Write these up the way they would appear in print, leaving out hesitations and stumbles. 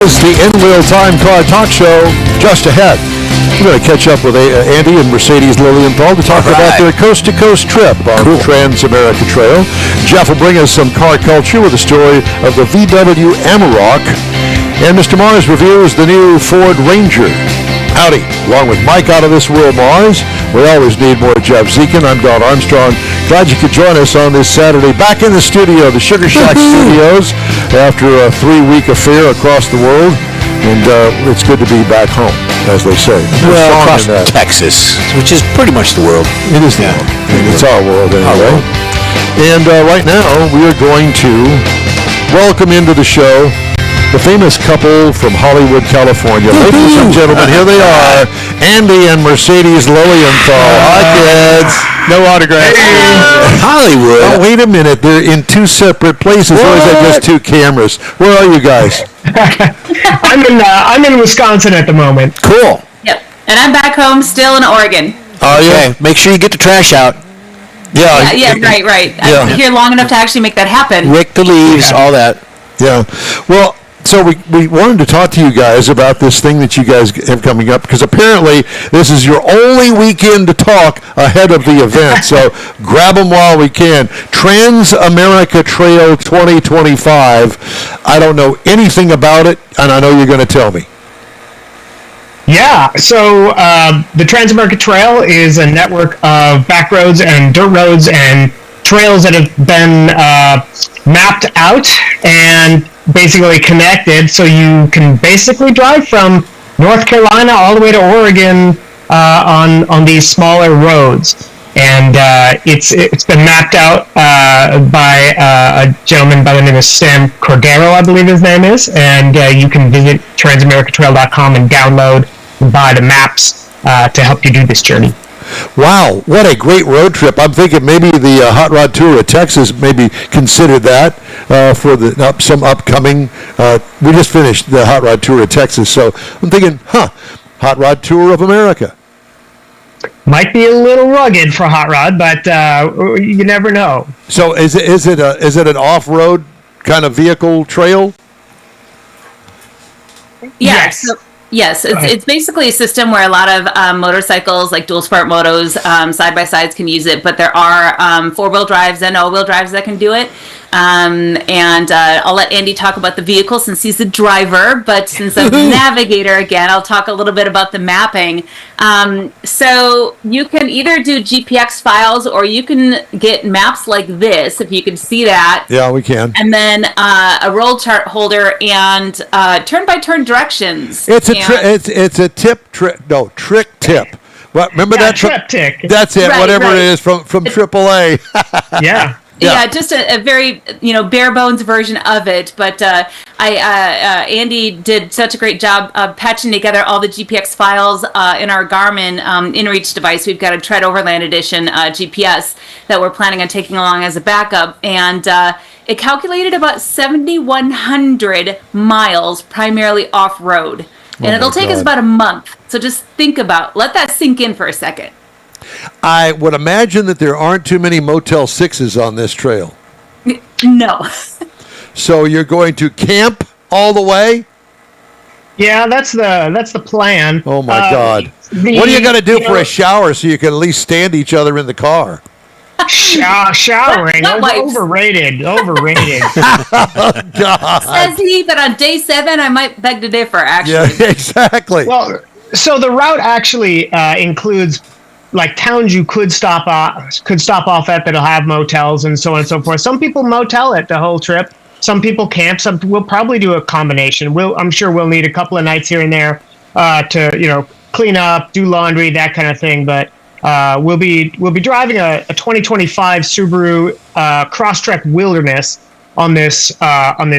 It's the In Real Time Car Talk Show just ahead. We're going to catch up with Andy and Mercedes Lilienthal to talk about their coast-to-coast trip on the Trans-America Trail. Jeff will bring us some car culture with a story of the VW Amarok. And Mr. Mars reviews the new Ford Ranger. Howdy. Along with Mike out of this world, Mars. We always need more Jeff Zekin. I'm Don Armstrong. Glad you could join us on this Saturday. Back in the studio, the Sugar Shack Studios, after a 3-week affair across the world. And it's good to be back home, as they say. Well, across Texas, which is pretty much the world. It is the world. It's our world anyway. And right now, we are going to welcome into the show the famous couple from Hollywood, California. Ladies and gentlemen, here they are, Andy and Mercedes Lilienthal. Hi, kids. No autographs. Hollywood. Oh, wait a minute. They're in two separate places. Or is that just two cameras? Where are you guys? I'm in Wisconsin at the moment. Cool. Yep. And I'm back home still in Oregon. Oh, yeah. Make sure you get the trash out. Yeah, right. Yeah. I'm here long enough to actually make that happen. Rake the leaves, all that. Yeah. Well, so we wanted to talk to you guys about this thing that you guys have coming up, because apparently this is your only weekend to talk ahead of the event. So grab them while we can. Trans-America Trail 2025. I don't know anything about it, and I know you're going to tell me. Yeah, so the Trans-America Trail is a network of back roads and dirt roads and trails that have been mapped out and basically connected, so you can basically drive from North Carolina all the way to Oregon on these smaller roads. And it's been mapped out by a gentleman by the name of Sam Cordero, I believe his name is, and you can visit transamericatrail.com and download and buy the maps to help you do this journey. Wow, what a great road trip. I'm thinking maybe the Hot Rod Tour of Texas maybe consider that for some upcoming. We just finished the Hot Rod Tour of Texas, so I'm thinking, Hot Rod Tour of America. Might be a little rugged for Hot Rod, but you never know. So is it an off-road kind of vehicle trail? Yes. Yes, it's basically a system where a lot of motorcycles, like dual sport motos, side-by-sides can use it, but there are four-wheel drives and all-wheel drives that can do it. And I'll let Andy talk about the vehicle since he's the driver, but since I'm the navigator again, I'll talk a little bit about the mapping. So you can either do GPX files or you can get maps like this, if you can see that. Yeah, we can. And then a roll chart holder and turn-by-turn directions. It's a trick tip. What? Remember that trip tick? That's it. Right, whatever right. it is from AAA. Yeah. Yeah, just a very bare bones version of it. But Andy did such a great job of patching together all the GPX files in our Garmin InReach device. We've got a Tread Overland Edition GPS that we're planning on taking along as a backup, and it calculated about 7,100 miles, primarily off road, and it'll take us about a month. So just let that sink in for a second. I would imagine that there aren't too many Motel 6s on this trail. No. So you're going to camp all the way? Yeah, that's the plan. Oh my God! What are you going to do for a shower so you can at least stand each other in the car? Showering. Overrated. Oh, God. Says he, but on day 7, I might beg to differ, actually. Yeah, exactly. Well, so the route actually includes like towns you could stop off at that'll have motels and so on and so forth. Some people motel it the whole trip. Some people camp. We'll probably do a combination. I'm sure we'll need a couple of nights here and there to clean up, do laundry, that kind of thing. But we'll be driving a 2025 Subaru Crosstrek Wilderness on this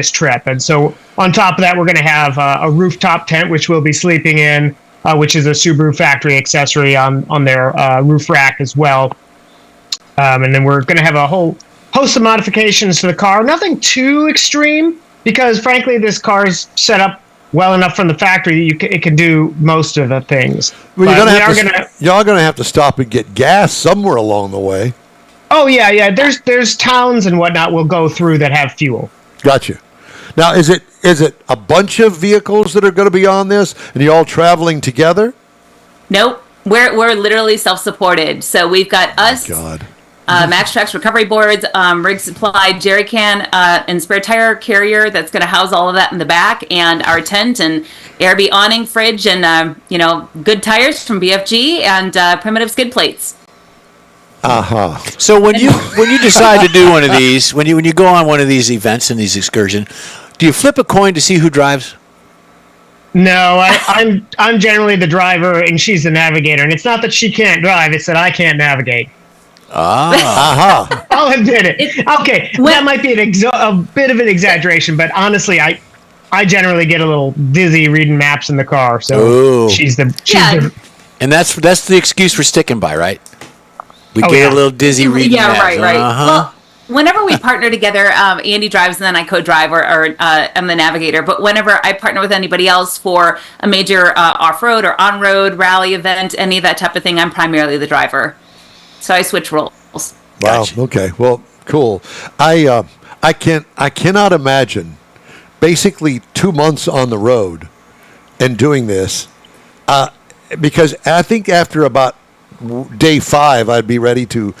trip. And so on top of that, we're going to have a rooftop tent, which we'll be sleeping in. Which is a Subaru factory accessory on their roof rack as well. And then we're going to have a whole host of modifications to the car. Nothing too extreme, because frankly, this car is set up well enough from the factory that it can do most of the things. Well, y'all going to have to stop and get gas somewhere along the way. Oh, yeah. There's towns and whatnot we'll go through that have fuel. Gotcha. Now, is it is it a bunch of vehicles that are going to be on this, and you're all traveling together? Nope. We're literally self-supported. So we've got us, God. Max Tracks recovery boards, rig supply, jerry can, and spare tire carrier that's going to house all of that in the back, and our tent and Airbnb awning, fridge, and good tires from BFG and primitive skid plates. So when you decide to do one of these, when you go on one of these events and these excursions, do you flip a coin to see who drives? No, I'm generally the driver and she's the navigator, and it's not that she can't drive; it's that I can't navigate. I'll admit it. Okay, that might be a bit of an exaggeration, but honestly, I generally get a little dizzy reading maps in the car. So she's the and that's the excuse for sticking by, right? We get a little dizzy reading maps. Right. Well, whenever we partner together, Andy drives and then I co-drive, or I'm the navigator. But whenever I partner with anybody else for a major off-road or on-road rally event, any of that type of thing, I'm primarily the driver. So I switch roles. Wow. Gotcha. Okay. Well, cool. I cannot imagine basically 2 months on the road and doing this, because I think after about day 5, I'd be ready to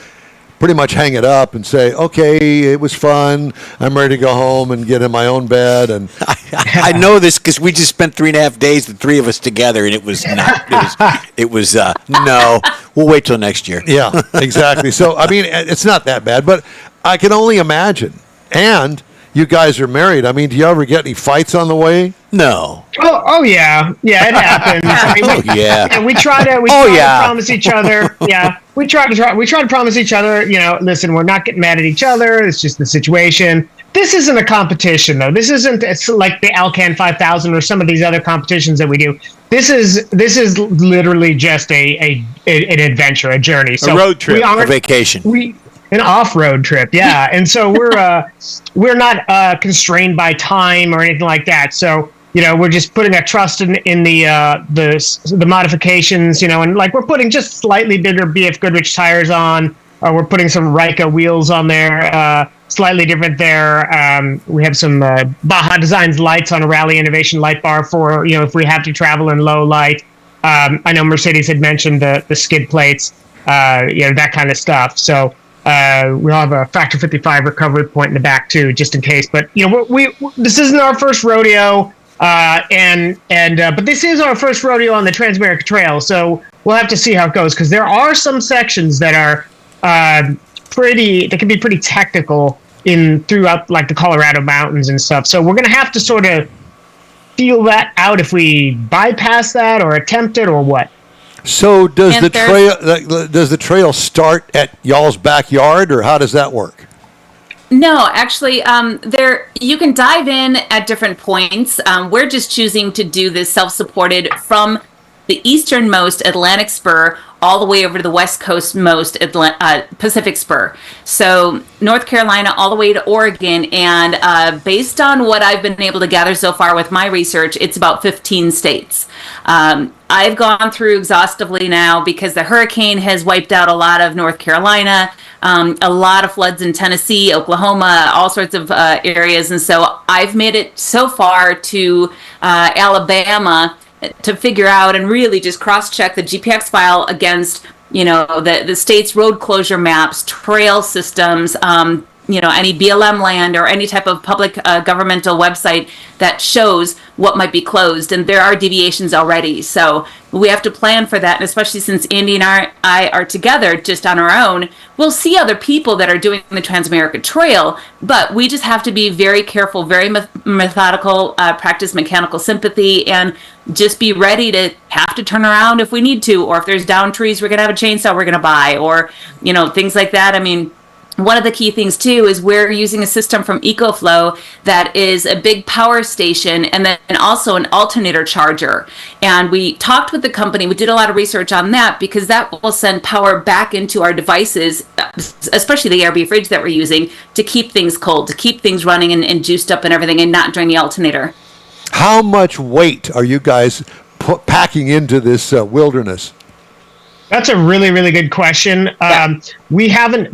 pretty much hang it up and say, okay, it was fun. I'm ready to go home and get in my own bed. And I know this because we just spent 3.5 days, the three of us together, and it was not. It was no. We'll wait till next year. Yeah, exactly. So I mean, it's not that bad, but I can only imagine. And you guys are married. I mean, do you ever get any fights on the way? No. Oh yeah, it happens. I mean, we try to promise each other. Yeah, we try to promise each other. Listen, we're not getting mad at each other. It's just the situation. This isn't a competition, though. This isn't. It's like the Alcan 5000 or some of these other competitions that we do. This is literally just an adventure, a journey. So a road trip, a vacation. An off-road trip, yeah. And so we're not constrained by time or anything like that. So we're just putting a trust in the modifications, and like we're putting just slightly bigger BF Goodrich tires on, or we're putting some Rika wheels on there, slightly different there. We have some Baja Designs lights on a Rally Innovation light bar for if we have to travel in low light. I know Mercedes had mentioned the skid plates, that kind of stuff. So. We'll have a Factor 55 recovery point in the back too, just in case. But this isn't our first rodeo, but this is our first rodeo on the Transamerica Trail. So we'll have to see how it goes, because there are some sections that are they can be pretty technical throughout like the Colorado mountains and stuff. So we're gonna have to sort of feel that out if we bypass that or attempt it or what. So does the trail start at y'all's backyard, or how does that work? No, actually, you can dive in at different points. We're just choosing to do this self-supported from the easternmost Atlantic spur all the way over to the west coast most Pacific spur. So North Carolina all the way to Oregon, and based on what I've been able to gather so far with my research, it's about 15 states. I've gone through exhaustively now because the hurricane has wiped out a lot of North Carolina, a lot of floods in Tennessee, Oklahoma, all sorts of areas. And so I've made it so far to Alabama to figure out and really just cross-check the GPX file against, the state's road closure maps, trail systems, any BLM land or any type of public governmental website that shows what might be closed. And there are deviations already. So we have to plan for that. And especially since Andy and I are together just on our own, we'll see other people that are doing the Transamerica Trail, but we just have to be very careful, very methodical, practice mechanical sympathy, and just be ready to have to turn around if we need to, or if there's down trees, we're going to have a chainsaw we're going to buy, or, things like that. I mean, one of the key things too is we're using a system from EcoFlow that is a big power station and then also an alternator charger. And we talked with the company, we did a lot of research on that, because that will send power back into our devices, especially the Airbnb fridge that we're using, to keep things cold, to keep things running and juiced up and everything, and not drain the alternator. How much weight are you guys packing into this wilderness? That's a really, really good question. We haven't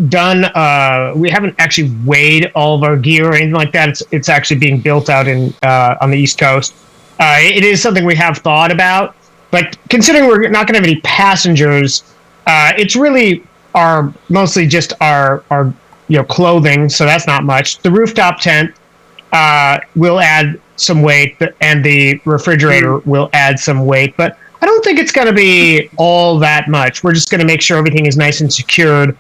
actually weighed all of our gear or anything like that. It's actually being built out on the East Coast. It is something we have thought about, but considering we're not going to have any passengers, it's really mostly just our clothing. So that's not much. The rooftop tent will add some weight, and the refrigerator will add some weight, but I don't think it's going to be all that much. We're just going to make sure everything is nice and secured.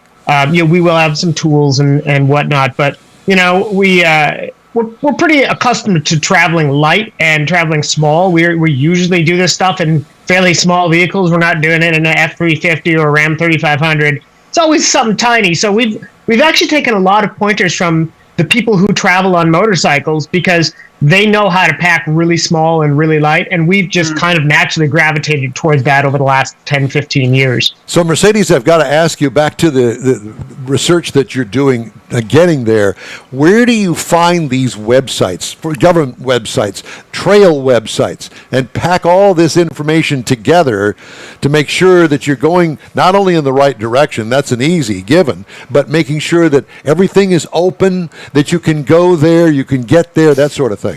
We will have some tools and whatnot, but we're pretty accustomed to traveling light and traveling small. We usually do this stuff in fairly small vehicles. We're not doing it in an F-350 or a Ram 3500. It's always something tiny. So we've actually taken a lot of pointers from the people who travel on motorcycles because they know how to pack really small and really light, and we've just kind of naturally gravitated towards that over the last 10, 15 years. So, Mercedes, I've got to ask you, back to the research that you're doing, getting there, where do you find these websites, for government websites, trail websites, and pack all this information together to make sure that you're going not only in the right direction, that's an easy given, but making sure that everything is open, that you can go there, you can get there, that sort of thing?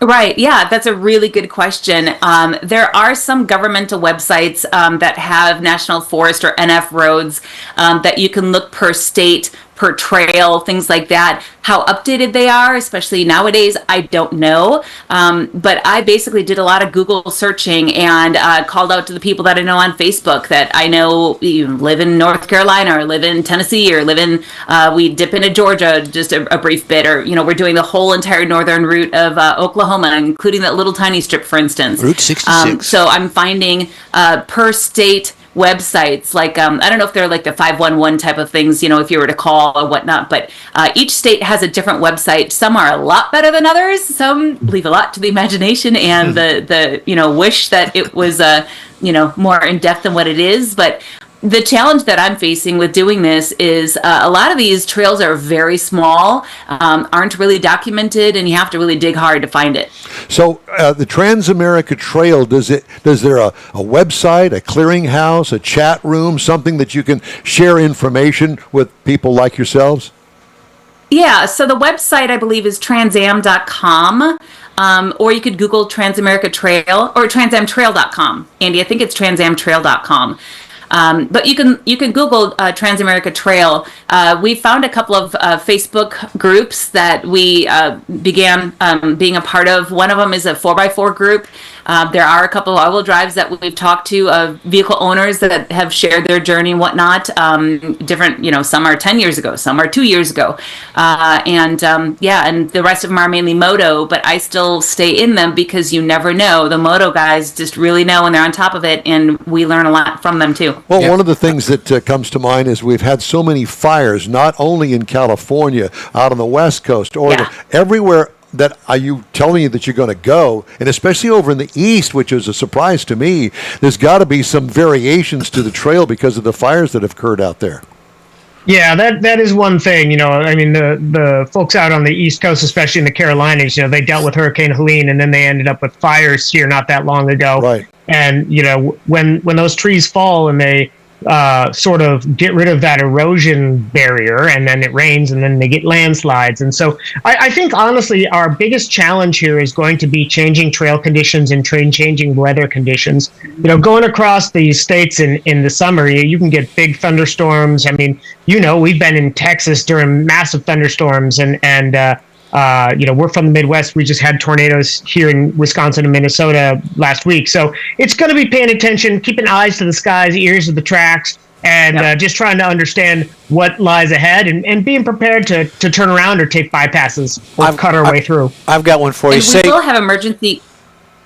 Right. Yeah, that's a really good question. There are some governmental websites that have National Forest or NF roads that you can look per state, per trail, things like that. How updated they are, especially nowadays, I don't know. But I basically did a lot of Google searching and called out to the people that I know on Facebook that I know live in North Carolina or live in Tennessee or live in, we dip into Georgia just a brief bit, or, we're doing the whole entire northern route of Oklahoma, including that little tiny strip, for instance. Route 66. So I'm finding per state websites, like I don't know if they're like the 511 type of things, if you were to call or whatnot, but each state has a different website. Some are a lot better than others. Some leave a lot to the imagination and the wish that it was more in depth than what it is. But the challenge that I'm facing with doing this is a lot of these trails are very small, aren't really documented, and you have to really dig hard to find it. So the Transamerica Trail, does there a website, a clearinghouse, a chat room, something that you can share information with people like yourselves? Yeah, so the website, I believe, is transam.com. Or you could Google Transamerica Trail or transamtrail.com. Andy, I think it's transamtrail.com. But you can Google Transamerica Trail. We found a couple of Facebook groups that we began being a part of. One of them is a 4x4 group. There are a couple of all-wheel drives that we've talked to of vehicle owners that have shared their journey and whatnot. Different, some are 10 years ago, some are 2 years ago. And the rest of them are mainly moto, but I still stay in them because you never know. The moto guys just really know when they're on top of it, and we learn a lot from them too. Well, one of the things that comes to mind is we've had so many fires, not only in California, out on the West Coast, Oregon, everywhere that you tell me that you're going to go, and especially over in the East, which is a surprise to me. There's got to be some variations to the trail because of the fires that have occurred out there. Yeah, that is one thing. The folks out on the East Coast, especially in the Carolinas, they dealt with Hurricane Helene, and then they ended up with fires here not that long ago. Right. And when those trees fall and they sort of get rid of that erosion barrier, and then it rains, and then they get landslides. And so I think, honestly, our biggest challenge here is going to be changing trail conditions and changing weather conditions. Going across these states in the summer, you can get big thunderstorms. We've been in Texas during massive thunderstorms, and we're from the Midwest. We just had tornadoes here in Wisconsin and Minnesota last week. So it's going to be paying attention, keeping eyes to the skies, ears to the tracks, and just trying to understand what lies ahead and being prepared to turn around or take bypasses or cut our way through. I've got one for you. And we will have emergency...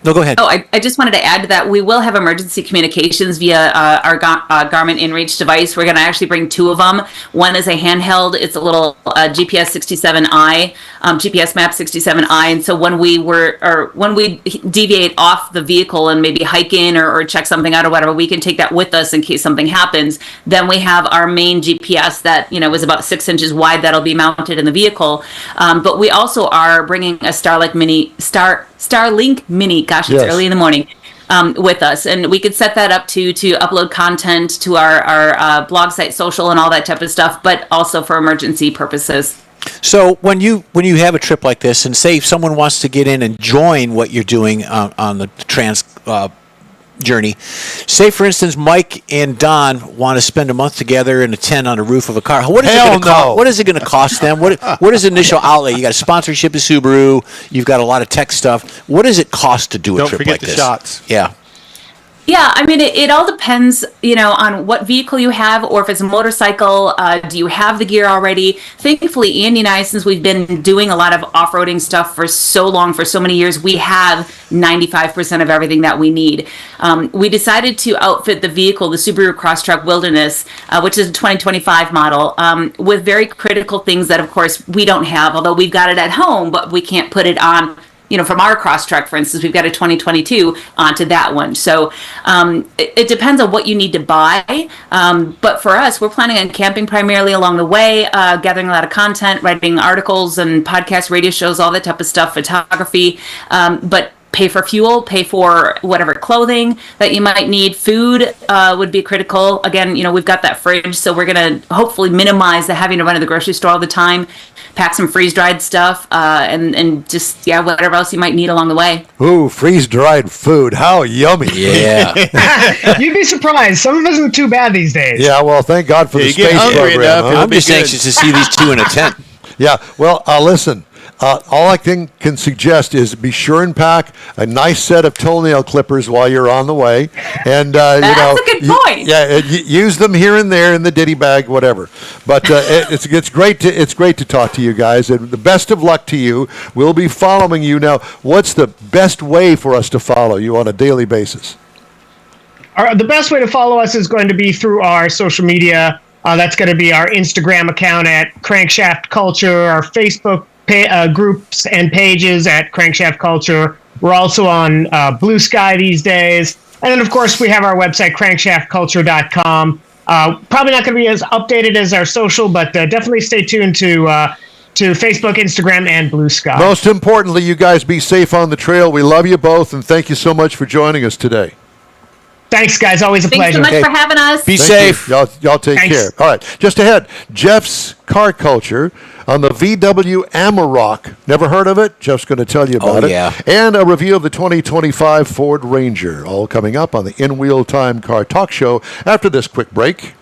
No, go ahead. Oh, I just wanted to add to that. We will have emergency communications via our Garmin InReach device. We're going to actually bring two of them. One is a handheld. It's a little GPS 67i, GPS map 67i. And so when we deviate off the vehicle and maybe hike in or check something out or whatever, we can take that with us in case something happens. Then we have our main GPS that was about 6 inches wide that'll be mounted in the vehicle. But we also are bringing a Starlink Mini. Gosh, it's early in the morning. with us, and we could set that up to upload content to our blog site, social, and all that type of stuff, but also for emergency purposes. So when you have a trip like this, and say if someone wants to get in and join what you're doing on the trans journey, say for instance Mike and Don want to spend a month together in a tent on the roof of a car. What is it going to cost them? What is the initial outlay? You got a sponsorship of Subaru. You've got a lot of tech stuff. What does it cost to do a trip like this? Don't forget the shots. Yeah. Yeah, I mean, it all depends, on what vehicle you have, or if it's a motorcycle, do you have the gear already? Thankfully, Andy and I, since we've been doing a lot of off-roading stuff for so long, for so many years, we have 95% of everything that we need. We decided to outfit the vehicle, the Subaru Crosstrek Wilderness, which is a 2025 model, with very critical things that, of course, we don't have, although we've got it at home, but we can't put it on from our Crosstrek, for instance. We've got a 2022 onto that one. So it depends on what you need to buy. But for us, we're planning on camping primarily along the way, gathering a lot of content, writing articles and podcasts, radio shows, all that type of stuff, photography. But pay for fuel, pay for whatever clothing that you might need. Food would be critical. Again, we've got that fridge, so we're going to hopefully minimize the having to run to the grocery store all the time. Pack some freeze-dried stuff, and just, whatever else you might need along the way. Ooh, freeze-dried food. How yummy. Yeah. You'd be surprised. Some of it isn't too bad these days. Yeah, well, thank God for the space program. Huh? I'm just anxious to see these two in a tent. Yeah, well, listen. All I can suggest is be sure and pack a nice set of toenail clippers while you're on the way, and that's a good point. Use them here and there in the ditty bag, whatever. But it's great to talk to you guys, and the best of luck to you. We'll be following you now. What's the best way for us to follow you on a daily basis? The best way to follow us is going to be through our social media. That's going to be our Instagram account at Crankshaft Culture, our Facebook groups and pages at Crankshaft Culture. We're also on Blue Sky these days. And then, of course, we have our website, crankshaftculture.com. Probably not going to be as updated as our social, but definitely stay tuned to Facebook, Instagram, and Blue Sky. Most importantly, you guys be safe on the trail. We love you both, and thank you so much for joining us today. Thanks, guys. Always a pleasure. Thanks so much for having us. Be safe. Y'all take care. All right. Just ahead, Jeff's Car Culture on the VW Amarok. Never heard of it? Jeff's going to tell you about it. Yeah. And a review of the 2025 Ford Ranger. All coming up on the In Wheel Time Car Talk Show after this quick break.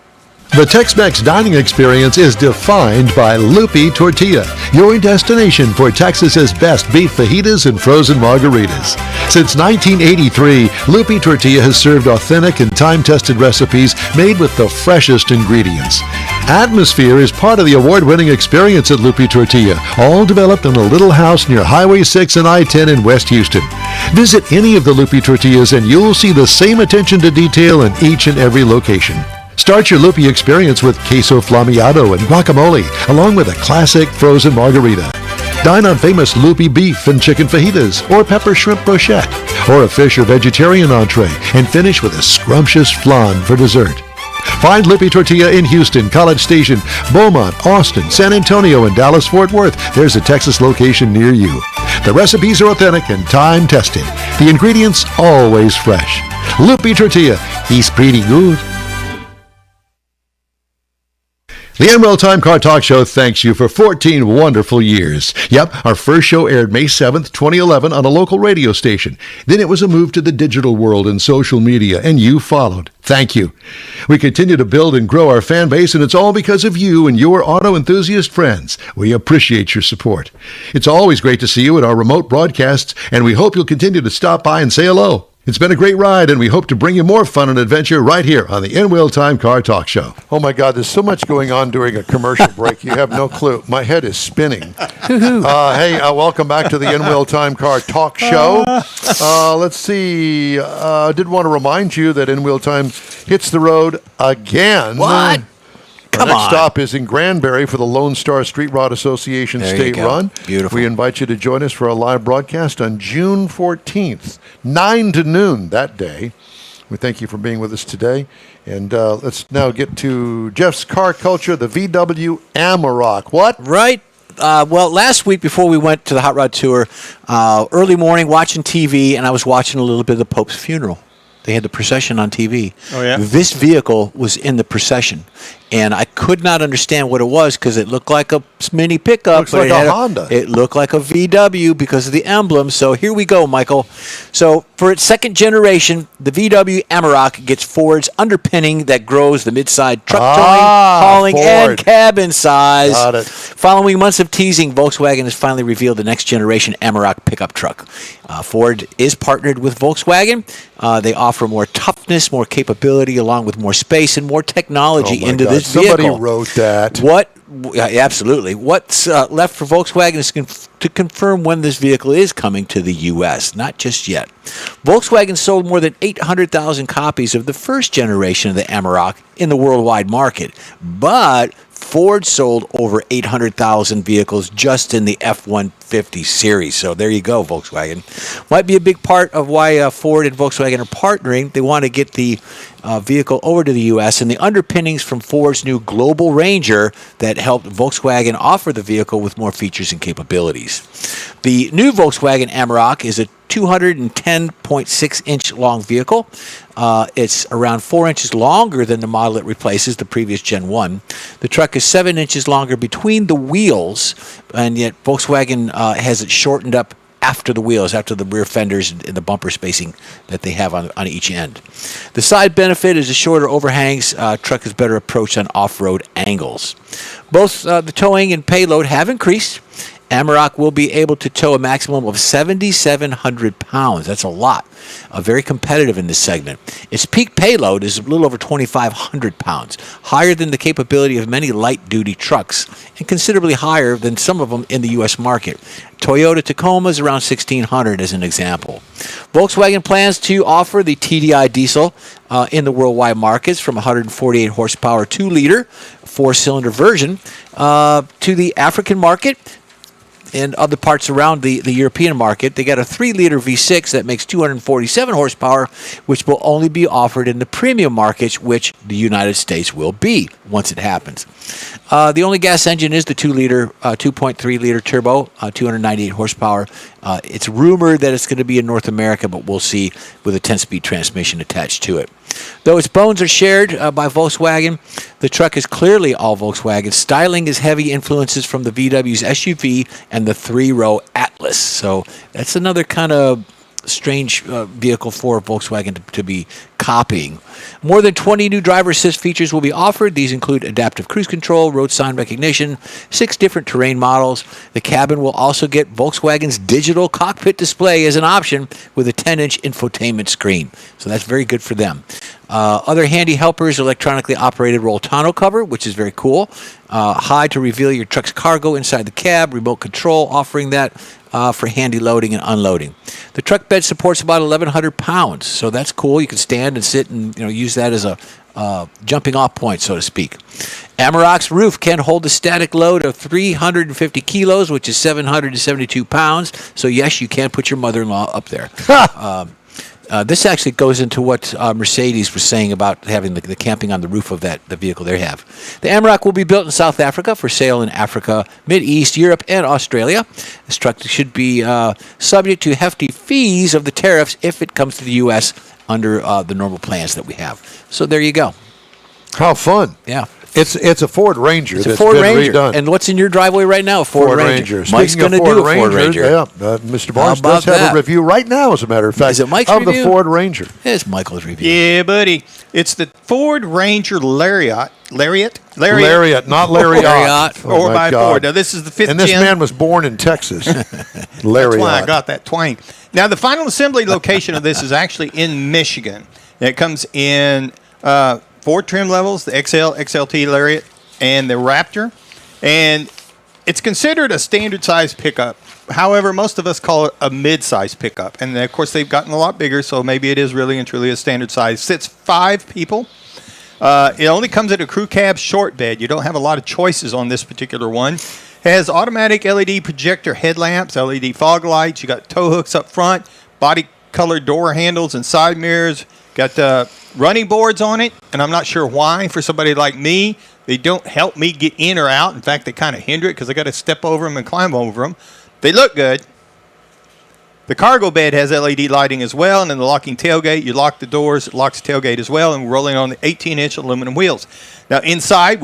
The Tex-Mex dining experience is defined by Lupi Tortilla, your destination for Texas's best beef fajitas and frozen margaritas. Since 1983, Lupi Tortilla has served authentic and time-tested recipes made with the freshest ingredients. Atmosphere is part of the award-winning experience at Lupi Tortilla, all developed in a little house near Highway 6 and I-10 in West Houston. Visit any of the Lupi Tortillas and you'll see the same attention to detail in each and every location. Start your Lupi experience with queso flammeado and guacamole, along with a classic frozen margarita. Dine on famous Lupi beef and chicken fajitas, or pepper shrimp brochette, or a fish or vegetarian entree, and finish with a scrumptious flan for dessert. Find Lupi Tortilla in Houston, College Station, Beaumont, Austin, San Antonio, and Dallas-Fort Worth. There's a Texas location near you. The recipes are authentic and time-tested. The ingredients always fresh. Lupi Tortilla, he's pretty good. The NWell Time Car Talk Show thanks you for 14 wonderful years. Yep, our first show aired May 7th, 2011 on a local radio station. Then it was a move to the digital world and social media, and you followed. Thank you. We continue to build and grow our fan base, and it's all because of you and your auto enthusiast friends. We appreciate your support. It's always great to see you at our remote broadcasts, and we hope you'll continue to stop by and say hello. It's been a great ride, and we hope to bring you more fun and adventure right here on the In Wheel Time Car Talk Show. Oh, my God, there's so much going on during a commercial break. You have no clue. My head is spinning. Welcome back to the In Wheel Time Car Talk Show. Let's see. I did want to remind you that In Wheel Time hits the road again. What? Our next stop is in Granbury for the Lone Star Street Rod Association State Run. Beautiful. We invite you to join us for a live broadcast on June 14th, 9 to noon that day. We thank you for being with us today. And let's now get to Jeff's Car Culture, the VW Amarok. What? Right. Well, last week before we went to the Hot Rod Tour, early morning watching TV, and I was watching a little bit of the Pope's funeral. They had the procession on TV. Oh, yeah? This vehicle was in the procession, and I could not understand what it was because it looked like a mini pickup. Looks but like it had a Honda. It looked like a VW because of the emblem. So here we go, Michael. So for its second generation, the VW Amarok gets Ford's underpinning that grows the mid-side truck towing, hauling, and Ford. cabin size. Got it. Following months of teasing, Volkswagen has finally revealed the next generation Amarok pickup truck. Ford is partnered with Volkswagen. They offer more toughness, more capability, along with more space and more technology Oh my into God. this vehicle. Somebody wrote that. Absolutely. What's left for Volkswagen is to confirm when this vehicle is coming to the U.S., not just yet. Volkswagen sold more than 800,000 copies of the first generation of the Amarok in the worldwide market, but Ford sold over 800,000 vehicles just in the F-150 series. So there you go, Volkswagen. Might be a big part of why Ford and Volkswagen are partnering. They want to get the vehicle over to the U.S. and the underpinnings from Ford's new Global Ranger that helped Volkswagen offer the vehicle with more features and capabilities. The new Volkswagen Amarok is a 210.6-inch long vehicle. It's around 4 inches longer than the model it replaces, the previous Gen 1. The truck is 7 inches longer between the wheels, and yet Volkswagen has it shortened up after the wheels, after the rear fenders and the bumper spacing that they have on each end. The side benefit is a shorter overhangs. Truck is better approached on off-road angles. Both the towing and payload have increased. Amarok will be able to tow a maximum of 7,700 pounds. That's a lot. Very competitive in this segment. Its peak payload is a little over 2,500 pounds, higher than the capability of many light-duty trucks, and considerably higher than some of them in the U.S. market. Toyota Tacoma is around 1,600 as an example. Volkswagen plans to offer the TDI diesel in the worldwide markets from 148 horsepower 2-liter 4-cylinder version to the African market and other parts around the European market. They got a 3-liter V6 that makes 247 horsepower, which will only be offered in the premium markets, which the United States will be once it happens. The only gas engine is the 2-liter, 2.3-liter turbo, 298 horsepower. It's rumored that it's going to be in North America, but we'll see with a 10-speed transmission attached to it. Though its bones are shared by Volkswagen, the truck is clearly all Volkswagen. Styling is heavy influences from the VW's SUV and the 3-row Atlas. So that's another kind of strange vehicle for Volkswagen to be copying. More than 20 new driver assist features will be offered. These include adaptive cruise control, road sign recognition, 6 different terrain models. The cabin will also get Volkswagen's digital cockpit display as an option with a 10-inch infotainment screen. So that's very good for them. Other handy helpers, electronically operated roll tonneau cover, which is very cool. High to reveal your truck's cargo inside the cab, remote control, offering that for handy loading and unloading. The truck bed supports about 1,100 pounds, so that's cool. You can stand and sit and use that as a jumping off point, so to speak. Amarok's roof can hold a static load of 350 kilos, which is 772 pounds. So yes, you can put your mother-in-law up there. This actually goes into what Mercedes was saying about having the camping on the roof of the vehicle they have. The Amarok will be built in South Africa for sale in Africa, Mideast, Europe, and Australia. This truck should be subject to hefty fees of the tariffs if it comes to the U.S. under the normal plans that we have. So there you go. How fun. Yeah. It's a Ford Ranger. It's a that's Ford been Ranger. redone. And what's in your driveway right now? A Ford Ranger. Mike's Speaking going of to do a Ford Ford Ranger. Yeah, Mr. Barnes about does have that? a review right now, as a matter of fact, Is it Mike's of review? the Ford Ranger. It's Michael's review. Yeah, buddy. It's the Ford Ranger Lariat, Lariat, not Lariat. Lariat. Oh, or my by God. Ford. Now, this is the 5th And this gen. man was born in Texas. Lariat. That's why I got that twang. Now, the final assembly location of this is actually in Michigan. It comes in 4 trim levels, the XL, XLT Lariat, and the Raptor. And it's considered a standard size pickup. However, most of us call it a mid-size pickup. And, of course, they've gotten a lot bigger, so maybe it is really and truly a standard size. Sits 5 people. It only comes in a crew cab short bed. You don't have a lot of choices on this particular one. Has automatic LED projector headlamps, LED fog lights. You got tow hooks up front, body colored door handles and side mirrors. Got running boards on it, and I'm not sure why. For somebody like me, they don't help me get in or out. In fact, they kind of hinder it because I got to step over them and climb over them. They look good. The cargo bed has LED lighting as well, and then the locking tailgate, you lock the doors, it locks the tailgate as well, and we're rolling on the 18-inch aluminum wheels. Now, inside,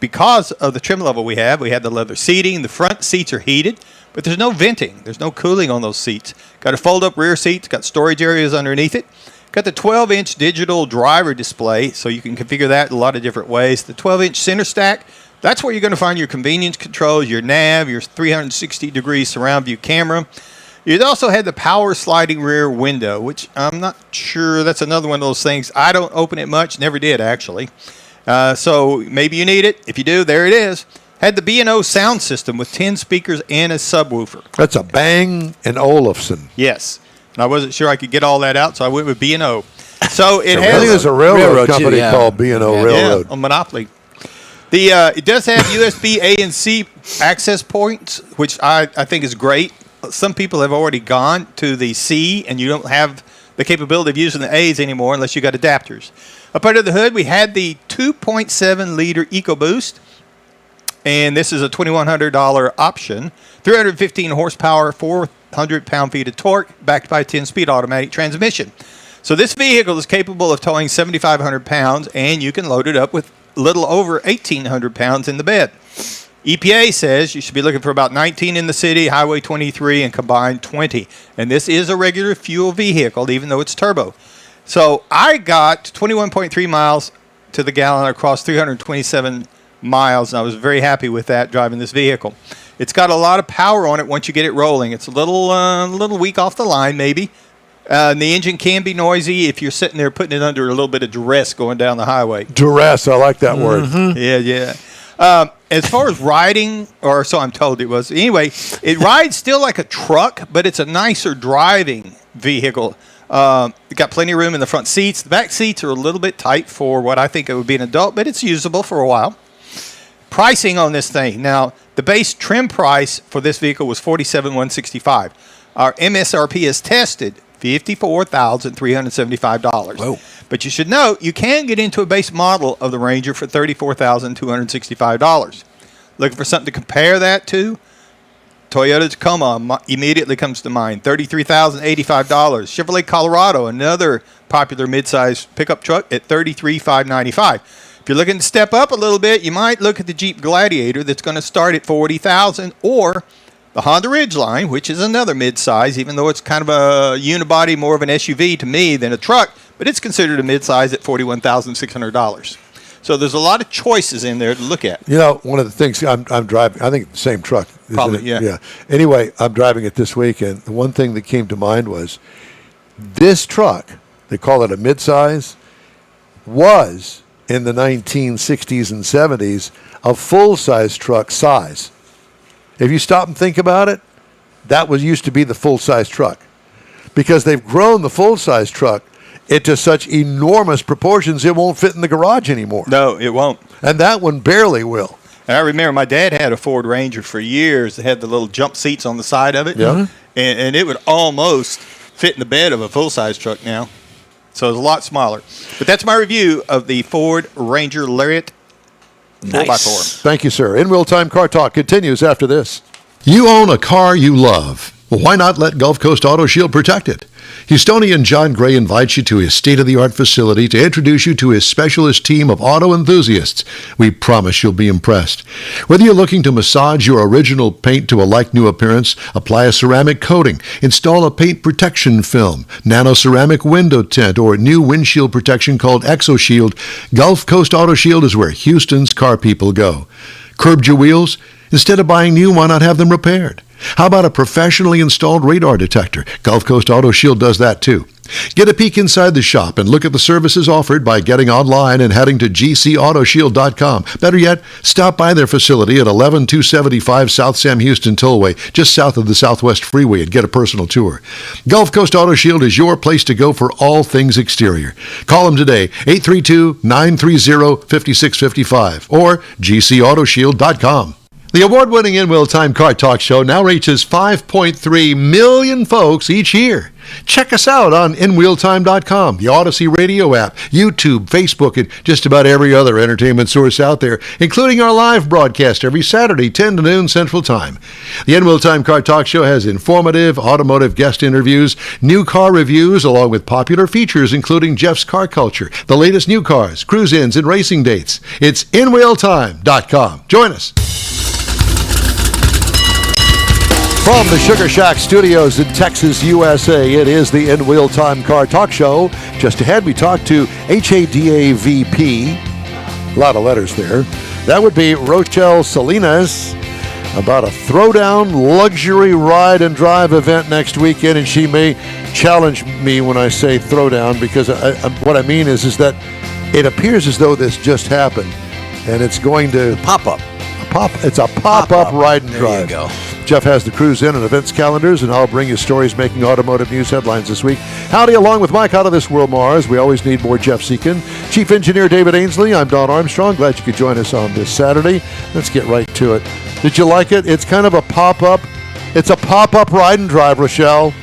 because of the trim level we have the leather seating. The front seats are heated, but there's no venting. There's no cooling on those seats. Got a fold-up rear seat. It's got storage areas underneath it. Got the 12-inch digital driver display, so you can configure that in a lot of different ways. The 12-inch center stack, that's where you're going to find your convenience controls, your nav, your 360-degree surround view camera. It also had the power sliding rear window, which I'm not sure. That's another one of those things. I don't open it much. Never did, actually. So maybe you need it. If you do, there it is. Had the B&O sound system with 10 speakers and a subwoofer. That's a Bang & Olufsen. Yes. And I wasn't sure I could get all that out, so I went with B&O. So it I has... think there's a railroad too, company yeah. called B&O Railroad. Yeah, a Monopoly. It does have USB A and C access points, which I think is great. Some people have already gone to the C, and you don't have the capability of using the A's anymore unless you got adapters. Up under the hood, we had the 2.7-liter EcoBoost, and this is a $2,100 option. 315 horsepower, 400 pound-feet of torque, backed by a 10-speed automatic transmission. So this vehicle is capable of towing 7,500 pounds, and you can load it up with a little over 1,800 pounds in the bed. EPA says you should be looking for about 19 in the city, Highway 23, and combined 20. And this is a regular fuel vehicle, even though it's turbo. So I got 21.3 miles to the gallon across 327 miles, and I was very happy with that driving this vehicle. It's got a lot of power on it once you get it rolling. It's a little weak off the line, maybe. And the engine can be noisy if you're sitting there putting it under a little bit of duress going down the highway. Duress, I like that word. Yeah. As far as riding, or so I'm told it was. Anyway, it rides still like a truck, but it's a nicer driving vehicle. It got plenty of room in the front seats. The back seats are a little bit tight for what I think it would be an adult, but it's usable for a while. Pricing on this thing. Now, the base trim price for this vehicle was $47,165. Our MSRP is tested $54,375. Whoa. But you should note, you can get into a base model of the Ranger for $34,265. Looking for something to compare that to? Toyota Tacoma immediately comes to mind, $33,085. Chevrolet Colorado, another popular midsize pickup truck, at $33,595. If you're looking to step up a little bit, you might look at the Jeep Gladiator that's going to start at $40,000, or the Honda Ridgeline, which is another midsize, even though it's kind of a unibody, more of an SUV to me than a truck, but it's considered a midsize at $41,600. So there's a lot of choices in there to look at. You know, one of the things I'm driving, I think the same truck. Isn't Probably, it? yeah. Anyway, I'm driving it this week, and the one thing that came to mind was this truck, they call it a midsize, was in the 1960s and 70s a full-size truck size. If you stop and think about it, that used to be the full-size truck. Because they've grown the full-size truck into such enormous proportions, it won't fit in the garage anymore. No, it won't. And that one barely will. And I remember my dad had a Ford Ranger for years that had the little jump seats on the side of it. Yeah. And it would almost fit in the bed of a full-size truck now. So it's a lot smaller. But that's my review of the Ford Ranger Lariat 4x4. Thank you, sir. In Real Time Car Talk continues after this. You own a car you love. Well, why not let Gulf Coast Auto Shield protect it? Houstonian John Gray invites you to his state-of-the-art facility to introduce you to his specialist team of auto enthusiasts. We promise you'll be impressed. Whether you're looking to massage your original paint to a like-new appearance, apply a ceramic coating, install a paint protection film, nano-ceramic window tint, or new windshield protection called ExoShield, Gulf Coast Auto Shield is where Houston's car people go. Curbed your wheels? Instead of buying new, why not have them repaired? How about a professionally installed radar detector? Gulf Coast Auto Shield does that too. Get a peek inside the shop and look at the services offered by getting online and heading to gcautoshield.com. Better yet, stop by their facility at 11275 South Sam Houston Tollway, just south of the Southwest Freeway, and get a personal tour. Gulf Coast Auto Shield is your place to go for all things exterior. Call them today, 832-930-5655 or gcautoshield.com. The award-winning In Real Time Car Talk Show now reaches 5.3 million folks each year. Check us out on InWheelTime.com, the Odyssey Radio app, YouTube, Facebook, and just about every other entertainment source out there, including our live broadcast every Saturday, 10 to noon Central Time. The In Wheel Time Car Talk Show has informative automotive guest interviews, new car reviews, along with popular features including Jeff's Car Culture, the latest new cars, cruise-ins, and racing dates. It's InWheelTime.com. Join us. From the Sugar Shack Studios in Texas, USA, it is the In Wheel Time Car Talk Show. Just ahead, we talk to HADA VP, a lot of letters there. That would be Rochelle Salinas, about a throwdown luxury ride and drive event next weekend, and she may challenge me when I say throwdown, because what I mean is that it appears as though this just happened, and it's going to Pop up. It's a pop-up ride and There drive. you go. Jeff has the cruise in and events calendars, and I'll bring you stories making automotive news headlines this week. Howdy, along with Mike out of this world, Mars. We always need more Jeff Seekin. Chief Engineer David Ainsley. I'm Don Armstrong. Glad you could join us on this Saturday. Let's get right to it. Did you like it? It's kind of a pop-up. It's a pop-up ride and drive, Rochelle.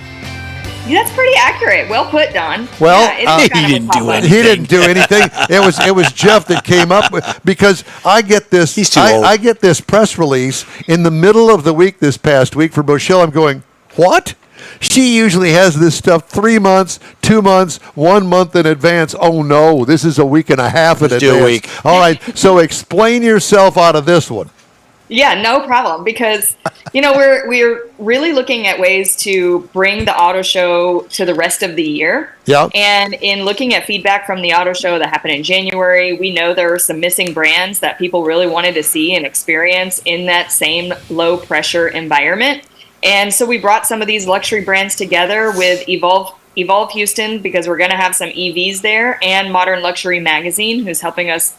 Yeah, that's pretty accurate. Well put, Don. Well, yeah, it's kind he of a didn't do pop-up. it. He didn't do anything. It was Jeff that came up with, because I get this. He's too old. I get this press release in the middle of the week this past week from Rochelle. I'm going, what? She usually has this stuff 3 months, 2 months, 1 month in advance. Oh no, this is a week and a half in Let's do advance. a week. All right, so explain yourself out of this one. Yeah, no problem. Because we're really looking at ways to bring the auto show to the rest of the year. Yeah. And in looking at feedback from the auto show that happened in January, we know there are some missing brands that people really wanted to see and experience in that same low pressure environment. And so we brought some of these luxury brands together with Evolve Houston, because we're going to have some EVs there, and Modern Luxury Magazine, who's helping us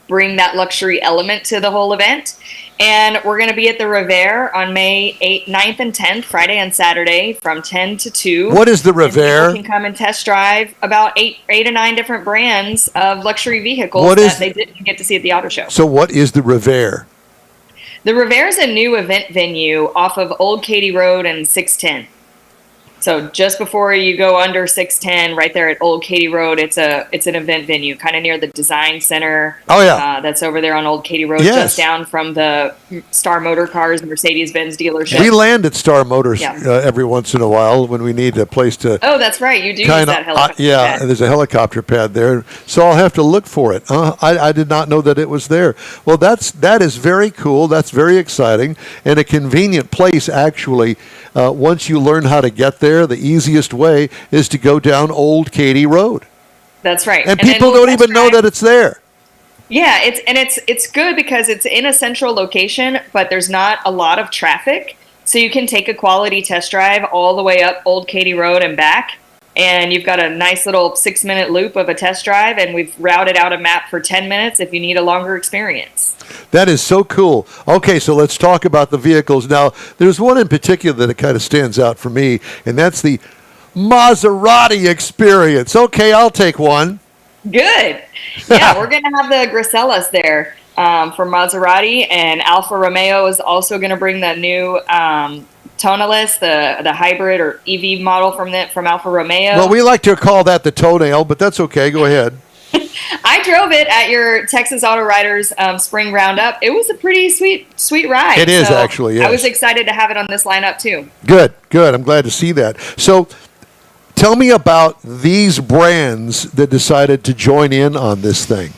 bring that luxury element to the whole event. And we're going to be at the Revere on May 8th, 9th, and 10th, Friday and Saturday, from 10 to 2. What is the And Revere? people can come and test drive about eight to nine different brands of luxury vehicles What is- that they didn't get to see at the auto show. So what is the Revere? The Revere is a new event venue off of Old Katy Road and 610. So just before you go under 610, right there at Old Katy Road, it's an event venue, kind of near the Design Center. Oh, yeah. That's over there on Old Katy Road, Yes. just down from the Star Motor Cars Mercedes-Benz dealership. We land at Star Motors Yeah. every once in a while when we need a place to Oh, that's right. You do use kind that of, helicopter. yeah, pad. there's a helicopter pad there, so I'll have to look for it. I did not know that it was there. Well, that is very cool. That's very exciting, and a convenient place, actually. Once you learn how to get there, the easiest way is to go down Old Katy Road, That's right. and then people we'll don't test even know drive- that it's there. Yeah, it's good because it's in a central location, but there's not a lot of traffic, so you can take a quality test drive all the way up Old Katy Road and back, and you've got a nice little 6-minute loop of a test drive, and we've routed out a map for 10 minutes if you need a longer experience. That is so cool. Okay, so let's talk about the vehicles. Now, there's one in particular that kind of stands out for me, and that's the Maserati experience. Okay, I'll take one. Good. Yeah, we're going to have the Gracellas there from Maserati, and Alfa Romeo is also going to bring the new Tonalist, the hybrid or EV model from Alfa Romeo. Well, we like to call that the toenail, but that's okay. Go ahead. I drove it at your Texas Auto Riders Spring Roundup. It was a pretty sweet ride. It is, actually, yes. I was excited to have it on this lineup too. Good. I'm glad to see that. So, tell me about these brands that decided to join in on this thing.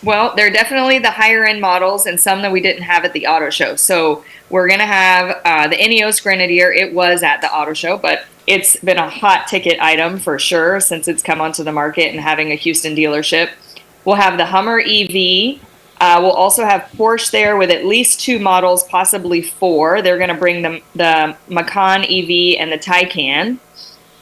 Well, they're definitely the higher end models and some that we didn't have at the auto show. So we're going to have the Ineos Grenadier. It was at the auto show, but it's been a hot ticket item for sure since it's come onto the market and having a Houston dealership. We'll have the Hummer EV. We'll also have Porsche there with at least 2 models, possibly 4. They're going to bring the Macan EV and the Taycan.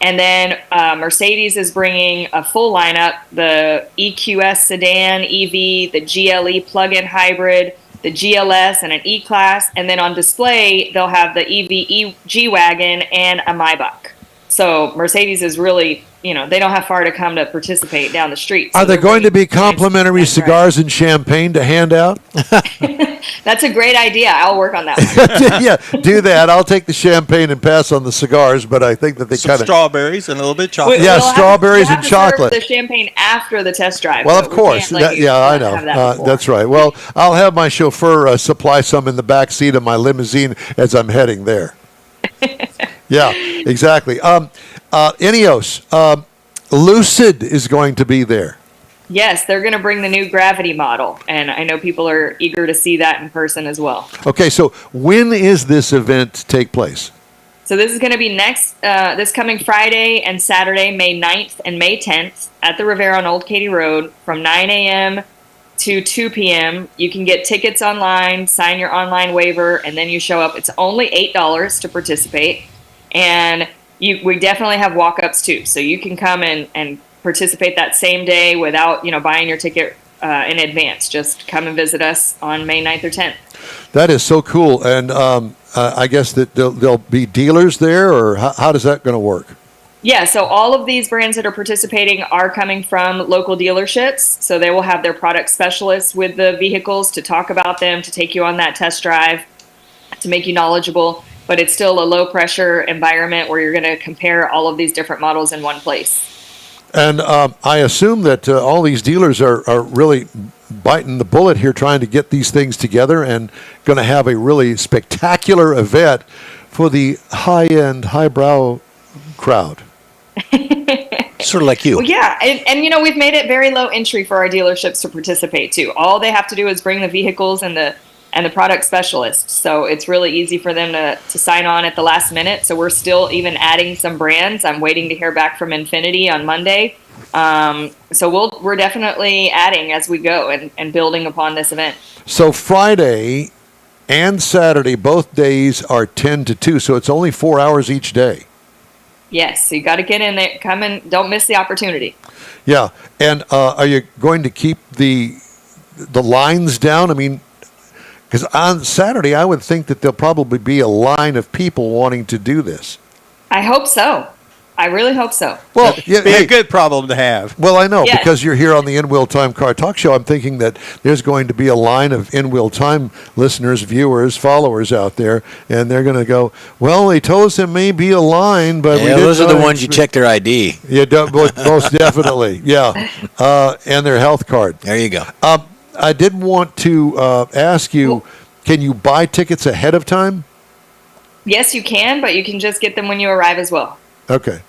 And then Mercedes is bringing a full lineup, the EQS sedan EV, the GLE plug-in hybrid, the GLS, and an E-Class. And then on display, they'll have the EV G-Wagon and a Maybach. So Mercedes is really, they don't have far to come to participate down the street. So Are there they're going to really be complimentary nice to drive. cigars and champagne to hand out? That's a great idea. I'll work on that one. Yeah, do that. I'll take the champagne and pass on the cigars, but I think that they Some kind of... strawberries and a little bit of chocolate. Yeah, We'll have- strawberries we'll have and to serve chocolate. The champagne after the test drive. Well, so of we course. can't let you I have know. that before. That's right. Well, I'll have my chauffeur supply some in the back seat of my limousine as I'm heading there. Yeah, exactly. Ineos, Lucid is going to be there. Yes, they're going to bring the new Gravity model, and I know people are eager to see that in person as well. Okay, so when is this event take place? So this is going to be this coming Friday and Saturday, May 9th and May 10th at the Rivera on Old Katy Road from 9 a.m. to 2 p.m. You can get tickets online, sign your online waiver, and then you show up. It's only $8 to participate, and we definitely have walk-ups too. So you can come and participate that same day without buying your ticket in advance. Just come and visit us on May 9th or 10th. That is so cool. And I guess that there'll be dealers there, or how does that going to work? Yeah, so all of these brands that are participating are coming from local dealerships. So they will have their product specialists with the vehicles to talk about them, to take you on that test drive, to make you knowledgeable. But it's still a low pressure environment where you're going to compare all of these different models in one place. And I assume that all these dealers are really biting the bullet here, trying to get these things together and going to have a really spectacular event for the high-end, highbrow crowd. Sort of like you. Well, yeah, and we've made it very low entry for our dealerships to participate too. All they have to do is bring the vehicles and the product specialists. So it's really easy for them to sign on at the last minute. So we're still even adding some brands. I'm waiting to hear back from Infiniti on Monday. So we're definitely adding as we go and building upon this event. So Friday and Saturday, both days are 10 to 2, so it's only 4 hours each day. Yes, so you got to get in there, come and don't miss the opportunity. Yeah, and are you going to keep the lines down? I mean, because on Saturday, I would think that there'll probably be a line of people wanting to do this. I hope so. I really hope so. Well, Be a good problem to have. Well, I know, Yes. because you're here on the In Wheel Time Car Talk Show. I'm thinking that there's going to be a line of In Wheel Time listeners, viewers, followers out there, and they're going to go, well, they told us there may be a line, but we Yeah, didn't those are the know ones you check their ID. Yeah, most definitely. Yeah, and their health card. There you go. I did want to ask you, can you buy tickets ahead of time? Yes, you can, but you can just get them when you arrive as well. Okay.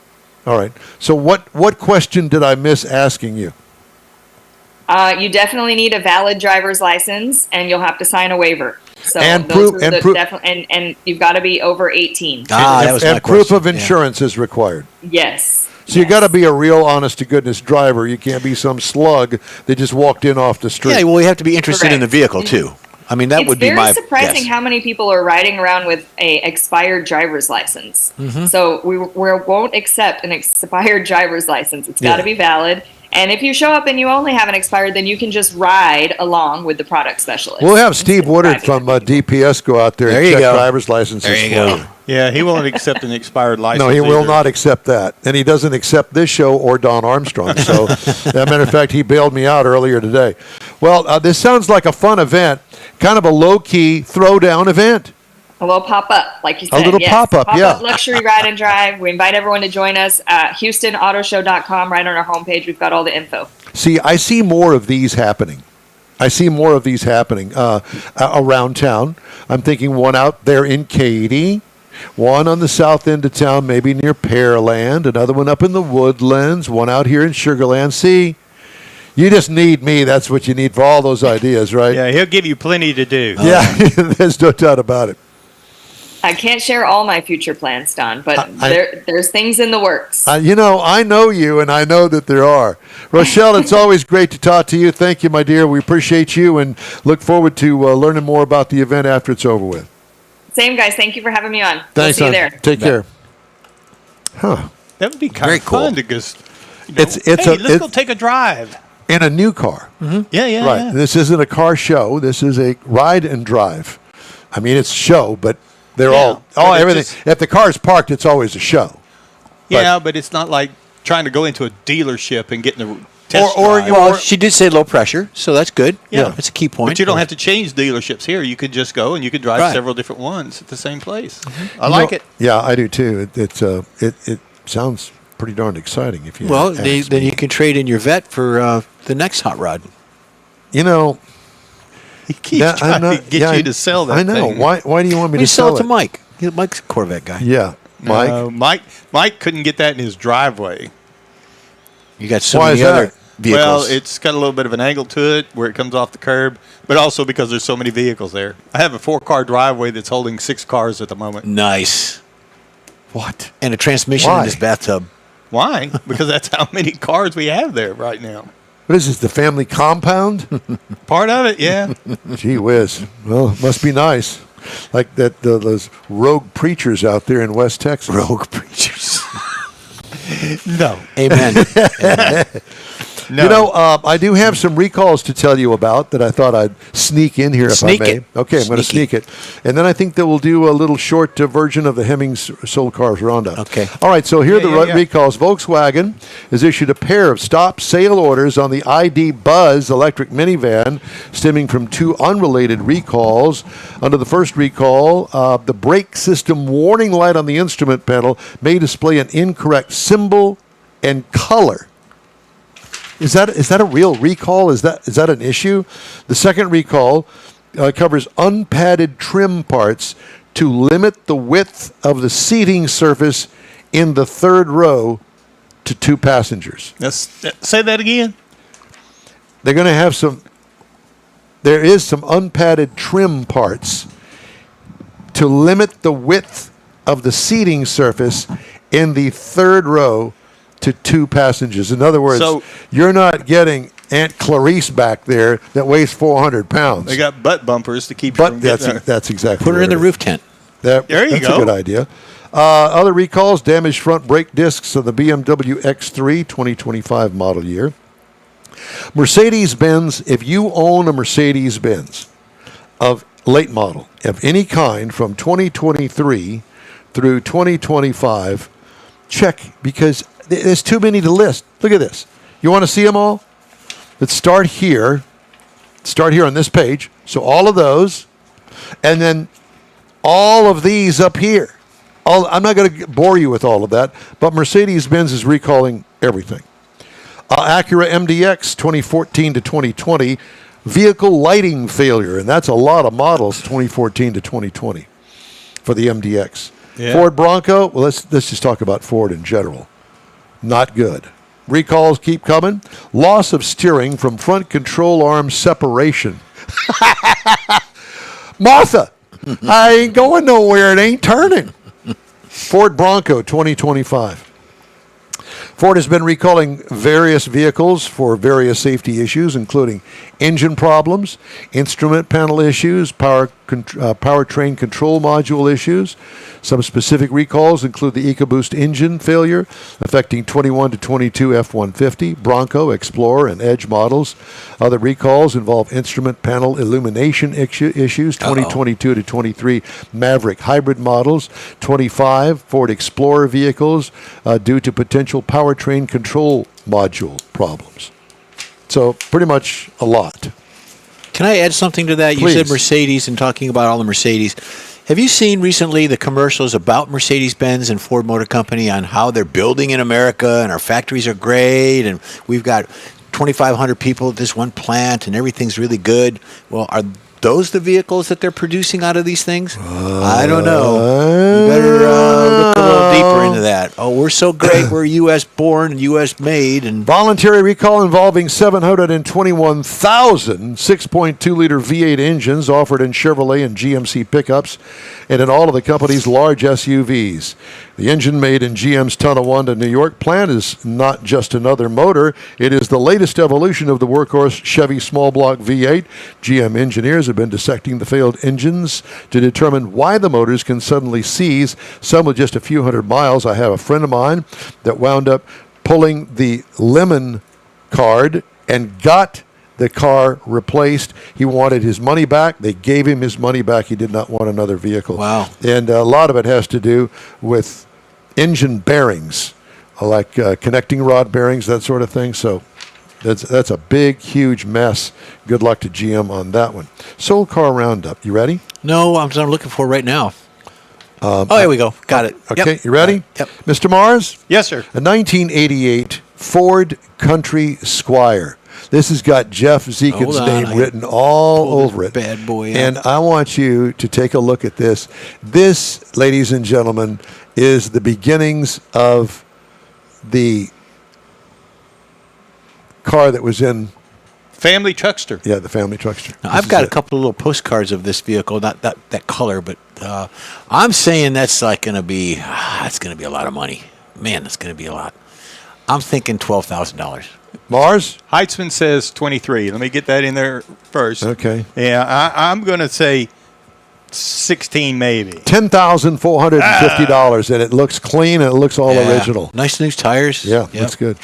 All right. So what question did I miss asking you? You definitely need a valid driver's license, and you'll have to sign a waiver. So And those proof- are and the proof- and you've got to be over 18. That was and my proof question. of insurance is required. Yes. So you got to be a real honest to goodness driver. You can't be some slug that just walked in off the street. Yeah, well, you have to be interested in the Correct. vehicle too. I mean, that It's would be very my surprising guess. how many people are riding around with a expired driver's license. Mm-hmm. So we won't accept an expired driver's license. It's got to Yeah. be valid. And if you show up and you only have an expired, then you can just ride along with the product specialist. We'll have Steve Instead of Woodard driving. from DPS go out there, There and you check go. driver's licenses There you for go. you. Yeah, he won't accept an expired license. No, he will either. not accept that. And he doesn't accept this show or Don Armstrong. So, as a matter of fact, he bailed me out earlier today. Well, this sounds like a fun event, kind of a low-key throwdown event. A little pop-up, like you A said. little yes. pop-up, yeah. Luxury ride and drive. We invite everyone to join us at HoustonAutoShow.com. Right on our homepage, we've got all the info. See, I see more of these happening. Around town. I'm thinking one out there in Katy, one on the south end of town, maybe near Pearland, another one up in the Woodlands, one out here in Sugarland. See, you just need me. That's what you need for all those ideas, right? Yeah, he'll give you plenty to do. Yeah, there's no doubt about it. I can't share all my future plans, Don, but there's things in the works. I know you, and I know that there are. Rochelle, it's always great to talk to you. Thank you, my dear. We appreciate you and look forward to learning more about the event after it's over with. Same, guys. Thank you for having me on. Thanks, we'll see you hon. there. Take care. Huh. That would be kind Very of fun cool. to just. It's let's go take a drive. in a new car. Yeah, yeah, Right. yeah. This isn't a car show. This is a ride and drive. I mean, it's a show, but they're Yeah, all but it everything. just- If the car's parked, it's always a show. Yeah, but it's not like trying to go into a dealership and getting a test drive. Well, she did say low pressure, so that's good. Yeah. That's a key point. But you don't have to change dealerships here. You could just go and you could drive Right. several different ones at the same place. I like it. Yeah, I do too. It sounds pretty darn exciting. If you Well, ask then me. you can trade in your vet for the next hot rod. You know, He keeps that- I'm trying to not- get yeah, you to sell that I know. thing. Why do you want me We to sell sell it to Mike. Mike's a Corvette guy. Yeah, Mike. Mike couldn't get that in his driveway. You got so Why many is that? other vehicles. Well, it's got a little bit of an angle to it where it comes off the curb, but also because there's so many vehicles there. I have a 4-car driveway that's holding 6 cars at the moment. nice. What? And a transmission Why? in his bathtub. Why? Because that's how many cars we have there right now. What is this? The family compound? Part of it, yeah. Gee whiz. Well, it must be nice. Like those rogue preachers out there in West Texas. Rogue preachers. No. Amen. No. You know, I do have some recalls to tell you about that I thought I'd sneak in here if Sneak I may. it. Okay, I'm going to Sneaky. sneak it. And then I think that we'll do a little short version of the Hemmings Sold Cars Roundup. Okay. All right, so here are the yeah. recalls. Volkswagen has issued a pair of stop sale orders on the ID Buzz electric minivan stemming from 2 unrelated recalls. Under the first recall, the brake system warning light on the instrument panel may display an incorrect symbol and color. Is that a real recall? Is that an issue? The second recall covers unpadded trim parts to limit the width of the seating surface in the third row to 2 passengers. Say that again. They're going to have there is some unpadded trim parts to limit the width of the seating surface in the third row to 2 passengers. In other words, So- you're not getting Aunt Clarice back there that weighs 400 pounds. They got butt bumpers to keep you But from getting there. that's exactly Put her what in the it is. roof tent. There you That's go. a good idea. Other recalls, damaged front brake discs of the BMW X3 2025 model year. Mercedes-Benz, if you own a Mercedes-Benz of late model of any kind from 2023 through 2025, check, because there's too many to list. Look at this. You want to see them all? Let's start here. Start here on this page. So all of those, and then all of these up here. I'm not going to bore you with all of that, but Mercedes-Benz is recalling everything. Acura MDX 2014 to 2020, vehicle lighting failure, and that's a lot of models 2014 to 2020 for the MDX. Yeah. Ford Bronco, well, let's just talk about Ford in general. Not good. Recalls keep coming. Loss of steering from front control arm separation. Martha, I ain't going nowhere. It ain't turning. Ford Bronco 2025. Ford has been recalling various vehicles for various safety issues, including engine problems, instrument panel issues, powertrain control module issues. Some specific recalls include the EcoBoost engine failure affecting 21 to 22 F-150, Bronco, Explorer, and Edge models. Other recalls involve instrument panel illumination issues, 2022 to 23 Maverick hybrid models, 25 Ford Explorer vehicles due to potential powertrain control module problems. So pretty much a lot. Can I add something to that? Please. You said Mercedes and talking about all the Mercedes. Have you seen recently the commercials about Mercedes-Benz and Ford Motor Company on how they're building in America and our factories are great and we've got 2,500 people at this one plant and everything's really good? Well, are those the vehicles that they're producing out of these things? I don't know. You better look a little deeper into that. Oh, we're so great. We're U.S. born and U.S. made. And Voluntary recall involving 721,000 6.2-liter V8 engines offered in Chevrolet and GMC pickups and in all of the company's large SUVs. The engine made in GM's Tonawanda, New York plant is not just another motor. It is the latest evolution of the workhorse Chevy small block V8. GM engineers have been dissecting the failed engines to determine why the motors can suddenly seize, some with just a few hundred miles. I have a friend of mine that wound up pulling the lemon card and got the car replaced. He wanted his money back. They gave him his money back. He did not want another vehicle. Wow. And a lot of it has to do with engine bearings, like connecting rod bearings, that sort of thing. So that's a big, huge mess. Good luck to GM on that one. Sold car roundup. You ready? No, I'm looking for it right now. Here we go. Got it. Okay, Yep. you ready? Yep. Mr. Mars? Yes, sir. A 1988 Ford Country Squire. This has got Jeff Zekin's Hold on, name I written all pull this over it. bad boy out. And I want you to take a look at this. This, ladies and gentlemen, is the beginnings of the car that was in, Family truckster. the family truckster. Now, I've got a couple of little postcards of this vehicle, not that color, but I'm saying that's like going to be that's going to be a lot of money. Man, that's going to be a lot. I'm thinking $12,000. Mars? Heitzman says 23. Let me get that in there first. Okay. Yeah, I'm going to say 16 maybe. $10,450, and it looks clean and it looks all Yeah. original. Nice new tires. Yeah, Yep. that's good.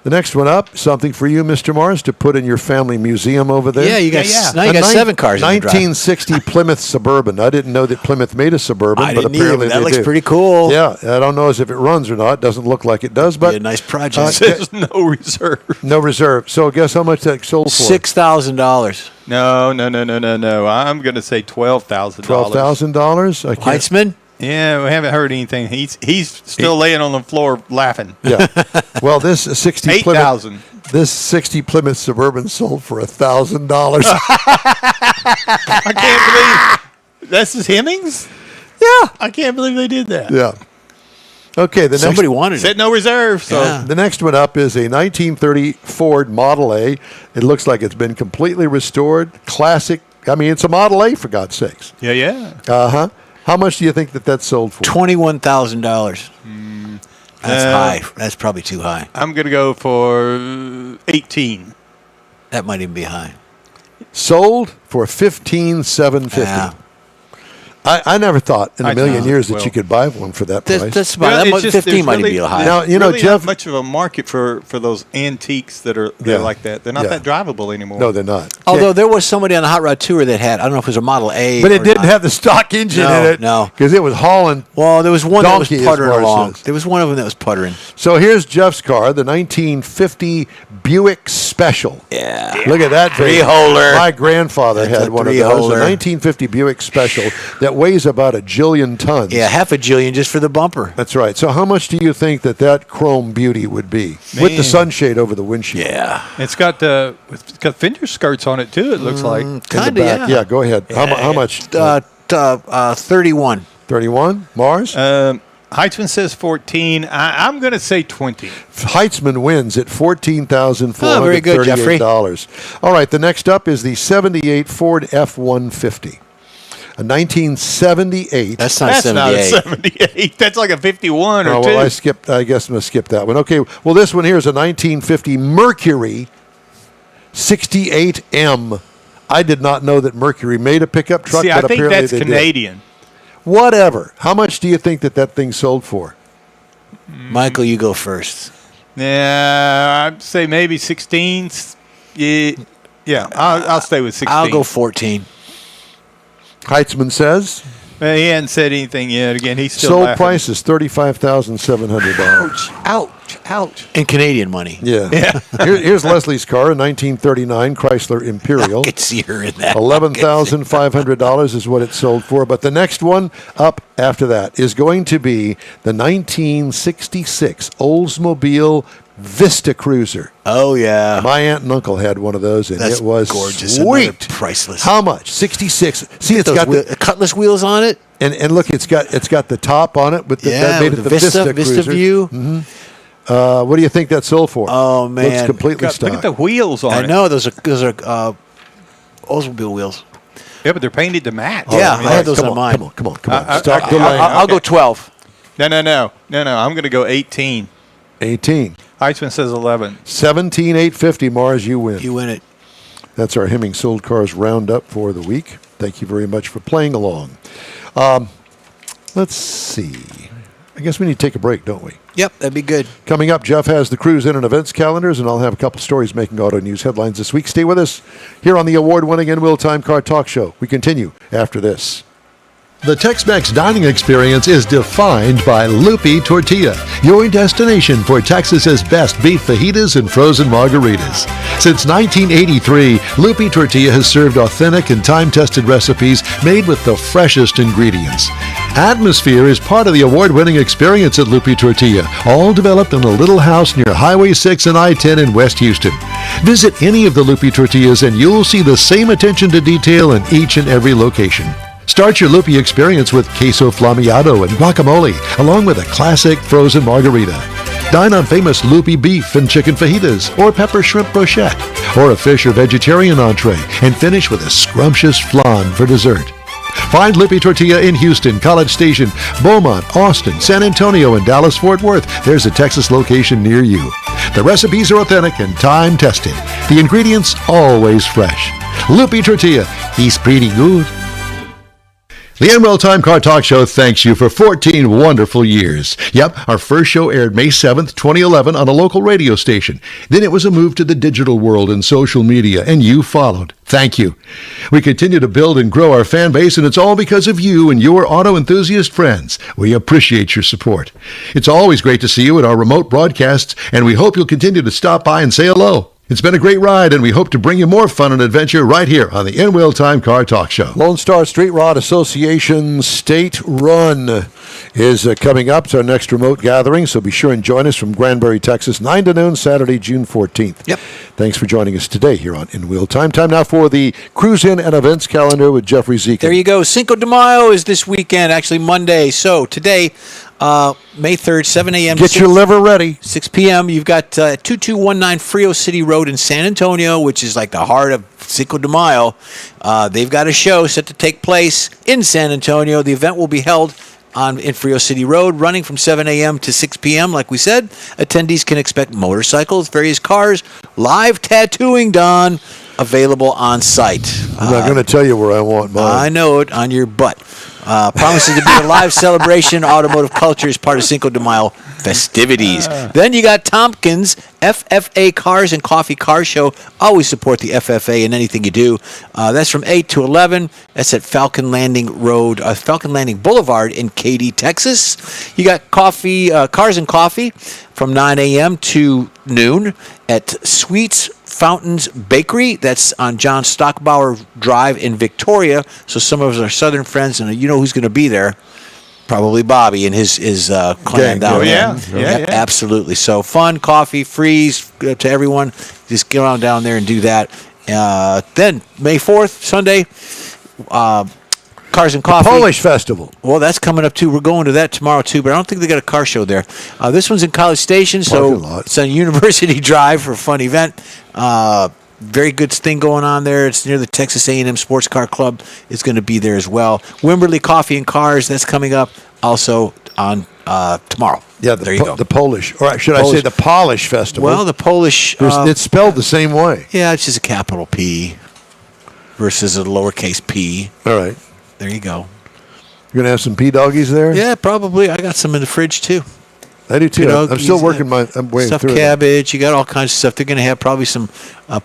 The next one up, something for you, Mr. Mars, to put in your family museum over there. Yeah, you got now you A got 7 cars. in the drive. 1960 Plymouth Suburban. I didn't know that Plymouth made a Suburban, I but didn't either, apparently but that they looks do. pretty cool. Yeah, I don't know as if it runs or not. Doesn't look like it does, but Be a nice project. Says no reserve. no reserve. So guess how much that sold for? $6,000. No. I'm going to say $12,000. $12,000. I can't. Yeah, Heitzman. we haven't heard anything. He's still laying on the floor laughing. Yeah. Well, this 60 Plymouth. 8,000. This 60 Plymouth Suburban sold for $1,000. I can't believe this is Hemmings. Yeah. I can't believe they did that. Yeah. Okay. The Somebody next. wanted Said it. no reserve. So Yeah. The next one up is a 1930 Ford Model A. It looks like it's been completely restored. Classic. I mean, it's a Model A, for God's sakes. yeah. Uh-huh. How much do you think that sold for? $21,000. That's high. That's probably too high. I'm going to go for 18. That might even be high. Sold for $15,750. Yeah. I never thought in a I million know. years that Well, you could buy one for that price. That's about Well, that it's might, just 15 there's might really- be a high. Now, you know, really Jeff. not much of a market for those antiques that are Yeah. like that. They're not Yeah. that drivable anymore. No, they're not. Although there was somebody on the Hot Rod Tour that had, I don't know if it was a Model A. But it or didn't not. have the stock engine No, in it. no. Because it was hauling. Well, there was one that was Donkey, as puttering Mars along. says. There was one of them that was puttering. So here's Jeff's car, the 1950 Buick Special. Yeah. Look at that thing. Three-holder. My grandfather That's had a one of those, a three-holder. 1950 Buick Special that weighs about a jillion tons. Yeah, half a jillion just for the bumper. That's right. So how much do you think that chrome beauty would be with the Man. sunshade over the windshield? Yeah. It's got fender skirts on it too. It looks like. In the Kinda, back. yeah. Yeah, go ahead. How much? 31. 31? Mars? Heitzman says 14. I'm going to say 20. Heitzman wins at $14,438. Oh, very good, Jeffrey. All right, the next up is the 78 Ford F-150. A 1978. That's not That's not a 78. 78. That's like a 51 or Oh, 2. well, I guess I'm going to skip that one. Okay, well, this one here is a 1950 Mercury 68M. I did not know that Mercury made a pickup truck, See, I but think apparently that's they did. Canadian. Whatever. How much do you think that thing sold for? Michael, you go first. Yeah, I'd say maybe 16. Yeah, I'll stay with 16. I'll go 14. Heitzman says He hadn't said anything yet. Again, he's still sold laughing. price is $35,700. Ouch. In Canadian money. Yeah. Here's Leslie's car, a 1939 Chrysler Imperial. I could see her in that. $11,500 is what it sold for. But the next one up after that is going to be the 1966 Oldsmobile Vista Cruiser. Oh, yeah. My aunt and uncle had one of those, and That's it was gorgeous. Another sweet. priceless. How much? 66. See, it's Those got the Cutlass wheels on it. and look, it's got the top on it with the that Yeah, made with it the the Vista Cruiser. view. What do you think that sold for? Oh, Looks man. completely Look stock. at the wheels on I it. know those are Oldsmobile wheels. Yeah, but they're painted to match. Yeah, mean, I had those come on mine. Come on. Stop I- delaying. I'll go 12. No. I'm going to go 18. 18. Heitzman says 11. 17,850. Mars, you win. You win it. That's our Hemming Sold Cars Roundup for the week. Thank you very much for playing along. Let's see. I guess we need to take a break, don't we? Yep, that'd be good. Coming up, Jeff has the cruise in and events calendars, and I'll have a couple stories making auto news headlines this week. Stay with us here on the award-winning and Will Time Car Talk Show. We continue after this. The Tex-Mex dining experience is defined by Lupi Tortilla, your destination for Texas's best beef fajitas and frozen margaritas. Since 1983, Lupi Tortilla has served authentic and time-tested recipes made with the freshest ingredients. Atmosphere is part of the award-winning experience at Lupi Tortilla, all developed in a little house near Highway 6 and I-10 in West Houston. Visit any of the Lupi Tortillas and you'll see the same attention to detail in each and every location. Start your Lupi experience with queso flammeado and guacamole, along with a classic frozen margarita. Dine on famous Lupi beef and chicken fajitas, or pepper shrimp brochette, or a fish or vegetarian entree, and finish with a scrumptious flan for dessert. Find Lupi Tortilla in Houston, College Station, Beaumont, Austin, San Antonio, and Dallas-Fort Worth. There's a Texas location near you. The recipes are authentic and time-tested. The ingredients always fresh. Lupi Tortilla, he's pretty good. The NWell Time Car Talk Show thanks you for 14 wonderful years. Yep, our first show aired May 7th, 2011 on a local radio station. Then it was a move to the digital world and social media, and you followed. Thank you. We continue to build and grow our fan base, and it's all because of you and your auto enthusiast friends. We appreciate your support. It's always great to see you at our remote broadcasts, and we hope you'll continue to stop by and say hello. It's been a great ride, and we hope to bring you more fun and adventure right here on the NWell Time Car Talk Show. Lone Star Street Rod Association State Run is coming up. It's our next remote gathering, so be sure and join us from Granbury, Texas, 9 to noon, Saturday, June 14th. Yep. Thanks for joining us today here on In Wheel Time. Time now for the Cruise In and Events Calendar with Jeffrey Zekin. There you go. Cinco de Mayo is this weekend, actually Monday. So today, May 3rd, 7 a.m. Get your liver ready. 6 p.m. You've got 2219 Frio City Road in San Antonio, which is like the heart of Cinco de Mayo. They've got a show set to take place in San Antonio. The event will be held in Frio City Road, running from 7 a.m. to 6 p.m. Like we said, attendees can expect motorcycles, various cars, live tattooing done, available on site. I'm not going to tell you where I want mine. I know it, on your butt. Promises to be a live celebration. Automotive culture is part of Cinco de Mayo festivities. Then you got Tompkins FFA Cars and Coffee Car Show. Always support the FFA in anything you do. That's from 8 to 11. That's at Falcon Landing Boulevard in Katy, Texas. You got Cars and Coffee from 9 a.m. to noon at Sweets Fountains Bakery. That's on John Stockbauer Drive in Victoria. So some of us are Southern friends, and you know who's going to be there. Probably Bobby and his clan down there. Yeah. Absolutely. So fun, coffee, freeze to everyone. Just get on down there and do that. Then May 4th, Sunday, Cars and Coffee. Polish Festival. Well, that's coming up too. We're going to that tomorrow too, but I don't think they got a car show there. This one's in College Station, so it's on University Drive for a fun event. Very good thing going on there. It's near the Texas A&M Sports Car Club. It's going to be there as well. Wimberley Coffee and Cars, that's coming up also on tomorrow. Yeah, there you go. The Polish, or should I say the Polish Festival? Well, the Polish. It's spelled the same way. Yeah, it's just a capital P versus a lowercase p. All right. There you go. You're going to have some P-doggies there? Yeah, probably. I got some in the fridge too. I do too. I'm still working my way stuffed through cabbage. You got all kinds of stuff. They're going to have probably some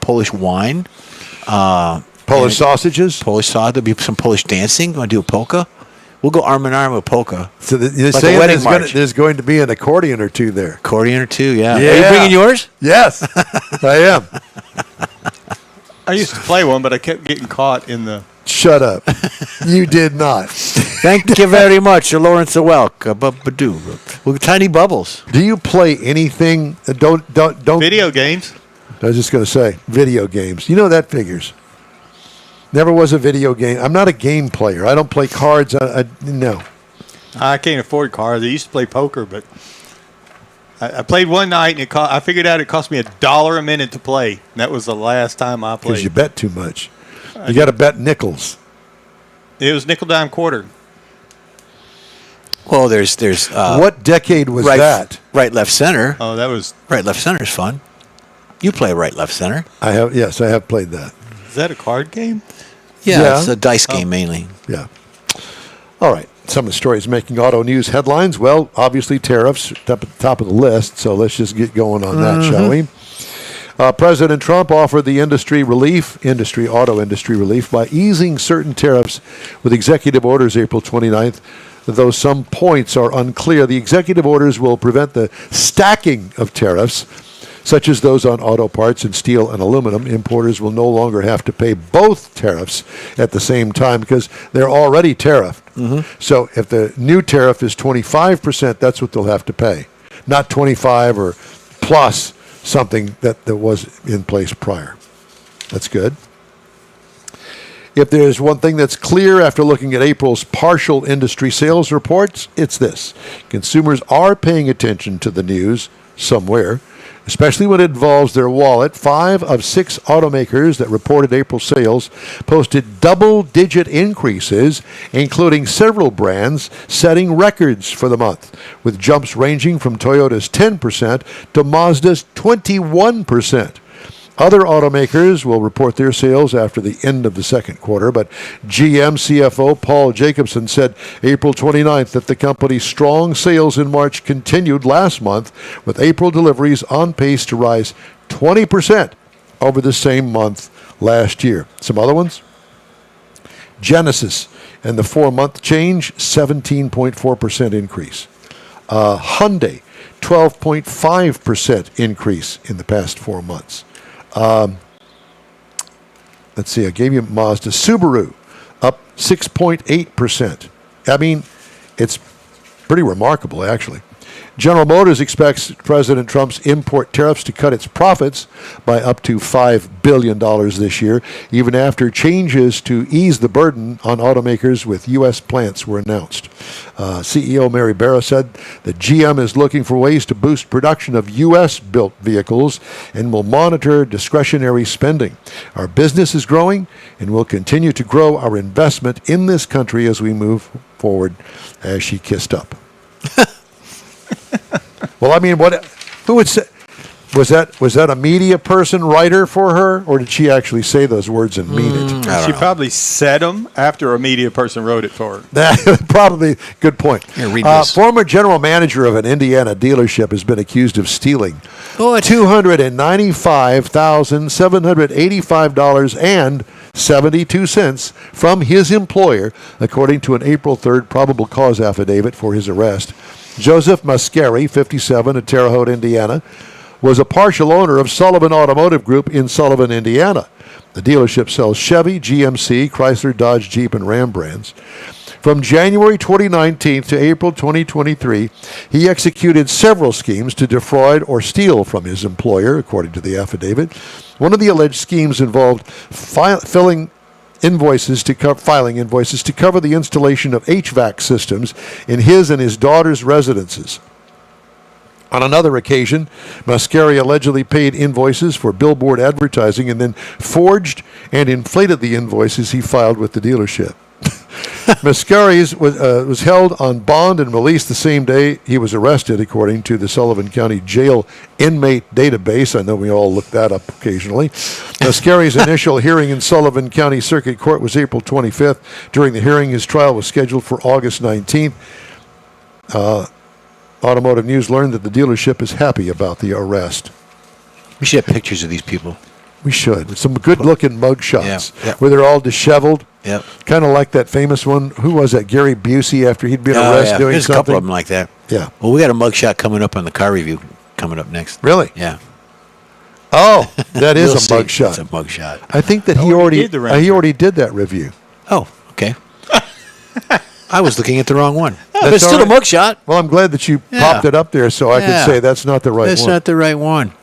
Polish wine. Polish sausages? Polish sausage. There'll be some Polish dancing. Want to do a polka? We'll go arm in arm with polka. So you're like saying a wedding march. there's going to be an accordion or two there. Accordion or two, yeah. Yeah. Are you bringing yours? Yes, I am. I used to play one, but I kept getting caught in the... Shut up. You did not. Thank you very much, Lawrence Welk. With tiny bubbles. Do you play anything? Don't. Video games. I was just going to say, video games. You know that figures. Never was a video game. I'm not a game player. I don't play cards. No. I can't afford cards. I used to play poker, but I played one night, and I figured out it cost me $1 a minute to play. And that was the last time I played. Because you bet too much. You got to bet nickels. It was nickel, dime, quarter. Well, there's what decade was that? Right, left, center. Oh, that was... Right, left, center is fun. You play right, left, center. I have played that. Is that a card game? Yeah. It's a dice game mainly. Yeah. All right. Some of the stories making auto news headlines. Well, obviously tariffs up at the top of the list, so let's just get going on that, shall we? President Trump offered the auto industry relief by easing certain tariffs with executive orders April 29th. Though some points are unclear, the executive orders will prevent the stacking of tariffs, such as those on auto parts and steel and aluminum. Importers will no longer have to pay both tariffs at the same time because they're already tariffed. So if the new tariff is 25%, that's what they'll have to pay, not 25 or plus something that was in place prior. That's good. If there's one thing that's clear after looking at April's partial industry sales reports, it's this. Consumers are paying attention to the news somewhere, especially when it involves their wallet. 5 of 6 automakers that reported April sales posted double-digit increases, including several brands setting records for the month, with jumps ranging from Toyota's 10% to Mazda's 21%. Other automakers will report their sales after the end of the second quarter, but GM CFO Paul Jacobson said April 29th that the company's strong sales in March continued last month, with April deliveries on pace to rise 20% over the same month last year. Some other ones? Genesis and the 4-month change, 17.4% increase. Hyundai, 12.5% increase in the past 4 months. Let's see, I gave you Mazda. Subaru, up 6.8%. I mean, it's pretty remarkable, actually. General Motors expects President Trump's import tariffs to cut its profits by up to $5 billion this year, even after changes to ease the burden on automakers with U.S. plants were announced. CEO Mary Barra said that GM is looking for ways to boost production of U.S.-built vehicles and will monitor discretionary spending. Our business is growing, and we'll continue to grow our investment in this country as we move forward, as she kissed up. Well, I mean, who would say, was that a media person, writer for her, or did she actually say those words and mean it? She probably said them after a media person wrote it for her. That probably, good point. Here, read this. Former general manager of an Indiana dealership has been accused of stealing $295,785.72 from his employer, according to an April 3rd probable cause affidavit for his arrest. Joseph Mascari, 57, of Terre Haute, Indiana, was a partial owner of Sullivan Automotive Group in Sullivan, Indiana. The dealership sells Chevy, GMC, Chrysler, Dodge, Jeep, and Ram brands. From January 2019 to April 2023, he executed several schemes to defraud or steal from his employer, according to the affidavit. One of the alleged schemes involved filing invoices to cover the installation of HVAC systems in his and his daughter's residences. On another occasion, Mascari allegedly paid invoices for billboard advertising and then forged and inflated the invoices he filed with the dealership. Mascari was held on bond and released the same day he was arrested, according to the Sullivan County Jail Inmate Database. I know we all look that up occasionally. Mascari's initial hearing in Sullivan County Circuit Court was April 25th. During the hearing, his trial was scheduled for August 19th. Automotive News learned that the dealership is happy about the arrest. We should have pictures of these people. We should. Some good-looking mugshots Yeah. where they're all disheveled. Yep. Kind of like that famous one. Who was that? Gary Busey, after he'd been arrested doing There's something. a couple of them like that. Yeah. Well, we got a mugshot coming up on the car review coming up next. Really? Yeah. Oh, that is You'll a see. mugshot. It's a mugshot. I think that he already did the he already did that review. Oh, okay. I was looking at the wrong one. But That's it's still all a right. mugshot. Well, I'm glad that you Yeah. popped it up there so I could Yeah. say that's not the right That's one. not the right one.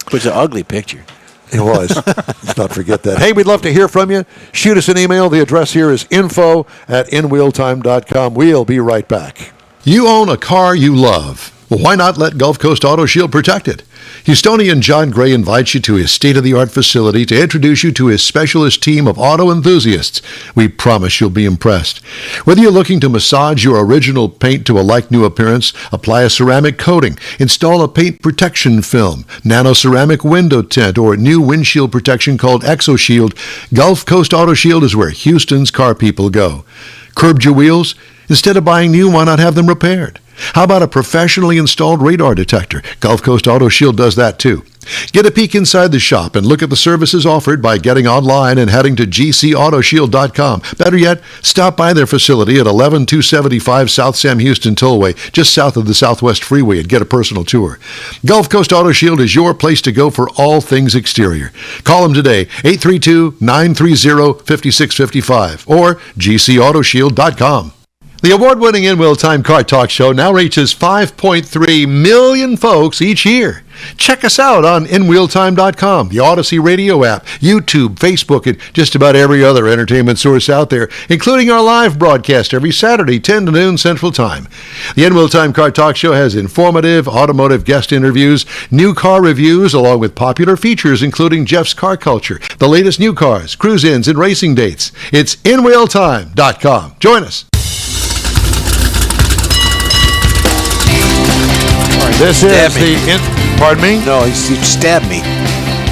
But it's an ugly picture. It was. Let's not forget that. Hey, we'd love to hear from you. Shoot us an email. The address here is info@inwheeltime.com. We'll be right back. You own a car you love. Well, why not let Gulf Coast Auto Shield protect it? Houstonian John Gray invites you to his state-of-the-art facility to introduce you to his specialist team of auto enthusiasts. We promise you'll be impressed. Whether you're looking to massage your original paint to a like-new appearance, apply a ceramic coating, install a paint protection film, nano-ceramic window tint, or new windshield protection called ExoShield, Gulf Coast Auto Shield is where Houston's car people go. Curbed your wheels? Instead of buying new, why not have them repaired? How about a professionally installed radar detector? Gulf Coast Auto Shield does that too. Get a peek inside the shop and look at the services offered by getting online and heading to gcautoshield.com. Better yet, stop by their facility at 11275 South Sam Houston Tollway, just south of the Southwest Freeway, and get a personal tour. Gulf Coast Auto Shield is your place to go for all things exterior. Call them today, 832-930-5655 or gcautoshield.com. The award-winning In Wheel Time Car Talk Show now reaches 5.3 million folks each year. Check us out on InWheelTime.com, the Odyssey radio app, YouTube, Facebook, and just about every other entertainment source out there, including our live broadcast every Saturday, 10 to noon Central Time. The In Wheel Time Car Talk Show has informative automotive guest interviews, new car reviews, along with popular features including Jeff's Car Culture, the latest new cars, cruise-ins, and racing dates. It's InWheelTime.com. Join us. This is pardon me? No, he stabbed me.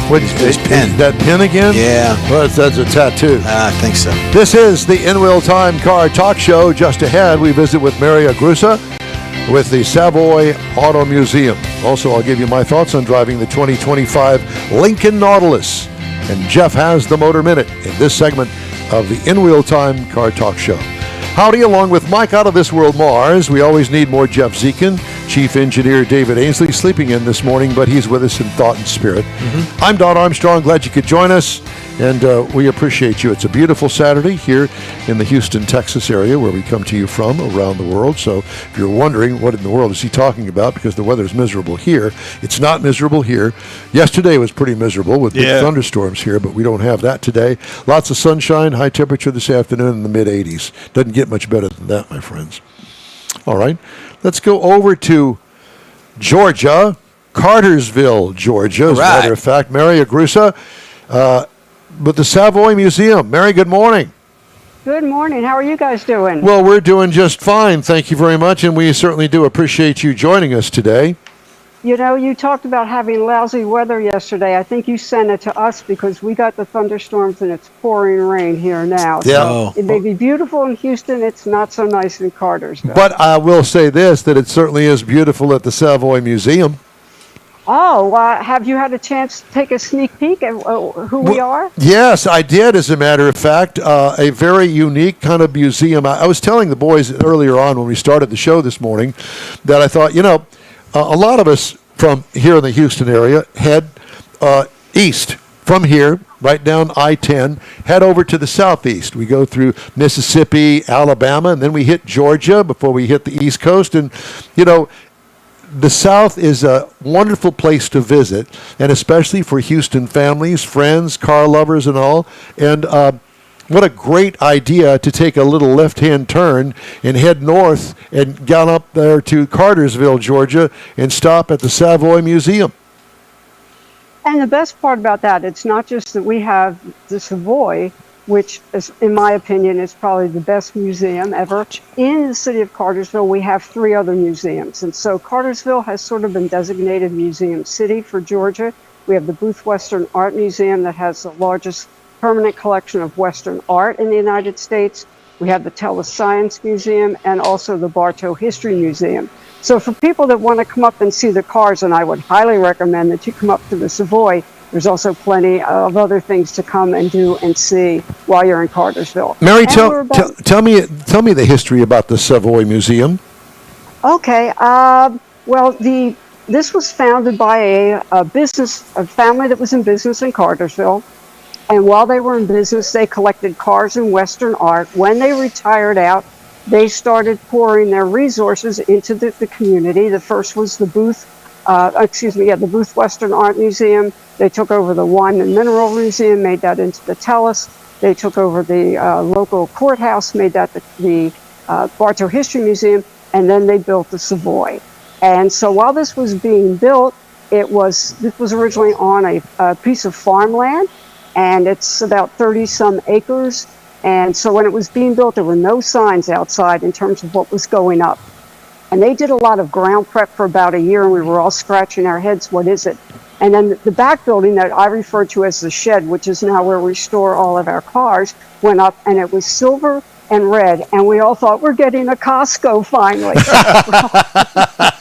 What, his pen. That pen again? Yeah. Well, that's a tattoo. I think so. This is the In Wheel Time Car Talk Show. Just ahead, we visit with Mary Agrusa with the Savoy Auto Museum. Also, I'll give you my thoughts on driving the 2025 Lincoln Nautilus. And Jeff has the Motor Minute in this segment of the In Wheel Time Car Talk Show. Howdy, along with Mike out of this world, Mars. We always need more Jeff Zekin. Chief Engineer David Ainsley sleeping in this morning, but he's with us in thought and spirit. Mm-hmm. I'm Don Armstrong. Glad you could join us, and we appreciate you. It's a beautiful Saturday here in the Houston, Texas area where we come to you from around the world. So if you're wondering what in the world is he talking about because the weather's miserable here, it's not miserable here. Yesterday was pretty miserable with big thunderstorms here, but we don't have that today. Lots of sunshine, high temperature this afternoon in the mid-80s. Doesn't get much better than that, my friends. All right. Let's go over to Georgia, Cartersville, Georgia, as a matter of fact. Mary Agrusa with the Savoy Museum. Mary, good morning. Good morning. How are you guys doing? Well, we're doing just fine. Thank you very much, and we certainly do appreciate you joining us today. You know, you talked about having lousy weather yesterday. I think you sent it to us because we got the thunderstorms and it's pouring rain here now. Yeah. So it may be beautiful in Houston. It's not so nice in Cartersville. But I will say this, that it certainly is beautiful at the Savoy Museum. Oh, have you had a chance to take a sneak peek at who we are? Yes, I did, as a matter of fact. A very unique kind of museum. I was telling the boys earlier on when we started the show this morning that I thought, you know, a lot of us from here in the Houston area head east from here, right down I-10, head over to the southeast. We go through Mississippi, Alabama, and then we hit Georgia before we hit the East Coast. And, you know, the South is a wonderful place to visit, and especially for Houston families, friends, car lovers, and all. And what a great idea to take a little left-hand turn and head north and get up there to Cartersville, Georgia, and stop at the Savoy Museum. And the best part about that, it's not just that we have the Savoy, which is, in my opinion, is probably the best museum ever. In the city of Cartersville, we have 3 other museums. And so Cartersville has sort of been designated Museum City for Georgia. We have the Booth Western Art Museum that has the largest permanent collection of Western art in the United States. We have the Tellus Science Museum and also the Bartow History Museum. So for people that want to come up and see the cars, and I would highly recommend that you come up to the Savoy, there's also plenty of other things to come and do and see while you're in Cartersville. Mary, tell me the history about the Savoy Museum. Okay. Well, this was founded by a family that was in business in Cartersville. And while they were in business, they collected cars and Western art. When they retired out, they started pouring their resources into the community. The first was the Booth Western Art Museum. They took over the Wine and Mineral Museum, made that into the Tellus. They took over the local courthouse, made that the Bartow History Museum, and then they built the Savoy. And so while this was being built, this was originally on a piece of farmland, and it's about 30-some acres. And so when it was being built, there were no signs outside in terms of what was going up. And they did a lot of ground prep for about a year, and we were all scratching our heads, what is it? And then the back building that I refer to as the shed, which is now where we store all of our cars, went up, and it was silver and red, and we all thought we're getting a Costco finally.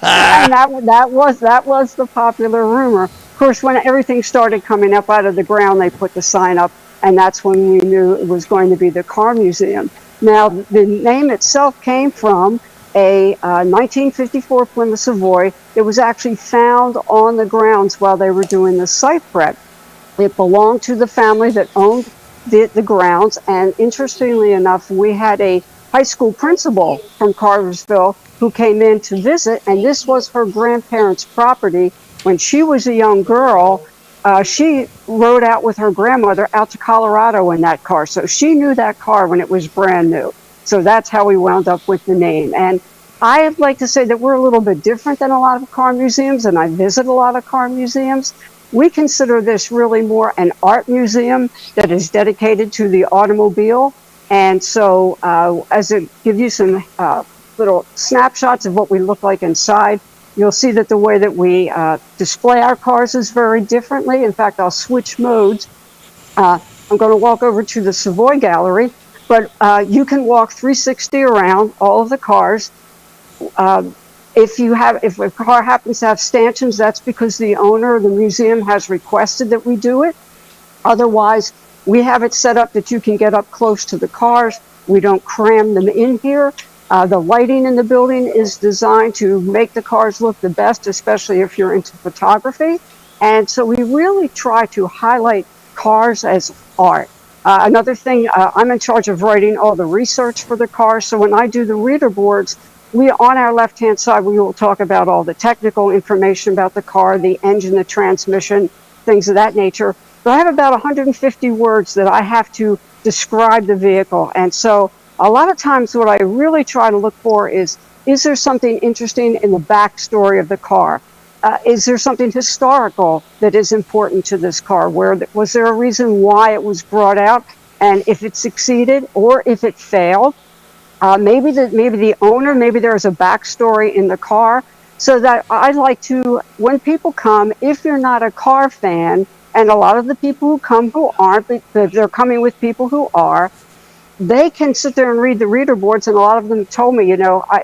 And that was the popular rumor. Of course, when everything started coming up out of the ground, they put the sign up, and that's when we knew it was going to be the car museum. Now, the name itself came from a 1954 Plymouth Savoy. It was actually found on the grounds while they were doing the site prep. It belonged to the family that owned the grounds, and interestingly enough, we had a high school principal from Cartersville who came in to visit, and this was her grandparents' property. When she was a young girl, she rode out with her grandmother out to Colorado in that car, so she knew that car when it was brand new. So that's how we wound up with the name. And I'd like to say that we're a little bit different than a lot of car museums, and I visit a lot of car museums. We consider this really more an art museum that is dedicated to the automobile. And so as it gives you some little snapshots of what we look like inside, you'll see that the way that we display our cars is very differently. In fact, I'll switch modes. I'm going to walk over to the Savoy Gallery, but you can walk 360 around all of the cars. If a car happens to have stanchions, that's because the owner of the museum has requested that we do it. Otherwise, we have it set up that you can get up close to the cars. We don't cram them in here. The lighting in the building is designed to make the cars look the best, especially if you're into photography. And so we really try to highlight cars as art. Another thing, I'm in charge of writing all the research for the cars. So when I do the reader boards, on our left-hand side, we will talk about all the technical information about the car, the engine, the transmission, things of that nature. But I have about 150 words that I have to describe the vehicle. And so a lot of times what I really try to look for is there something interesting in the backstory of the car? Is there something historical that is important to this car? Was there a reason why it was brought out? And if it succeeded or if it failed? Maybe the owner, maybe there's a backstory in the car. So that I like to, when people come, if you're not a car fan, and a lot of the people who come who aren't, but they're coming with people who are, they can sit there and read the reader boards, and a lot of them told me,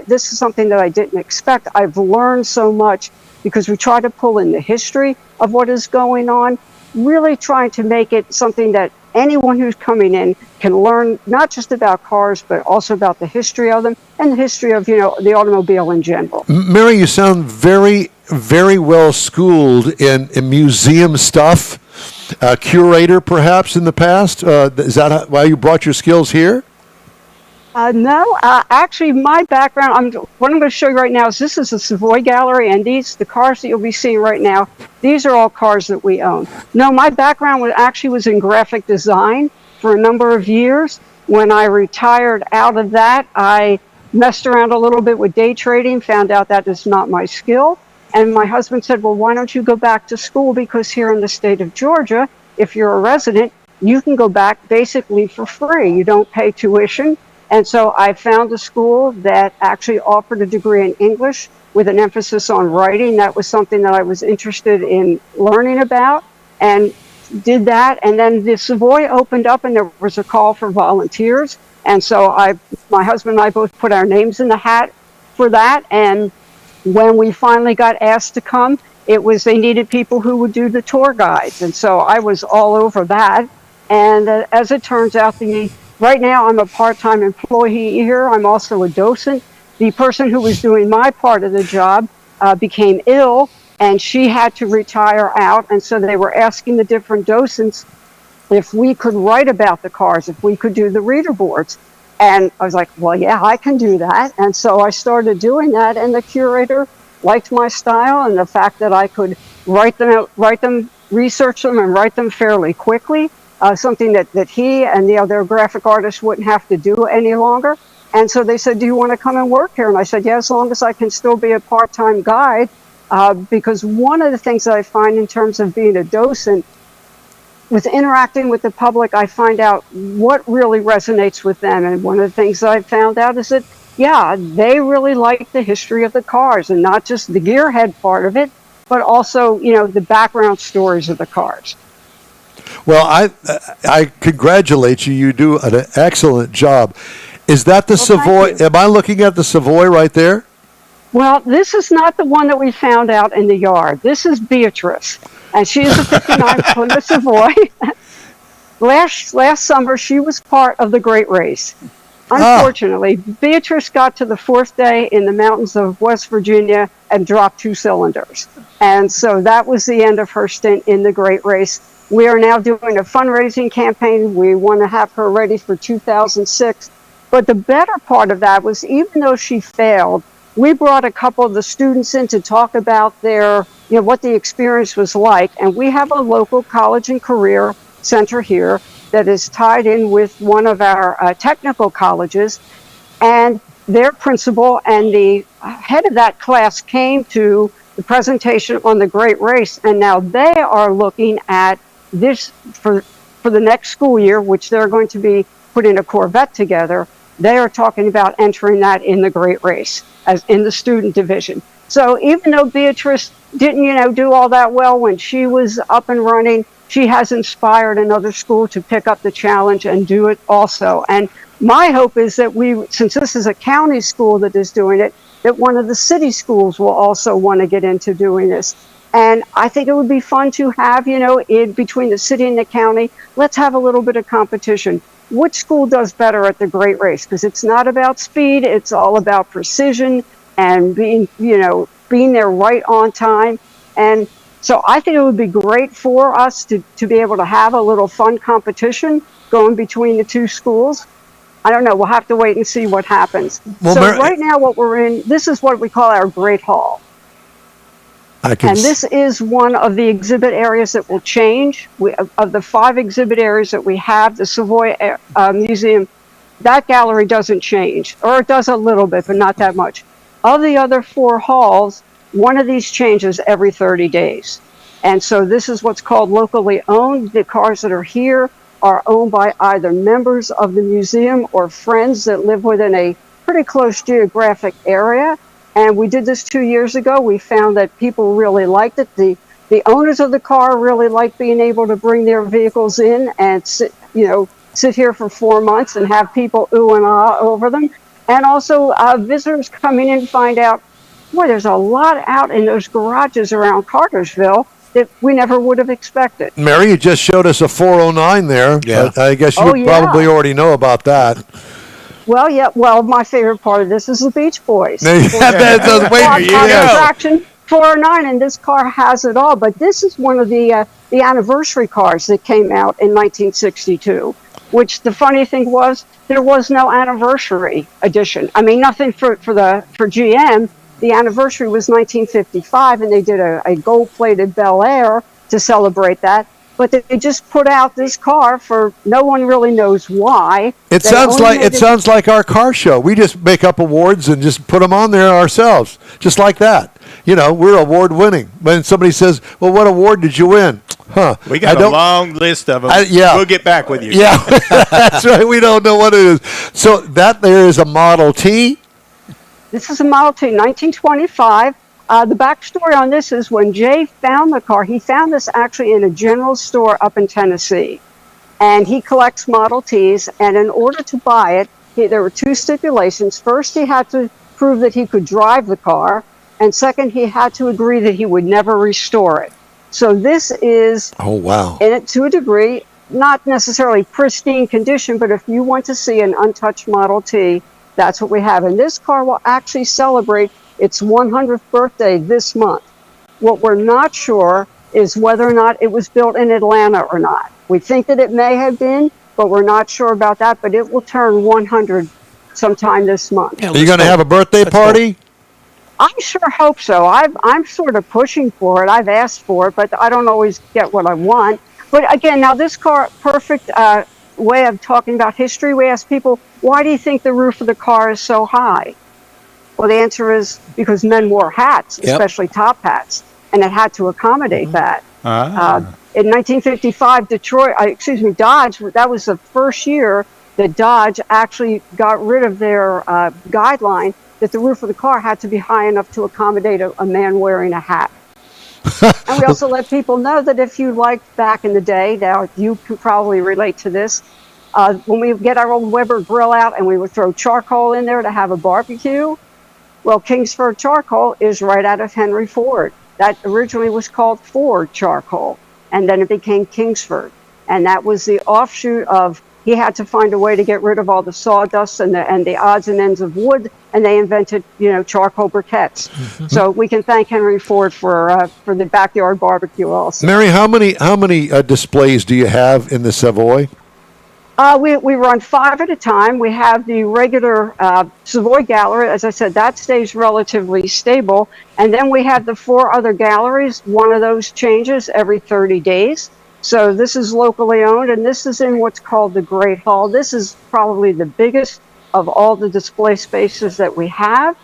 this is something that I didn't expect. I've learned so much because we try to pull in the history of what is going on, really trying to make it something that anyone who's coming in can learn not just about cars, but also about the history of them and the history of, the automobile in general. Mary, you sound very, very well schooled in museum stuff. Curator, perhaps, in the past. Is that why you brought your skills here? No, actually, my background, what I'm going to show you right now is this is a Savoy Gallery, and the cars that you'll be seeing right now, these are all cars that we own. No, my background was in graphic design for a number of years. When I retired out of that, I messed around a little bit with day trading, found out that is not my skill. And my husband said, well, why don't you go back to school? Because here in the state of Georgia, if you're a resident, you can go back basically for free. You don't pay tuition. And so I found a school that actually offered a degree in English with an emphasis on writing. That was something that I was interested in learning about, and did that. And then the Savoy opened up, and there was a call for volunteers. And so my husband and I both put our names in the hat for that. And when we finally got asked to come, they needed people who would do the tour guides. And so I was all over that. And as it turns out, right now I'm a part-time employee here. I'm also a docent. The person who was doing my part of the job became ill, and she had to retire out. And so they were asking the different docents if we could write about the cars, if we could do the reader boards. And I was like, well, yeah, I can do that. And so I started doing that, and the curator liked my style and the fact that I could write them, research them, and write them fairly quickly. Something that he and the other graphic artists wouldn't have to do any longer. And so they said, do you want to come and work here? And I said, yeah, as long as I can still be a part-time guide, because one of the things that I find in terms of being a docent, with interacting with the public, I find out what really resonates with them. And one of the things that I found out is that, yeah, they really like the history of the cars, and not just the gearhead part of it, but also, the background stories of the cars. Well, I congratulate you. You do an excellent job. Is that the Well, thank Savoy? you. Am I looking at the Savoy right there? Well, this is not the one that we found out in the yard. This is Beatrice, and she is a 59 Plymouth Savoy. Last summer, she was part of the Great Race. Unfortunately, Beatrice got to the fourth day in the mountains of West Virginia and dropped 2 cylinders. And so that was the end of her stint in the Great Race. We are now doing a fundraising campaign. We want to have her ready for 2006. But the better part of that was, even though she failed, we brought a couple of the students in to talk about their, what the experience was like. And we have a local college and career center here that is tied in with one of our technical colleges. And their principal and the head of that class came to the presentation on the Great Race. And now they are looking at this for the next school year, which they're going to be putting a Corvette together. They are talking about entering that in the Great Race as in the student division. So even though Beatrice didn't, do all that well when she was up and running, she has inspired another school to pick up the challenge and do it also. And my hope is that since this is a county school that is doing it, that one of the city schools will also want to get into doing this. And I think it would be fun to have, in between the city and the county, let's have a little bit of competition. Which school does better at the Great Race? Because it's not about speed, it's all about precision and being there right on time. And so I think it would be great for us to be able to have a little fun competition going between the 2 schools. I don't know, we'll have to wait and see what happens. Well, right now what we're in, this is what we call our Great Hall. And this is one of the exhibit areas that will change. Of the 5 exhibit areas that we have, the Savoy Museum, that gallery doesn't change, or it does a little bit, but not that much. Of the other 4 halls, one of these changes every 30 days. And so this is what's called locally owned. The cars that are here are owned by either members of the museum or friends that live within a pretty close geographic area. And we did this 2 years ago. We found that people really liked it. The owners of the car really like being able to bring their vehicles in and sit here for 4 months and have people ooh and ah over them. And also visitors coming in find out, boy, there's a lot out in those garages around Cartersville that we never would have expected. Mary, you just showed us a 409 there. Yeah. I guess you probably already know about that. Well, yeah. Well, my favorite part of this is the Beach Boys. That's wait, you attraction 409, and this car has it all. But this is one of the anniversary cars that came out in 1962. Which the funny thing was, there was no anniversary edition. I mean, nothing for GM. The anniversary was 1955, and they did a gold-plated Bel Air to celebrate that. But they just put out this car for no one really knows why. It sounds like our car show. We just make up awards and just put them on there ourselves, just like that. We're award winning. When somebody says, "Well, what award did you win?" We got a long list of them. We'll get back with you. Yeah, that's right. We don't know what it is. So that there is a Model T. This is a Model T, 1925. The backstory on this is when Jay found the car, he found this actually in a general store up in Tennessee. And he collects Model Ts, and in order to buy it, there were 2 stipulations. First, he had to prove that he could drive the car, and second, he had to agree that he would never restore it. So this is, in it to a degree, not necessarily pristine condition, but if you want to see an untouched Model T, that's what we have. And this car will actually celebrate its 100th birthday this month. What we're not sure is whether or not it was built in Atlanta or not. We think that it may have been, but we're not sure about that. But it will turn 100 sometime this month. Are you going to have a birthday party? I sure hope so. I'm sort of pushing for it. I've asked for it, but I don't always get what I want. But again, now this car, perfect way of talking about history. We ask people, why do you think the roof of the car is so high? Well, the answer is because men wore hats, especially top hats, and it had to accommodate that. In 1955, Dodge, that was the first year that Dodge actually got rid of their guideline that the roof of the car had to be high enough to accommodate a man wearing a hat. And we also let people know that if you liked back in the day, now you can probably relate to this, When we get our old Weber grill out and we would throw charcoal in there to have a barbecue, well, Kingsford charcoal is right out of Henry Ford. That originally was called Ford charcoal, and then it became Kingsford. And that was the offshoot of, he had to find a way to get rid of all the sawdust and the odds and ends of wood, and they invented, charcoal briquettes. Mm-hmm. So we can thank Henry Ford for the backyard barbecue also. Mary, how many displays do you have in the Savoy? We run 5 at a time. We have the regular Savoy Gallery. As I said, that stays relatively stable. And then we have the 4 other galleries. One of those changes every 30 days. So this is locally owned, and this is in what's called the Great Hall. This is probably the biggest of all the display spaces that we have.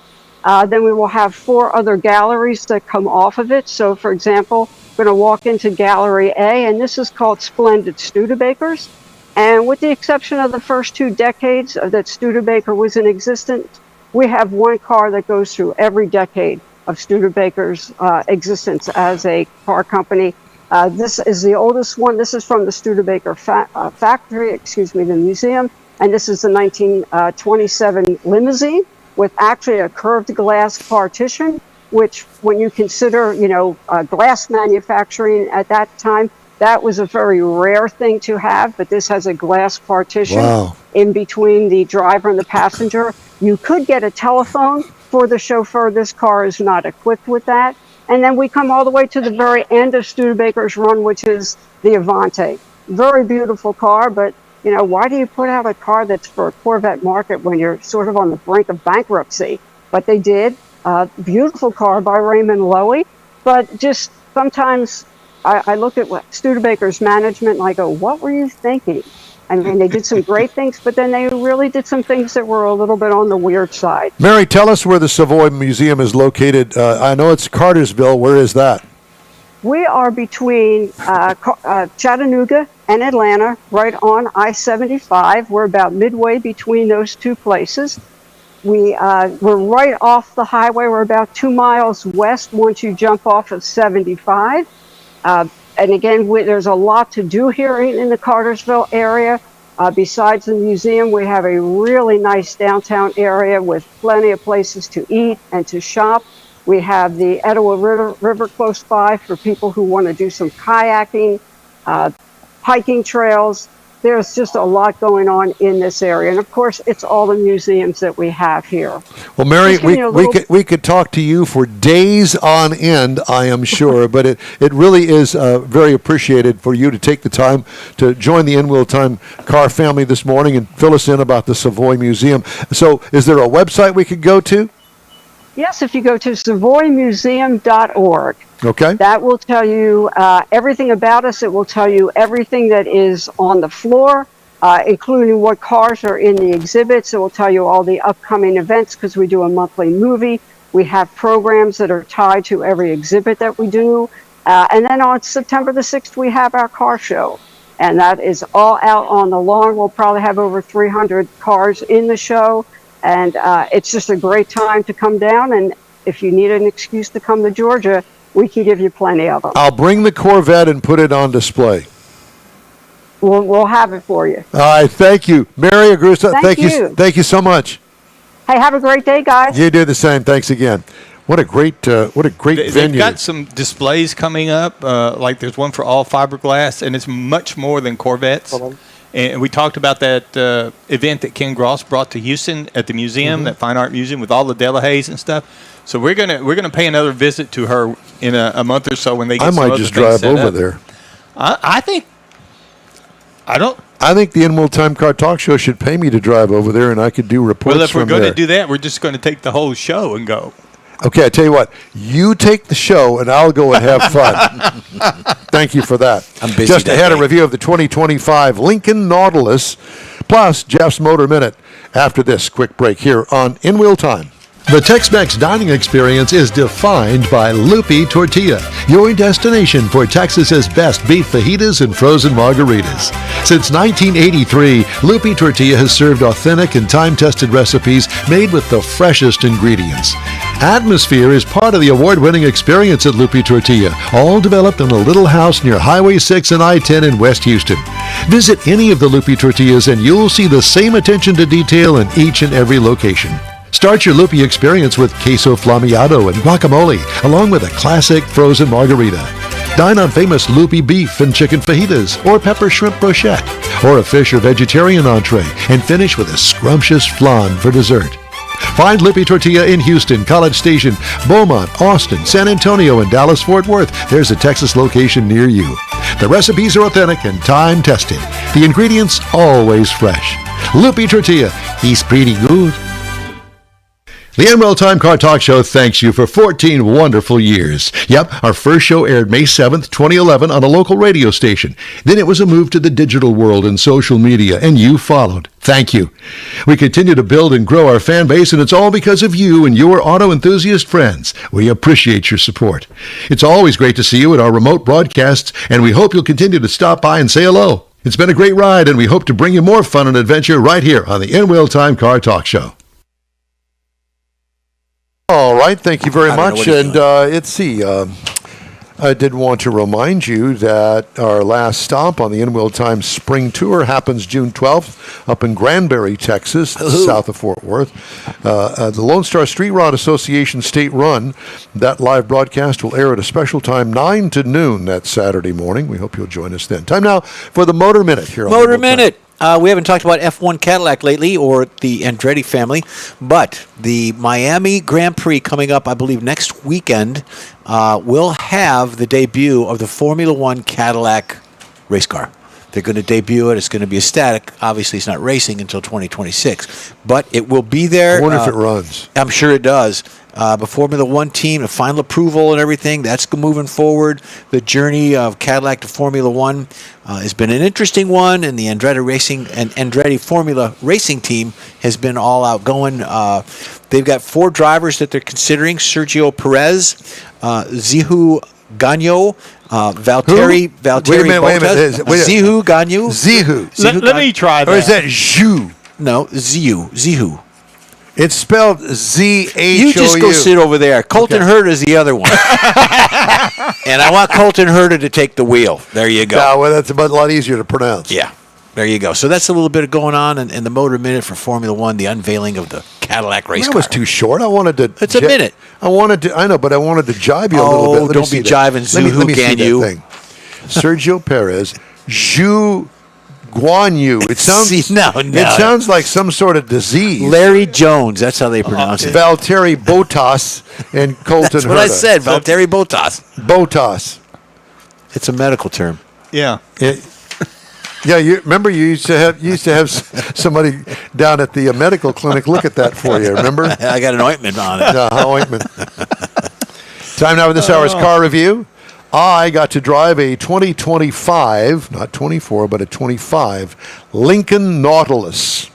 Then we will have 4 other galleries that come off of it. So, for example, we're going to walk into Gallery A, and this is called Splendid Studebakers. And with the exception of the first 2 decades that Studebaker was in existence, we have one car that goes through every decade of Studebaker's existence as a car company. This is the oldest one. This is from the Studebaker factory, the museum. And this is the 1927 limousine with actually a curved glass partition, which when you consider, glass manufacturing at that time, that was a very rare thing to have, but this has a glass partition in between the driver and the passenger. You could get a telephone for the chauffeur. This car is not equipped with that. And then we come all the way to the very end of Studebaker's run, which is the Avante. Very beautiful car, but, why do you put out a car that's for a Corvette market when you're sort of on the brink of bankruptcy? But they did. Beautiful car by Raymond Loewy, but just sometimes I look at Studebaker's management and I go, what were you thinking? I mean, they did some great things, but then they really did some things that were a little bit on the weird side. Mary, tell us where the Savoy Museum is located. I know it's Cartersville. Where is that? We are between Chattanooga and Atlanta, right on I-75. We're about midway between those 2 places. We're right off the highway. We're about 2 miles west once you jump off of 75. And again, there's a lot to do here in the Cartersville area. Besides the museum, we have a really nice downtown area with plenty of places to eat and to shop. We have the Etowah River close by for people who want to do some kayaking, hiking trails. There's just a lot going on in this area. And, of course, it's all the museums that we have here. Well, Mary, we could talk to you for days on end, I am sure, but it really is very appreciated for you to take the time to join the In Wheel Time car family this morning and fill us in about the Savoy Museum. So is there a website we could go to? Yes, if you go to savoymuseum.org. Okay. That will tell you everything about us. It will tell you everything that is on the floor, including what cars are in the exhibits. It will tell you all the upcoming events because we do a monthly movie. We have programs that are tied to every exhibit that we do. And then on September the 6th, we have our car show. And that is all out on the lawn. We'll probably have over 300 cars in the show. And it's just a great time to come down. And if you need an excuse to come to Georgia, we can give you plenty of them. I'll bring the Corvette and put it on display. We'll have it for you. All right, thank you. Mary Agusta, Thank you. Thank you so much. Hey, have a great day, guys. You do the same. Thanks again. What a great venue. They've got some displays coming up, like there's one for all fiberglass, and it's much more than Corvettes. And we talked about that event that Ken Gross brought to Houston at the museum, that Fine Art Museum, with all the Delahaye's and stuff. So we're gonna pay another visit to her in a month or so when they get. I might just drive over there. I think the In Wheel Time Car Talk Show should pay me to drive over there, and I could do reports. Well, if we're from going there. to do that, we're just going to take the whole show and go. Okay, I tell you what. You take the show, and I'll go and have fun. Thank you for that. I'm busy Just that ahead, day. a review of the 2025 Lincoln Nautilus, plus Jeff's Motor Minute. After this quick break here on In Wheel Time. The Tex-Mex dining experience is defined by Lupi Tortilla, your destination for Texas's best beef fajitas and frozen margaritas. Since 1983, Lupi Tortilla has served authentic and time-tested recipes made with the freshest ingredients. Atmosphere is part of the award-winning experience at Lupi Tortilla, all developed in a little house near Highway 6 and I-10 in West Houston. Visit any of the Lupi Tortillas and you'll see the same attention to detail in each and every location. Start your Lupi experience with queso flammeado and guacamole, along with a classic frozen margarita. Dine on famous Lupi beef and chicken fajitas, or pepper shrimp brochette, or a fish or vegetarian entree, and finish with a scrumptious flan for dessert. Find Lupi Tortilla in Houston, College Station, Beaumont, Austin, San Antonio, and Dallas-Fort Worth. There's a Texas location near you. The recipes are authentic and time-tested. The ingredients always fresh. Lupi Tortilla, he's pretty good. The Emerald Time Car Talk Show thanks you for 14 wonderful years. Yep, our first show aired May 7th, 2011 on a local radio station. Then it was a move to the digital world and social media, and you followed. Thank you. We continue to build and grow our fan base, and it's all because of you and your auto enthusiast friends. We appreciate your support. It's always great to see you at our remote broadcasts, and we hope you'll continue to stop by and say hello. It's been a great ride, and we hope to bring you more fun and adventure right here on the In-Wheel Time Car Talk Show. All right, thank you very I don't know much. what he's And let's see, I did want to remind you that our last stop on the In-Wheel Time Spring Tour happens June 12th up in Granbury, Texas, south of Fort Worth. The Lone Star Street Rod Association State Run. That live broadcast will air at a special time, 9 to noon that Saturday morning. We hope you'll join us then. Time now for the Motor Minute here on Motor In-Wheel Time. Minute. We haven't talked about F1 Cadillac lately or the Andretti family, but the Miami Grand Prix coming up, I believe, next weekend will have the debut of the Formula One Cadillac race car. They're going to debut it. It's going to be a static. Obviously, it's not racing until 2026, but it will be there. I wonder if it runs. I'm sure it does. The Formula One team, the final approval and everything, that's moving forward. The journey of Cadillac to Formula One has been an interesting one, and the Andretti Formula Racing team has been all out going. They've got 4 drivers that they're considering: Sergio Perez, Zihu Gagno, Valtteri Bottas, Zihu Gagno. Zihu. Let me try that. Or is that Zhu? No, Zihu. It's spelled Z-H-O-U. You just go sit over there. Colton Herta is the other one. And I want Colton Herta to take the wheel. There you go. No, well, that's a lot easier to pronounce. Yeah, there you go. So that's a little bit of going on in the Motor Minute for Formula One, the unveiling of the Cadillac race That car. was too short. I wanted to. It's a minute. I know, but I wanted to jibe you a little bit. Let me don't see be that. jiving Let me see Zihu that thing. Sergio Perez, Zhu Guan Yu. It sounds. No. It sounds like some sort of disease. Larry Jones, that's how they pronounce it. Valtteri Bottas and Colton That's what I Herta. said, Valtteri Bottas. Bottas. It's a medical term. Yeah. Yeah, you remember you used to have somebody down at the medical clinic look at that for you. Remember? I got an ointment on it. Ointment. Time now for this hour's car review. I got to drive a 2025, not 24, but a 25 Lincoln Nautilus.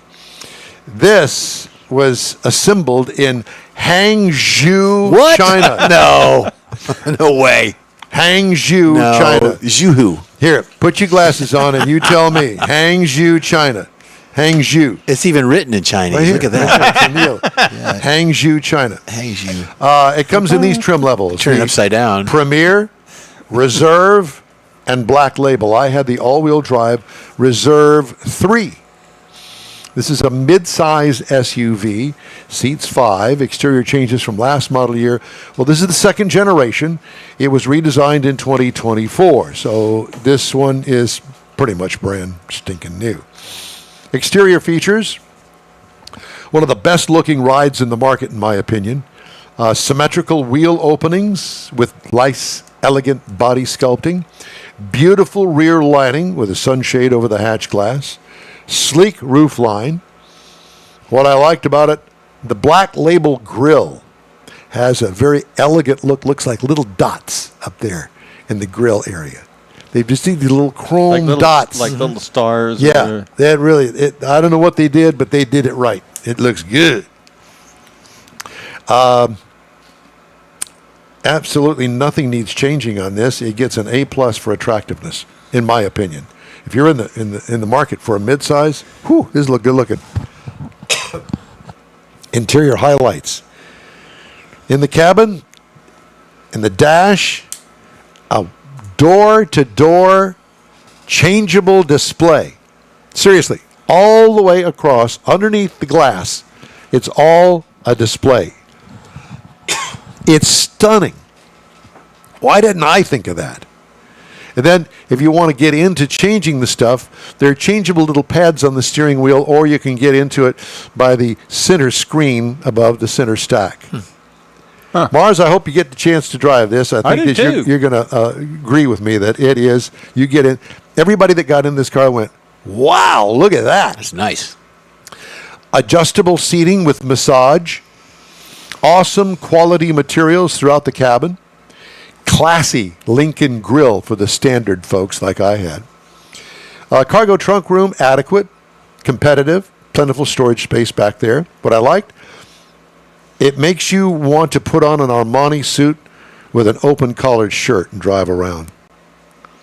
This was assembled in Hangzhou, What? China. No. No way. Hangzhou, No. China. Zhuhu. Here, put your glasses on and you tell me. Hangzhou, China. Hangzhou. It's even written in Chinese. Right here. Look at that. Hangzhou, China. Hangzhou. It comes in these trim levels. Turn it The upside down. Premier, Reserve, and Black Label. I had the all-wheel drive Reserve 3. This is a mid-size SUV, seats 5, exterior changes from last model year. Well, this is the second generation. It was redesigned in 2024, so this one is pretty much brand stinking new. Exterior features, one of the best-looking rides in the market, in my opinion. Symmetrical wheel openings with nice, elegant body sculpting. Beautiful rear lighting with a sunshade over the hatch glass. Sleek roof line. What I liked about it, the Black Label grille has a very elegant look. Looks like little dots up there in the grill area. They've just seen these little chrome dots. Like little stars. Yeah, they had really. I don't know what they did, but they did it right. It looks good. Absolutely nothing needs changing on this. It gets an A+ for attractiveness, in my opinion. If you're in the market for a midsize, this look good looking. Interior highlights. in the cabin, in the dash, a door-to-door changeable display. Seriously, all the way across, underneath the glass, it's all a display. It's stunning. Why didn't I think of that? And then, if you want to get into changing the stuff, there are changeable little pads on the steering wheel, or you can get into it by the center screen above the center stack. Huh. Mars, I hope you get the chance to drive this. I think do that you're going to agree with me that it is. You get in. Everybody that got in this car went, wow, look at that. That's nice. Adjustable seating with massage. Awesome quality materials throughout the cabin. Classy Lincoln grill for the standard folks like I had. Cargo trunk room, adequate, competitive, plentiful storage space back there. What I liked, it makes you want to put on an Armani suit with an open collared shirt and drive around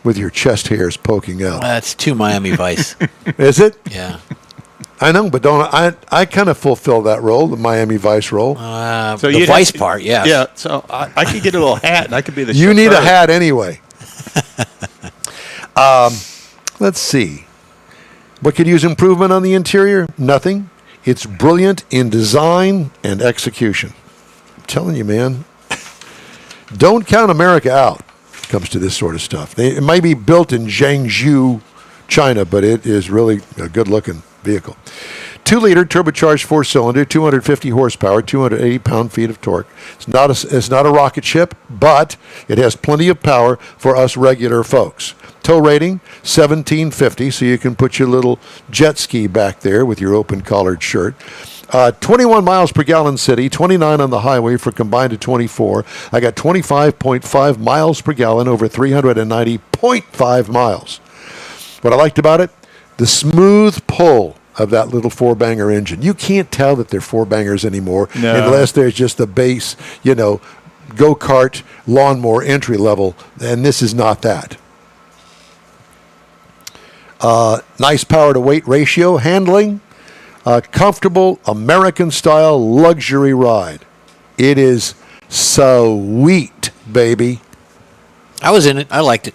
with your chest hairs poking out. That's too Miami Vice. Is it? Yeah. I know, but don't I kind of fulfill that role, the Miami Vice role. So the you'd Vice have to- part, yeah. Yeah, so I could get a little hat and I could be the You need a chauffeur. hat anyway. Let's see. What could use improvement on the interior? Nothing. It's brilliant in design and execution. I'm telling you, man. Don't count America out when it comes to this sort of stuff. It may be built in Zhangzhou, China, but it is really a good-looking vehicle. 2-liter turbocharged 4-cylinder, 250 horsepower, 280 pound-feet of torque. It's not a rocket ship, but it has plenty of power for us regular folks. Tow rating, 1750, so you can put your little jet ski back there with your open collared shirt. 21 miles per gallon city, 29 on the highway for combined to 24. I got 25.5 miles per gallon over 390.5 miles. What I liked about it, the smooth pull of that little four-banger engine. You can't tell that they're four-bangers anymore unless there's just the base, go-kart, lawnmower entry level, and this is not that. Nice power-to-weight ratio, handling, comfortable American-style luxury ride. It is sweet, baby. I was in it. I liked it.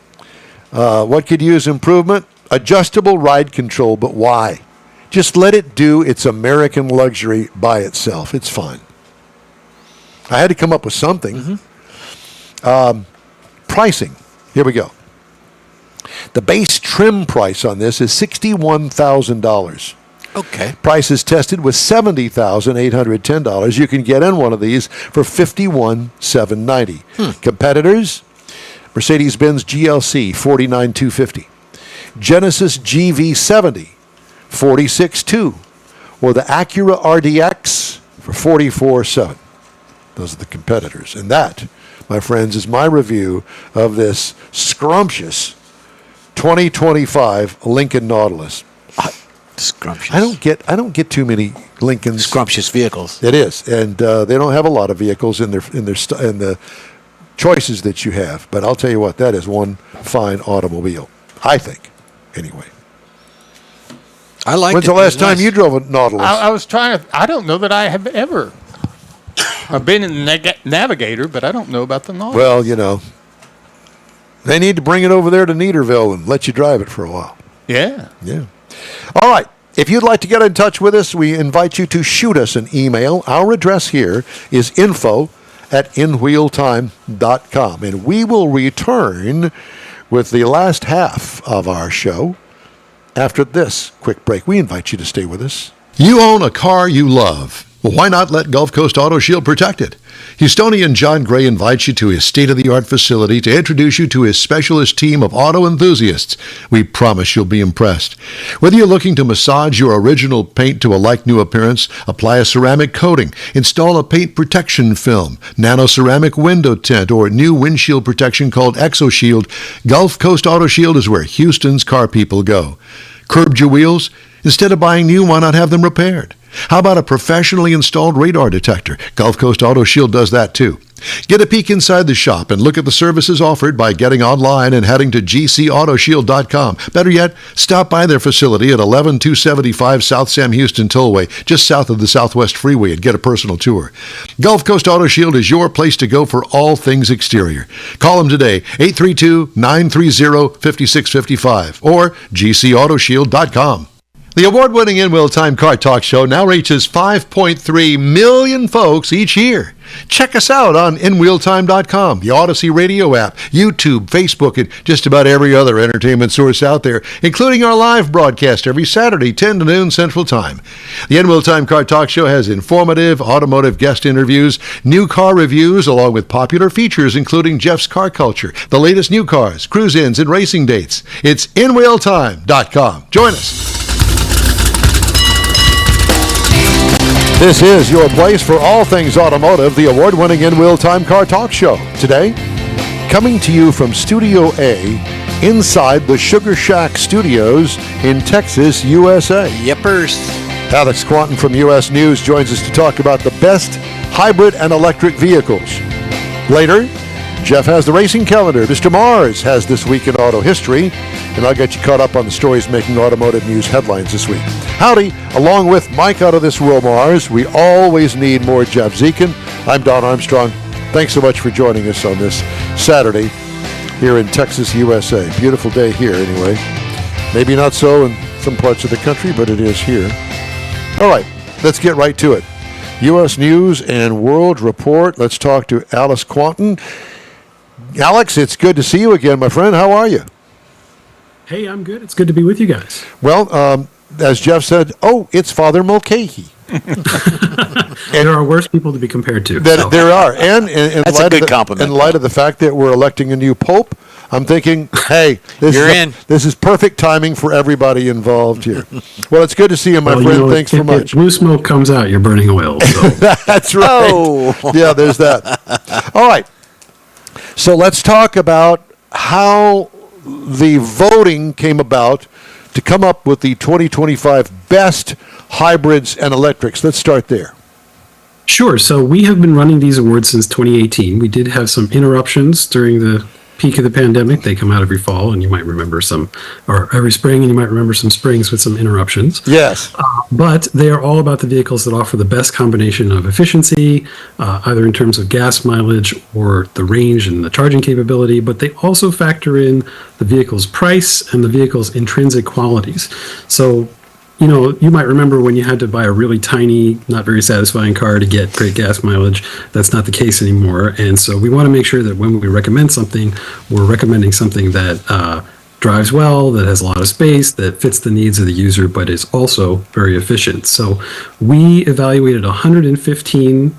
What could use improvement? Adjustable ride control, but why? Just let it do its American luxury by itself. It's fine. I had to come up with something. Pricing. Here we go. The base trim price on this is $61,000. Okay. Price is tested with $70,810. You can get in one of these for $51,790. Competitors, Mercedes-Benz GLC, $49,250. Genesis GV70, $46,200. Or the Acura RDX for $44,700. Those are the competitors. And that, my friends, is my review of this scrumptious 2025 Lincoln Nautilus. Scrumptious. I don't get too many Lincolns. Scrumptious vehicles. It is, and they don't have a lot of vehicles in the choices that you have. But I'll tell you what, that is one fine automobile. I think, anyway. I liked When's it. the last It was time nice. you drove a Nautilus? I was trying to. I don't know that I have ever. I've been in the Navigator, but I don't know about the Nautilus. Well, they need to bring it over there to Neaterville and let you drive it for a while. Yeah. Yeah. All right. If you'd like to get in touch with us, we invite you to shoot us an email. Our address here is info@inwheeltime.com. And we will return with the last half of our show after this quick break. We invite you to stay with us. You own a car you love. Well, why not let Gulf Coast Auto Shield protect it? Houstonian John Gray invites you to his state-of-the-art facility to introduce you to his specialist team of auto enthusiasts. We promise you'll be impressed. Whether you're looking to massage your original paint to a like-new appearance, apply a ceramic coating, install a paint protection film, nano-ceramic window tint, or new windshield protection called ExoShield, Gulf Coast Auto Shield is where Houston's car people go. Curbed your wheels? Instead of buying new, why not have them repaired? How about a professionally installed radar detector? Gulf Coast Auto Shield does that too. Get a peek inside the shop and look at the services offered by getting online and heading to gcautoshield.com. Better yet, stop by their facility at 11275 South Sam Houston Tollway, just south of the Southwest Freeway, and get a personal tour. Gulf Coast Auto Shield is your place to go for all things exterior. Call them today, 832-930-5655 or gcautoshield.com. The award-winning In Wheel Time Car Talk Show now reaches 5.3 million folks each year. Check us out on InWheelTime.com, the Odyssey Radio app, YouTube, Facebook, and just about every other entertainment source out there, including our live broadcast every Saturday, 10 to noon Central Time. The In Wheel Time Car Talk Show has informative automotive guest interviews, new car reviews, along with popular features including Jeff's Car Culture, the latest new cars, cruise-ins, and racing dates. It's InWheelTime.com. Join us. This is your place for all things automotive, the award-winning In Wheel Time Car Talk Show. Today, coming to you from Studio A, inside the Sugar Shack Studios in Texas, USA. Yippers. Alex Quanton from U.S. News joins us to talk about the best hybrid and electric vehicles. Later, Jeff has the racing calendar. Mr. Mars has This Week in Auto History, and I'll get you caught up on the stories making automotive news headlines this week. Howdy, along with Mike out of this world, Mars, we always need more Jeff Zekin. I'm Don Armstrong. Thanks so much for joining us on this Saturday here in Texas, USA. Beautiful day here, anyway. Maybe not so in some parts of the country, but it is here. All right, let's get right to it. U.S. News and World Report. Let's talk to Alex Quanton. Alex, it's good to see you again, my friend. How are you? Hey, I'm good. It's good to be with you guys. Well, as Jeff said, it's Father Mulcahy. There are worse people to be compared to. There are. And in That's light a of good compliment. In light of the fact that we're electing a new pope, I'm thinking, hey, this is perfect timing for everybody involved here. Well, it's good to see you, my friend. Thanks so much. If blue smoke comes out, you're burning oil. So. That's right. Oh. Yeah, there's that. All right. So let's talk about how the voting came about to come up with the 2025 best hybrids and electrics. Let's start there. Sure. So we have been running these awards since 2018. We did have some interruptions during the peak of the pandemic. They come out every fall, and you might remember some, or every spring, and you might remember some springs with some interruptions. Yes. But they are all about the vehicles that offer the best combination of efficiency, either in terms of gas mileage or the range and the charging capability, but they also factor in the vehicle's price and the vehicle's intrinsic qualities. So, you might remember when you had to buy a really tiny, not very satisfying car to get great gas mileage. That's not the case anymore. And so we want to make sure that when we recommend something, we're recommending something that drives well, that has a lot of space, that fits the needs of the user, but is also very efficient. So we evaluated 115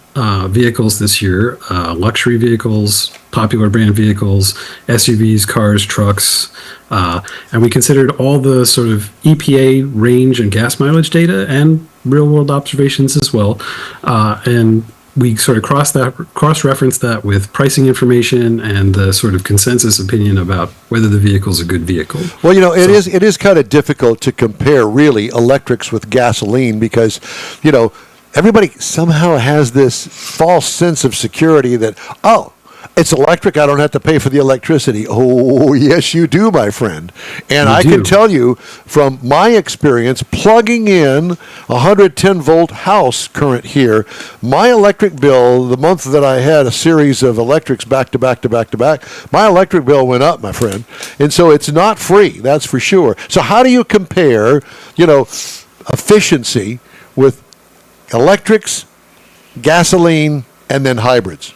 vehicles this year, luxury vehicles, popular brand vehicles, SUVs, cars, trucks, and we considered all the sort of EPA range and gas mileage data and real-world observations as well. And we sort of cross-referenced that with pricing information and the sort of consensus opinion about whether the vehicle is a good vehicle. Well, it is kind of difficult to compare really electrics with gasoline because, everybody somehow has this false sense of security that, it's electric, I don't have to pay for the electricity. Oh, yes, you do, my friend. And I can tell you from my experience plugging in a 110-volt house current here, my electric bill, the month that I had a series of electrics back to back to back to back, my electric bill went up, my friend. And so it's not free, that's for sure. So how do you compare, efficiency with electrics, gasoline, and then hybrids?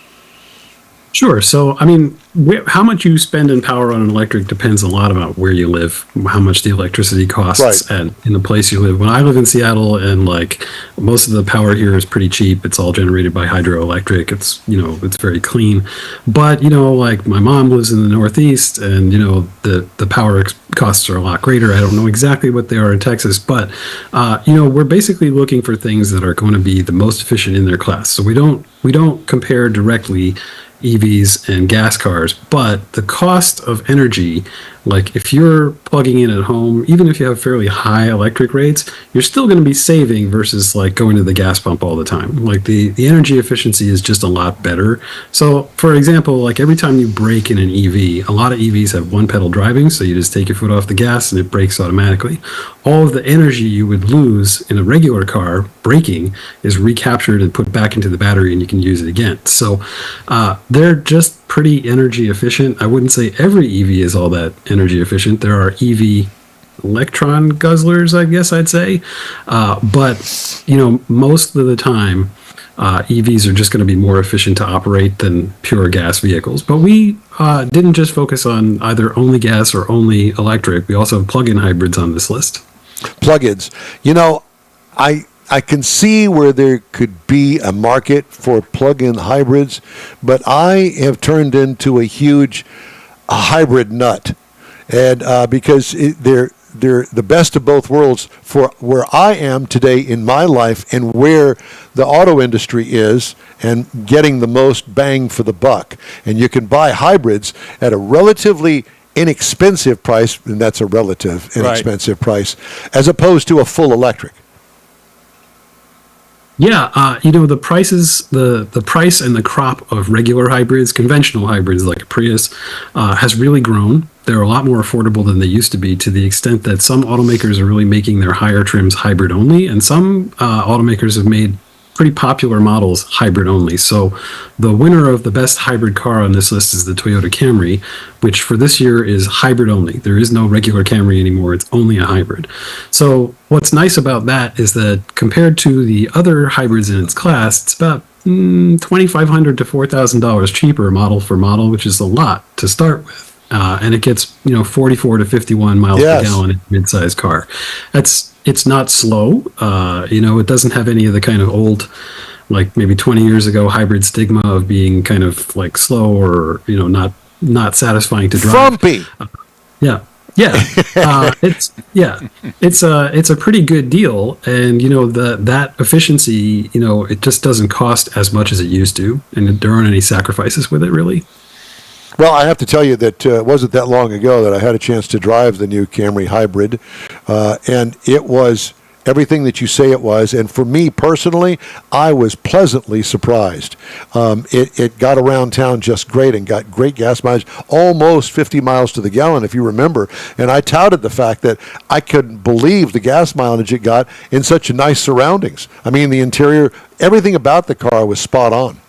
Sure. So, how much you spend in power on an electric depends a lot about where you live, how much the electricity costs, and in the place you live. When I live in Seattle, and most of the power here is pretty cheap. It's all generated by hydroelectric. It's it's very clean. But my mom lives in the Northeast, and the power costs are a lot greater. I don't know exactly what they are in Texas, but we're basically looking for things that are going to be the most efficient in their class. So we don't compare directly EVs and gas cars, but the cost of energy Like if you're plugging in at home, even if you have fairly high electric rates, you're still going to be saving versus like going to the gas pump all the time. Like the energy efficiency is just a lot better. So for example, like every time you brake in an EV, a lot of EVs have one pedal driving, so you just take your foot off the gas and it brakes automatically. All of the energy you would lose in a regular car braking is recaptured and put back into the battery, and you can use it again. So they're just pretty energy efficient. I wouldn't say every EV is all that energy efficient. There are EV electron guzzlers, I guess I'd say. But, you know, most of the time, EVs are just going to be more efficient to operate than pure gas vehicles. But we didn't just focus on either only gas or only electric. We also have plug-in hybrids on this list. Plug-ins. You know, I can see where there could be a market for plug-in hybrids, but I have turned into a huge hybrid nut, and because they're the best of both worlds for where I am today in my life and where the auto industry is, and getting the most bang for the buck. And you can buy hybrids at a relatively inexpensive price, and that's a relative inexpensive price, as opposed to a full electric. Yeah, you know, the prices, the price and the crop of regular hybrids, conventional hybrids like a Prius, has really grown. They're a lot more affordable than they used to be, to the extent that some automakers are really making their higher trims hybrid only, and some automakers have made pretty popular models hybrid only. So the winner of the best hybrid car on this list is the Toyota Camry, which for this year is hybrid only. There is no regular Camry anymore. It's only a hybrid. So what's nice about that is that compared to the other hybrids in its class, it's about $2,500 to $4,000 cheaper model for model, which is a lot to start with. And it gets, you know, 44 to 51 miles per gallon in a mid-sized car. It's not slow. You know, it doesn't have any of the kind of old, like maybe 20 years ago, hybrid stigma of being kind of like slow or, you know, not satisfying to drive. Frumpy. It's a pretty good deal, and you know that efficiency, you know, it just doesn't cost as much as it used to, and there aren't any sacrifices with it really. Well, I have to tell you that it wasn't that long ago that I had a chance to drive the new Camry Hybrid, and it was everything that you say it was. And for me personally, I was pleasantly surprised. It got around town just great and got great gas mileage, almost 50 miles to the gallon, if you remember. And I touted the fact that I couldn't believe the gas mileage it got in such nice surroundings. I mean, the interior, everything about the car was spot on.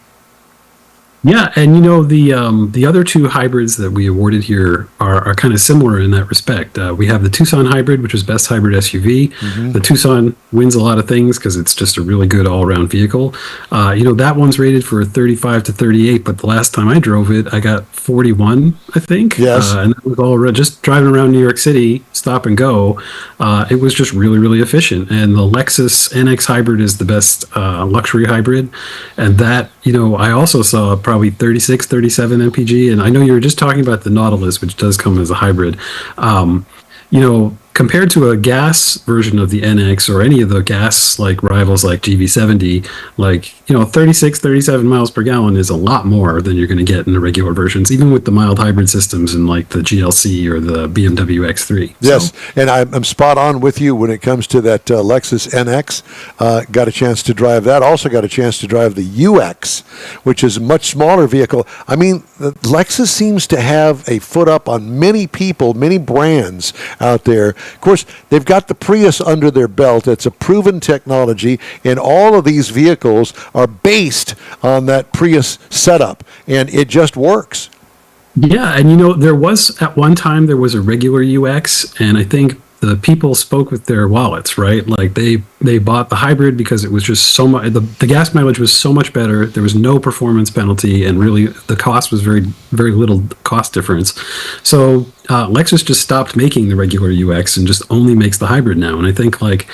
Yeah, and you know the other two hybrids that we awarded here are kind of similar in that respect. We have the Tucson hybrid, which is best hybrid SUV. Mm-hmm. The Tucson wins a lot of things because it's just a really good all-around vehicle. You know, that one's rated for 35 to 38, but the last time I drove it, I got 41, I think. Yes. And that was all just driving around New York City, stop and go. It was just really, really efficient. And the Lexus NX hybrid is the best luxury hybrid, and that, you know, I also saw probably 36, 37 mpg. And I know you were just talking about the Nautilus, which does come as a hybrid. You know, compared to a gas version of the NX or any of the gas like rivals like GV70, like, you know, 36, 37 miles per gallon is a lot more than you're going to get in the regular versions, even with the mild hybrid systems in like the GLC or the BMW X3. Yes, and I'm spot on with you when it comes to that Lexus NX. Got a chance to drive that. Also got a chance to drive the UX, which is a much smaller vehicle. I mean, Lexus seems to have a foot up on many people, many brands out there. Of course, they've got the Prius under their belt. It's a proven technology, and all of these vehicles are based on that Prius setup, and it just works. Yeah, and you know, at one time there was a regular UX, and I think the people spoke with their wallets, right? Like they bought the hybrid because it was just so much, the gas mileage was so much better. There was no performance penalty, and really the cost was very, very little cost difference. So Lexus just stopped making the regular UX and just only makes the hybrid now. And I think like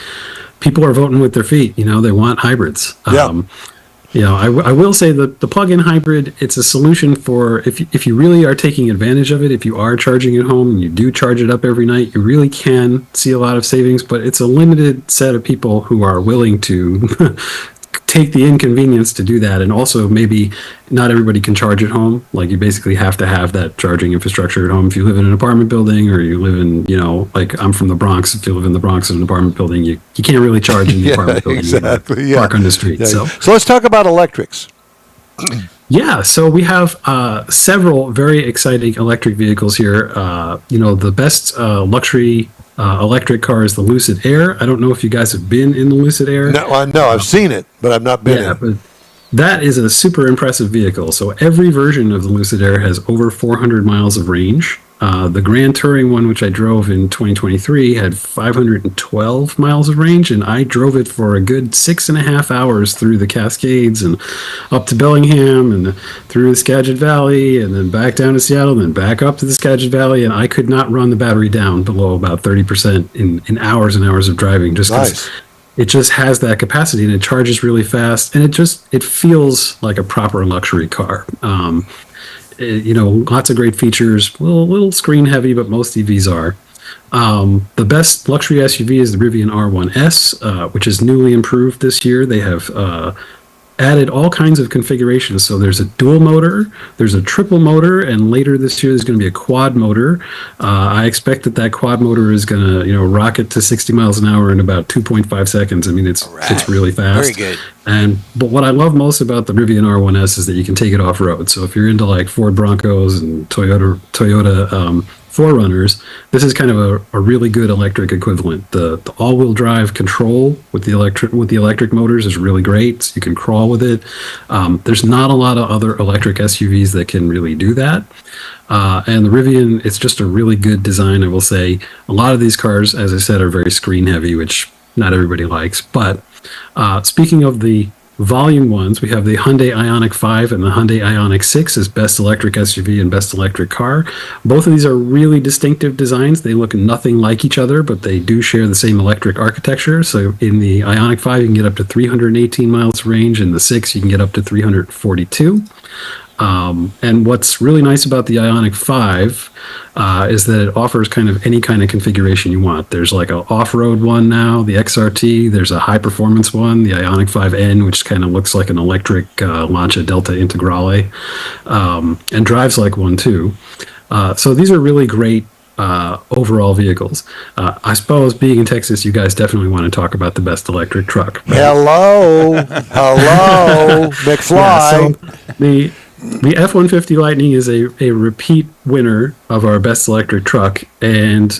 people are voting with their feet, you know, they want hybrids. Yeah. You know, I will say that the plug-in hybrid, it's a solution for if you really are taking advantage of it, if you are charging at home and you do charge it up every night, you really can see a lot of savings, but it's a limited set of people who are willing to take the inconvenience to do that, and also maybe not everybody can charge at home. Like you basically have to have that charging infrastructure at home. If you live in an apartment building, or you live in, like I'm from the Bronx. If you live in the Bronx in an apartment building, you can't really charge in the apartment building. Exactly. You park on the street. Yeah. So let's talk about electrics. yeah, so we have several very exciting electric vehicles here. The best luxury electric car is the Lucid Air. I don't know if you guys have been in the Lucid Air. No, I've seen it, but I've not been in. But that is a super impressive vehicle. So every version of the Lucid Air has over 400 miles of range. The Grand Touring one, which I drove in 2023, had 512 miles of range, and I drove it for a good 6.5 hours through the Cascades and up to Bellingham and through the Skagit Valley and then back down to Seattle and then back up to the Skagit Valley, and I could not run the battery down below about 30% in hours and hours of driving, just because Nice. it just has that capacity, and it charges really fast, and it feels like a proper luxury car. Lots of great features, a little screen heavy, but most EVs are. The best luxury SUV is the Rivian R1S, which is newly improved this year. They have added all kinds of configurations. So there's a dual motor, there's a triple motor, and later this year there's going to be a quad motor. I expect that quad motor is going to, rocket to 60 miles an hour in about 2.5 seconds. I mean, it's really fast. Very good. But what I love most about the Rivian R1S is that you can take it off road. So if you're into like Ford Broncos and Toyota 4Runners, this is kind of a really good electric equivalent. The all-wheel drive control with the electric motors is really great. So you can crawl with it. There's not a lot of other electric SUVs that can really do that. And the Rivian, it's just a really good design, I will say. A lot of these cars, as I said, are very screen heavy, which not everybody likes. But speaking of the volume ones, we have the Hyundai Ioniq 5 and the Hyundai Ioniq 6 as best electric SUV and best electric car. Both of these are really distinctive designs. They look nothing like each other, but they do share the same electric architecture. So in the Ioniq 5, you can get up to 318 miles range. In the 6, you can get up to 342. And what's really nice about the Ioniq 5 is that it offers kind of any kind of configuration you want. There's like an off-road one now, the XRT. There's a high-performance one, the Ioniq 5N, which kind of looks like an electric Lancia Delta Integrale, and drives like one too. So these are really great overall vehicles. I suppose being in Texas, you guys definitely want to talk about the best electric truck. Hello, McFly. Yeah, so the F-150 Lightning is a repeat winner of our best electric truck. And,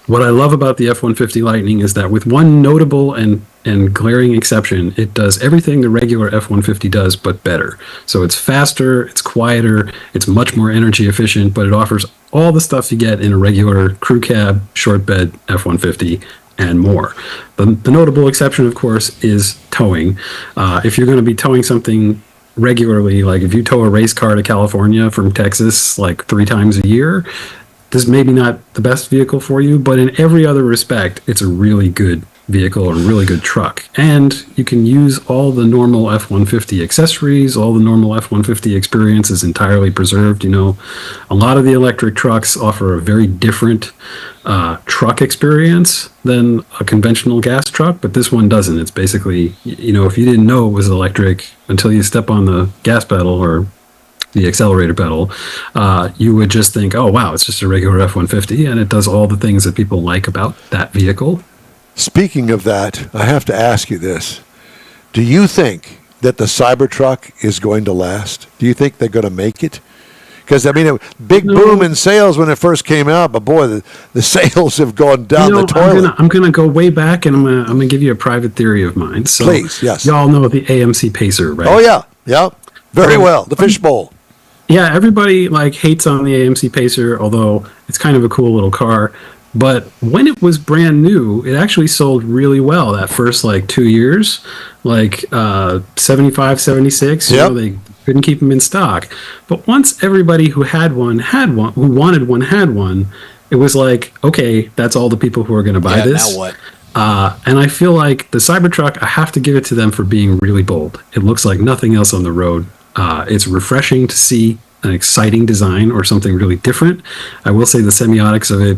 what I love about the F-150 Lightning is that with one notable and glaring exception, it does everything the regular F-150 does, but better. So it's faster, it's quieter, it's much more energy efficient, but it offers all the stuff you get in a regular crew cab, short bed F-150 and more. The notable exception, of course, is towing. If you're going to be towing something regularly, like if you tow a race car to California from Texas like 3 times a year, this is maybe not the best vehicle for you, but in every other respect, it's a really good vehicle, a really good truck. And you can use all the normal F-150 accessories, all the normal F-150 experience is entirely preserved. A lot of the electric trucks offer a very different truck experience than a conventional gas truck, but this one doesn't. It's basically, if you didn't know it was electric until you step on the gas pedal or the accelerator pedal, you would just think, oh, wow, it's just a regular F-150, and it does all the things that people like about that vehicle. Speaking of that, I have to ask you this. Do you think that the Cybertruck is going to last? Do you think they're going to make it? Because, big boom in sales when it first came out, but boy, the sales have gone down the toilet. I'm going to go way back, and I'm going to give you a private theory of mine. So please, yes. Y'all know the AMC Pacer, right? Oh, yeah. Very well. The fishbowl. Yeah, everybody hates on the AMC Pacer, although it's kind of a cool little car. But when it was brand new, it actually sold really well that first 2 years, 75, 76. Yep. They couldn't keep them in stock. But once everybody who wanted one, had one, it was okay, that's all the people who are going to buy this. Now what? And I feel like the Cybertruck, I have to give it to them for being really bold. It looks like nothing else on the road. It's refreshing to see an exciting design or something really different. I will say the semiotics of it,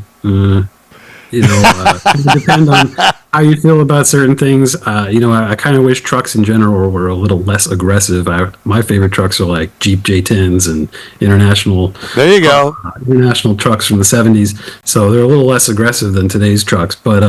depend on how you feel about certain things. I kind of wish trucks in general were a little less aggressive. My favorite trucks are like Jeep J10s and international. There you go. International trucks from the 70s. So they're a little less aggressive than today's trucks. But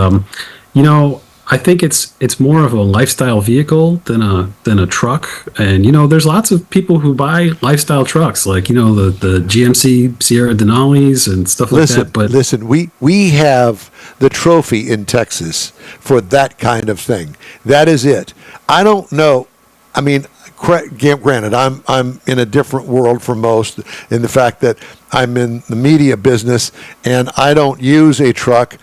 I think it's more of a lifestyle vehicle than a truck. And there's lots of people who buy lifestyle trucks, like the GMC Sierra Denali's and stuff like that. But listen, we have the trophy in Texas for that kind of thing. That is it. I don't know. I mean, granted, I'm in a different world from most in the fact that I'm in the media business and I don't use a truck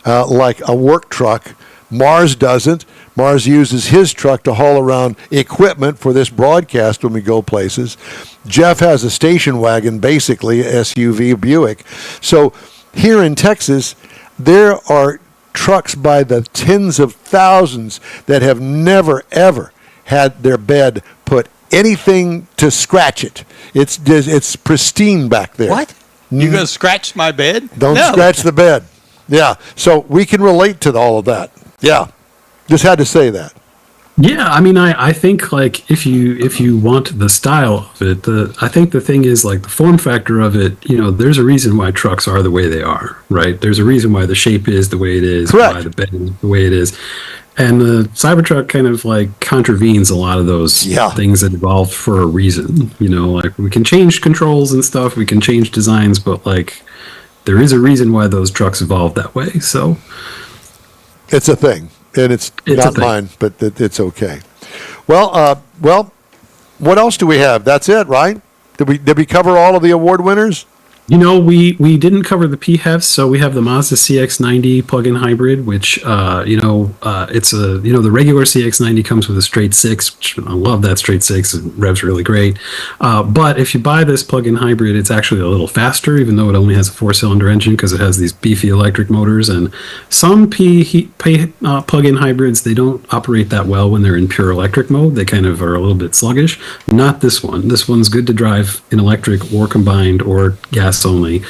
like a work truck. Mars doesn't. Mars uses his truck to haul around equipment for this broadcast when we go places. Jeff has a station wagon, basically, SUV Buick. So here in Texas, there are trucks by the tens of thousands that have never, ever had their bed put anything to scratch it. It's pristine back there. What? You gonna scratch my bed? Don't scratch the bed. Yeah. So we can relate to all of that. Yeah. Just had to say that. Yeah, I mean, I think like if you want the style of it, I think the thing is like the form factor of it. There's a reason why trucks are the way they are, right? There's a reason why the shape is the way it is, correct, why the bed is the way it is, and the Cybertruck kind of like contravenes a lot of those things that evolved for a reason. Like we can change controls and stuff, we can change designs, but like there is a reason why those trucks evolved that way. So it's a thing. And it's not mine, but it's okay. Well, what else do we have? That's it, right? Did we cover all of the award winners? We didn't cover the PHEVs, so we have the Mazda CX-90 plug-in hybrid, which, it's the regular CX-90 comes with a straight six, which I love that straight six. It revs really great. But if you buy this plug-in hybrid, it's actually a little faster, even though it only has a 4-cylinder engine because it has these beefy electric motors. And some plug-in hybrids, they don't operate that well when they're in pure electric mode. They kind of are a little bit sluggish. Not this one. This one's good to drive in electric or combined or gas only,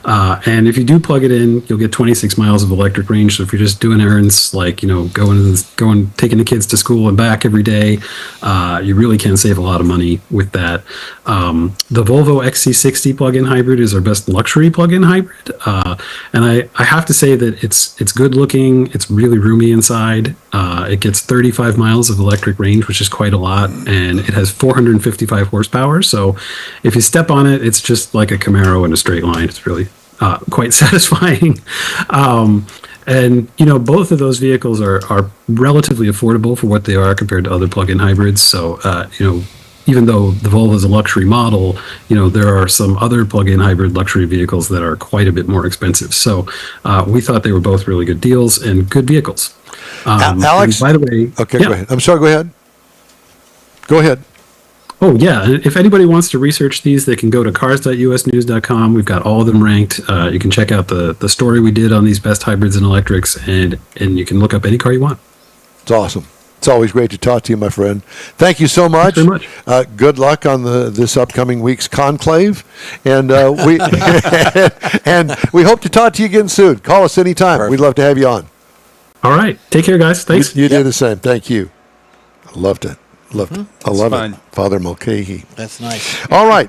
and if you do plug it in, you'll get 26 miles of electric range. So if you're just doing errands like going taking the kids to school and back every day, you really can save a lot of money with that. The Volvo XC60 plug-in hybrid is our best luxury plug-in hybrid, and I have to say that it's good looking. It's really roomy inside. It gets 35 miles of electric range, which is quite a lot, and it has 455 horsepower. So if you step on it, it's just like a Camaro in a straight line. It's really quite satisfying. And both of those vehicles are relatively affordable for what they are compared to other plug-in hybrids. So even though the Volvo is a luxury model, there are some other plug-in hybrid luxury vehicles that are quite a bit more expensive. So we thought they were both really good deals and good vehicles. Alex, by the way, okay, go ahead. I'm sorry. Go ahead. Go ahead. Oh, yeah. If anybody wants to research these, they can go to cars.usnews.com. We've got all of them ranked. You can check out the story we did on these best hybrids and electrics, and you can look up any car you want. It's awesome. It's always great to talk to you, my friend. Thank you so much. Thanks very much. Good luck on this upcoming week's conclave, and we and we hope to talk to you again soon. Call us anytime. Perfect. We'd love to have you on. All right. Take care, guys. Thanks. You do the same. Thank you. I loved it. I love fun. it. Father Mulcahy. That's nice. All right.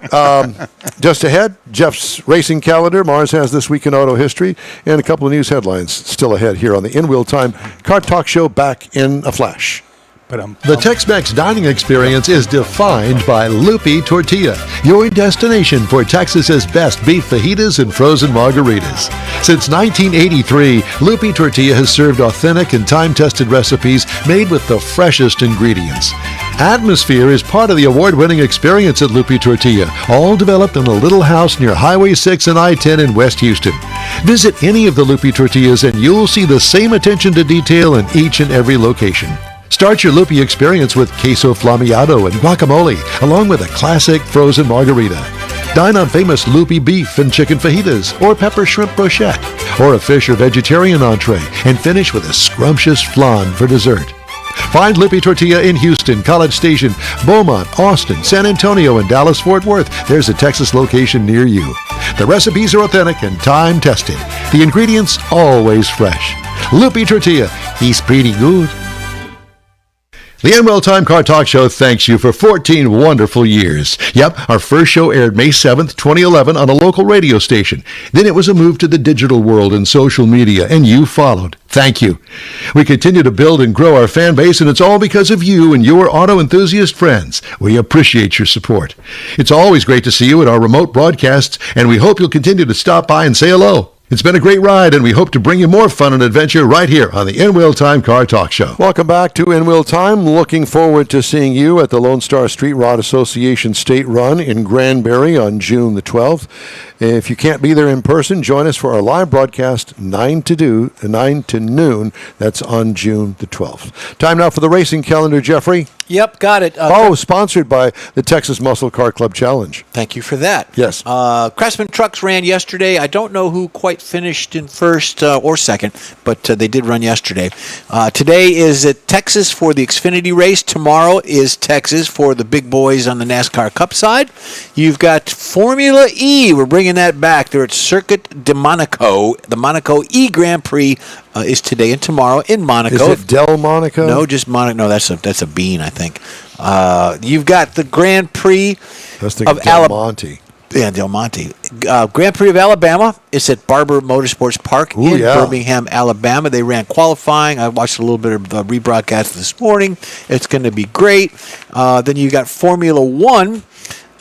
Just ahead, Jeff's racing calendar. Mars has This Week in Auto History, and a couple of news headlines still ahead here on the In Wheel Time Car Talk Show, back in a flash. The Tex-Mex dining experience is defined by Lupi Tortilla, your destination for Texas's best beef fajitas and frozen margaritas. Since 1983, Lupi Tortilla has served authentic and time-tested recipes made with the freshest ingredients. Atmosphere is part of the award-winning experience at Lupi Tortilla, all developed in a little house near Highway 6 and I-10 in West Houston. Visit any of the Lupi Tortillas and you'll see the same attention to detail in each and every location. Start your Lupi experience with queso flammeado and guacamole, along with a classic frozen margarita. Dine on famous Lupi beef and chicken fajitas, or pepper shrimp brochette, or a fish or vegetarian entree, and finish with a scrumptious flan for dessert. Find Lupi Tortilla in Houston, College Station, Beaumont, Austin, San Antonio, and Dallas-Fort Worth. There's a Texas location near you. The recipes are authentic and time-tested. The ingredients always fresh. Loopy Tortilla, he's pretty good. The Enwell Time Car Talk Show thanks you for 14 wonderful years. Yep, our first show aired May 7th, 2011 on a local radio station. Then it was a move to the digital world and social media, and you followed. Thank you. We continue to build and grow our fan base, and it's all because of you and your auto enthusiast friends. We appreciate your support. It's always great to see you at our remote broadcasts, and we hope you'll continue to stop by and say hello. It's been a great ride, and we hope to bring you more fun and adventure right here on the In Wheel Time Car Talk Show. Welcome back to In Wheel Time. Looking forward to seeing you at the Lone Star Street Rod Association State Run in Granbury on June the 12th. If you can't be there in person, join us for our live broadcast 9 to noon. That's on June the 12th. Time now for the racing calendar, Jeffrey. Yep, got it. Sponsored by the Texas Muscle Car Club Challenge. Thank you for that. Yes. Craftsman Trucks ran yesterday. I don't know who quite finished in first or second, but they did run yesterday. Today is at Texas for the Xfinity race. Tomorrow is Texas for the big boys on the NASCAR Cup side. You've got Formula E. We're bringing that back. They're at Circuit de Monaco. The Monaco E Grand Prix is today and tomorrow in Monaco. Is it Del Monaco? No, just Monaco. No, that's a bean, I think. You've got the Grand Prix of Del Monte. Yeah, Del Monte. Grand Prix of Alabama. It's at Barber Motorsports Park in Birmingham, Alabama. They ran qualifying. I watched a little bit of the rebroadcast this morning. It's going to be great. Then you got Formula One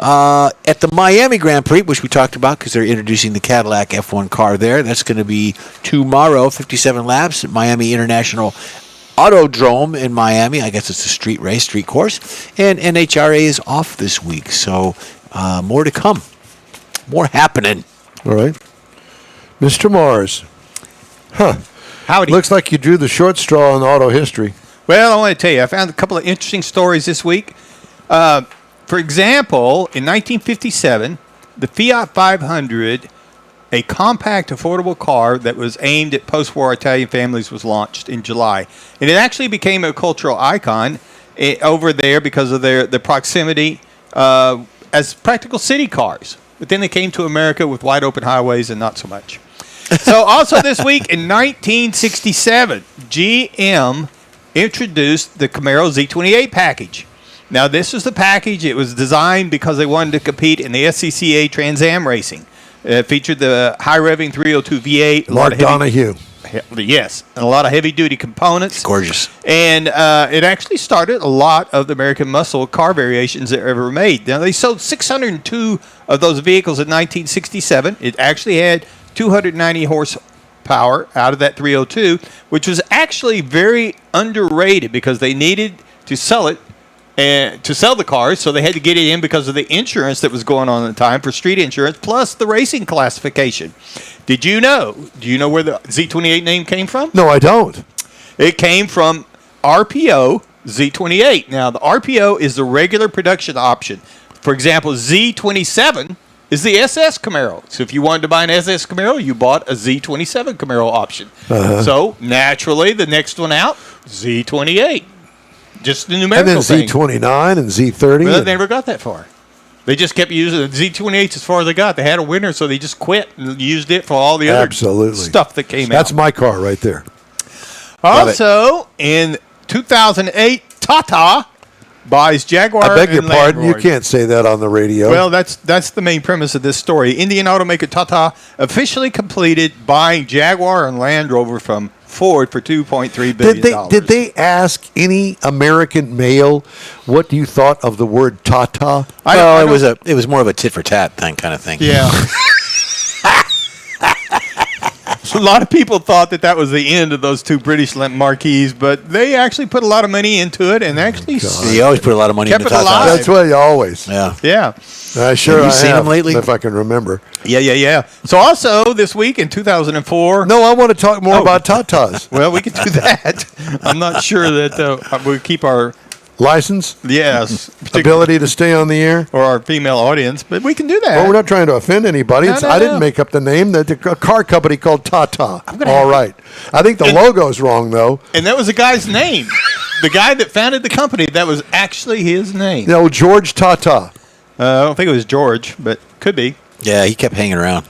at the Miami Grand Prix, which we talked about because they're introducing the Cadillac F1 car there. That's going to be tomorrow, 57 laps at Miami International Autodrome in Miami. I guess it's a street race, street course. And NHRA is off this week, so more to come. More happening. All right. Mr. Mars. Howdy. Looks like you drew the short straw in auto history. Well, I want to tell you, I found a couple of interesting stories this week. For example, in 1957, the Fiat 500, a compact, affordable car that was aimed at post-war Italian families, was launched in July. And it actually became a cultural icon over there because of the proximity as practical city cars. But then they came to America with wide open highways and not so much. So also this week in 1967, GM introduced the Camaro Z28 package. Now, this was the package. It was designed because they wanted to compete in the SCCA Trans Am racing. It featured the high-revving 302 V8. Mark Donahue. Yes, and a lot of heavy-duty components. Gorgeous. And it actually started a lot of the American muscle car variations that were ever made. Now, they sold 602 of those vehicles in 1967. It actually had 290 horsepower out of that 302, which was actually very underrated because they needed to sell it and to sell the cars, so they had to get it in because of the insurance that was going on at the time for street insurance, plus the racing classification. Do you know where the Z28 name came from? No, I don't. It came from RPO Z28. Now, the RPO is the regular production option. For example, Z27 is the SS Camaro. So if you wanted to buy an SS Camaro, you bought a Z27 Camaro option. So naturally, the next one out, Z28. Just the numerical and then Z29 and Z30. Well, they never got that far. They just kept using the Z28 as far as they got. They had a winner, so they just quit and used it for all the other stuff that came out. That's my car right there. Also, in 2008, Tata buys Jaguar. I beg your and Land pardon. You Rover. can't say that on the radio. Well, that's the main premise of this story. Indian automaker Tata officially completed buying Jaguar and Land Rover from Ford for $2.3 billion. Did they ask any American male what you thought of the word Tata? It was more of a tit for tat kind of thing. Yeah. So a lot of people thought that was the end of those two British marquees, but they actually put a lot of money into it and actually you always put a lot of money kept into it alive. That's what you always. Yeah. Yeah. Have you seen them lately? If I can remember. Yeah. So also this week in 2004. No, I want to talk more about Tatas. Well, we can do that. I'm not sure that we'll keep our license. Yes. Ability to stay on the air. Or our female audience, but we can do that. Well, we're not trying to offend anybody. No. I didn't make up the name. A car company called Tata. All right. I think the logo's wrong, though. And that was the guy's name. The guy that founded the company, that was actually his name. No, George Tata. I don't think it was George, but could be. Yeah, he kept hanging around.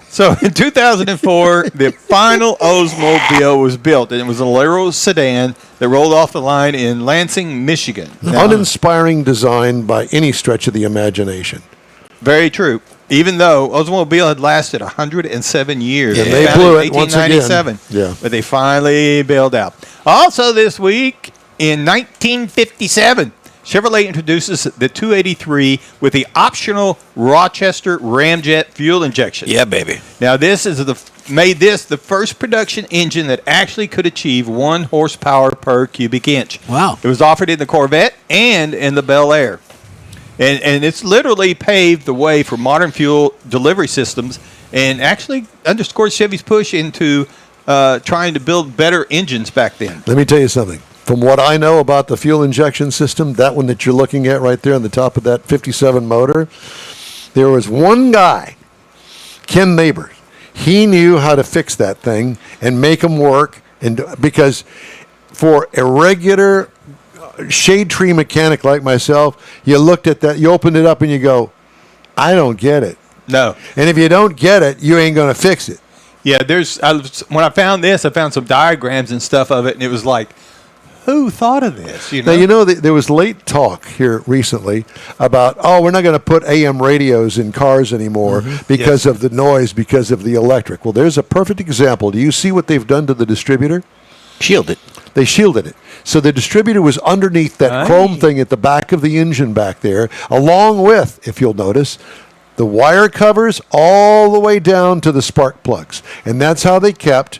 So in 2004, the final Oldsmobile was built, and it was a Alero sedan that rolled off the line in Lansing, Michigan. Now, Uninspiring design by any stretch of the imagination. very true. Even though Oldsmobile had lasted 107 years. And they founded blew in it once again. 1897. Yeah. But they finally bailed out. Also this week, in 1957, Chevrolet introduces the 283 with the optional Rochester Ramjet fuel injection. Yeah, baby. Now, this is made this the first production engine that actually could achieve 1 horsepower per cubic inch. Wow. It was offered in the Corvette and in the Bel Air. And it's literally paved the way for modern fuel delivery systems and actually underscored Chevy's push into trying to build better engines back then. Let me tell you something. From what I know about the fuel injection system, that one that you're looking at right there on the top of that 57 motor, there was one guy, Ken Neighbors. He knew how to fix that thing and make them work. And because for a regular shade tree mechanic like myself, you looked at that, you opened it up and you go, I don't get it. No. And if you don't get it, you ain't going to fix it. Yeah, when I found this, I found some diagrams and stuff of it, and it was like, who thought of this? Now, you know, there was late talk here recently about, we're not going to put AM radios in cars anymore because of the noise, because of the electric. Well, there's a perfect example. Do you see what they've done to the distributor? Shielded. They shielded it. So the distributor was underneath that chrome thing at the back of the engine back there, along with, if you'll notice, the wire covers all the way down to the spark plugs. And that's how they kept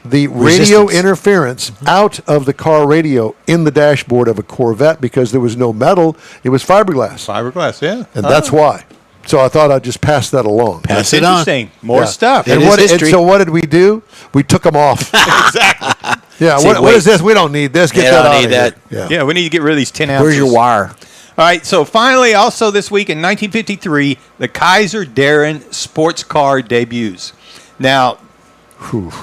the radio interference out of the car radio in the dashboard of a Corvette, because there was no metal, it was fiberglass. Fiberglass, yeah. And that's why. So I thought I'd just pass that along. Pass That's it on. interesting. More stuff. And, so what did we do? We took them off. Exactly. Yeah, See, what is this? We don't need this. Get that out of here. Yeah. Yeah, we need to get rid of these 10 ounces. Where's your wire? All right, so finally, also this week in 1953, the Kaiser Darren sports car debuts. Now,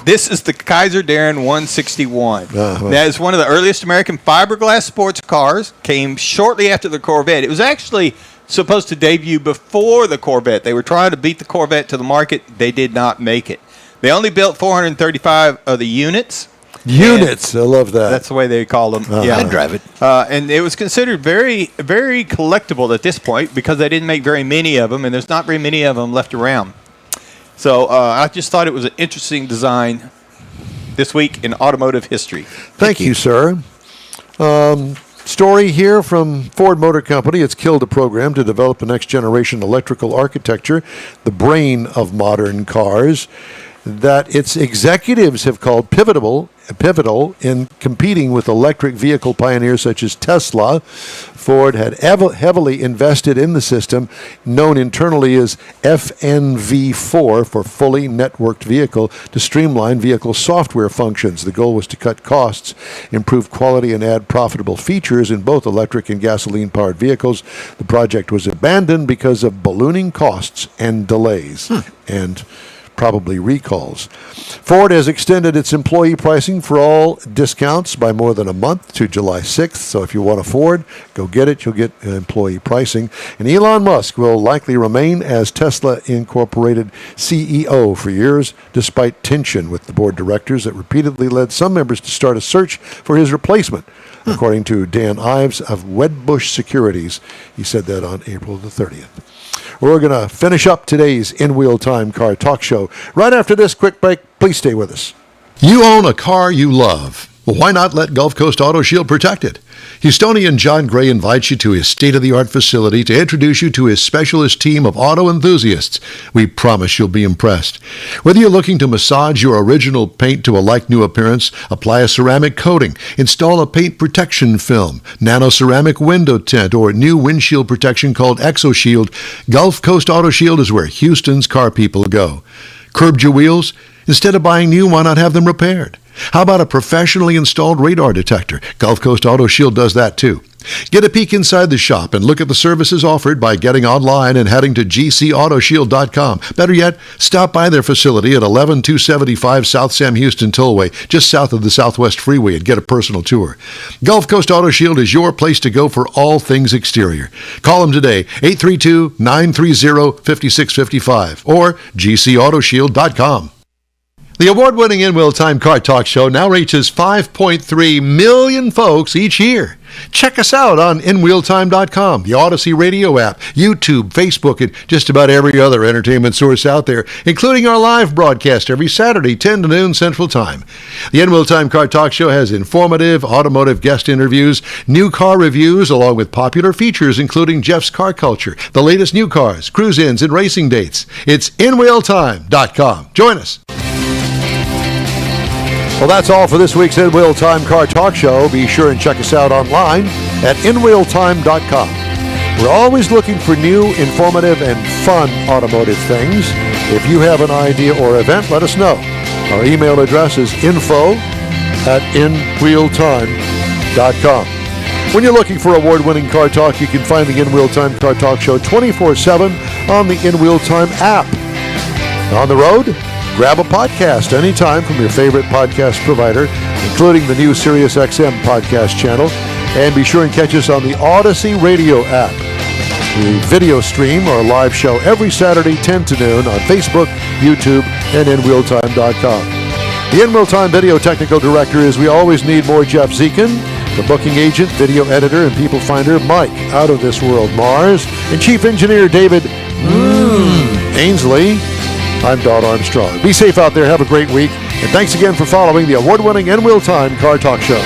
this is the Kaiser Darren 161. That is one of the earliest American fiberglass sports cars. Came shortly after the Corvette. It was actually supposed to debut before the Corvette. They were trying to beat the Corvette to the market. They did not make it. They only built 435 of the units. Units, I love that. That's the way they call them. Yeah, I'd drive it. And it was considered very, very collectible at this point because they didn't make very many of them, and there's not very many of them left around. So I just thought it was an interesting design this week in automotive history. Thank you, sir. Story here from Ford Motor Company. It's killed a program to develop a next-generation electrical architecture, the brain of modern cars, that its executives have called pivotal in competing with electric vehicle pioneers such as Tesla. Ford had heavily invested in the system, known internally as FNV4 for fully networked vehicle, to streamline vehicle software functions. The goal was to cut costs, improve quality, and add profitable features in both electric and gasoline-powered vehicles. The project was abandoned because of ballooning costs and delays. And probably recalls. Ford has extended its employee pricing for all discounts by more than a month to July 6th. So if you want a Ford, go get it. You'll get employee pricing. And Elon Musk will likely remain as Tesla Incorporated CEO for years, despite tension with the board directors that repeatedly led some members to start a search for his replacement. According to Dan Ives of Wedbush Securities, he said that on April the 30th. We're going to finish up today's In Wheel Time Car Talk Show right after this quick break. Please stay with us. You own a car you love. Well, why not let Gulf Coast Auto Shield protect it? Houstonian John Gray invites you to his state-of-the-art facility to introduce you to his specialist team of auto enthusiasts. We promise you'll be impressed. Whether you're looking to massage your original paint to a like-new appearance, apply a ceramic coating, install a paint protection film, nano-ceramic window tint, or new windshield protection called ExoShield, Gulf Coast Auto Shield is where Houston's car people go. Curbed your wheels? Instead of buying new, why not have them repaired? How about a professionally installed radar detector? Gulf Coast Auto Shield does that too. Get a peek inside the shop and look at the services offered by getting online and heading to gcautoshield.com. Better yet, stop by their facility at 11275 South Sam Houston Tollway, just south of the Southwest Freeway, and get a personal tour. Gulf Coast Auto Shield is your place to go for all things exterior. Call them today, 832-930-5655 or gcautoshield.com. The award-winning In Wheel Time Car Talk Show now reaches 5.3 million folks each year. Check us out on InWheelTime.com, the Odyssey Radio app, YouTube, Facebook, and just about every other entertainment source out there, including our live broadcast every Saturday, 10 to noon Central Time. The In Wheel Time Car Talk Show has informative automotive guest interviews, new car reviews, along with popular features including Jeff's Car Culture, the latest new cars, cruise-ins, and racing dates. It's InWheelTime.com. Join us. Well, that's all for this week's In Wheel Time Car Talk Show. Be sure and check us out online at InWheelTime.com. We're always looking for new, informative, and fun automotive things. If you have an idea or event, let us know. Our email address is info@InWheelTime.com. When you're looking for award-winning car talk, you can find the In Wheel Time Car Talk Show 24/7 on the In Wheel Time app. On the road, grab a podcast anytime from your favorite podcast provider, including the new SiriusXM podcast channel, and be sure and catch us on the Odyssey Radio app. We video stream our live show every Saturday 10 to noon on Facebook, YouTube, and InWheelTime.com. The In Wheel Time video technical director is we always need more Jeff Zekin, the booking agent, video editor, and people finder Mike Out of This World Mars, and chief engineer David Ainsley. I'm Don Armstrong. Be safe out there. Have a great week. And thanks again for following the award-winning In Wheel Time Car Talk Show.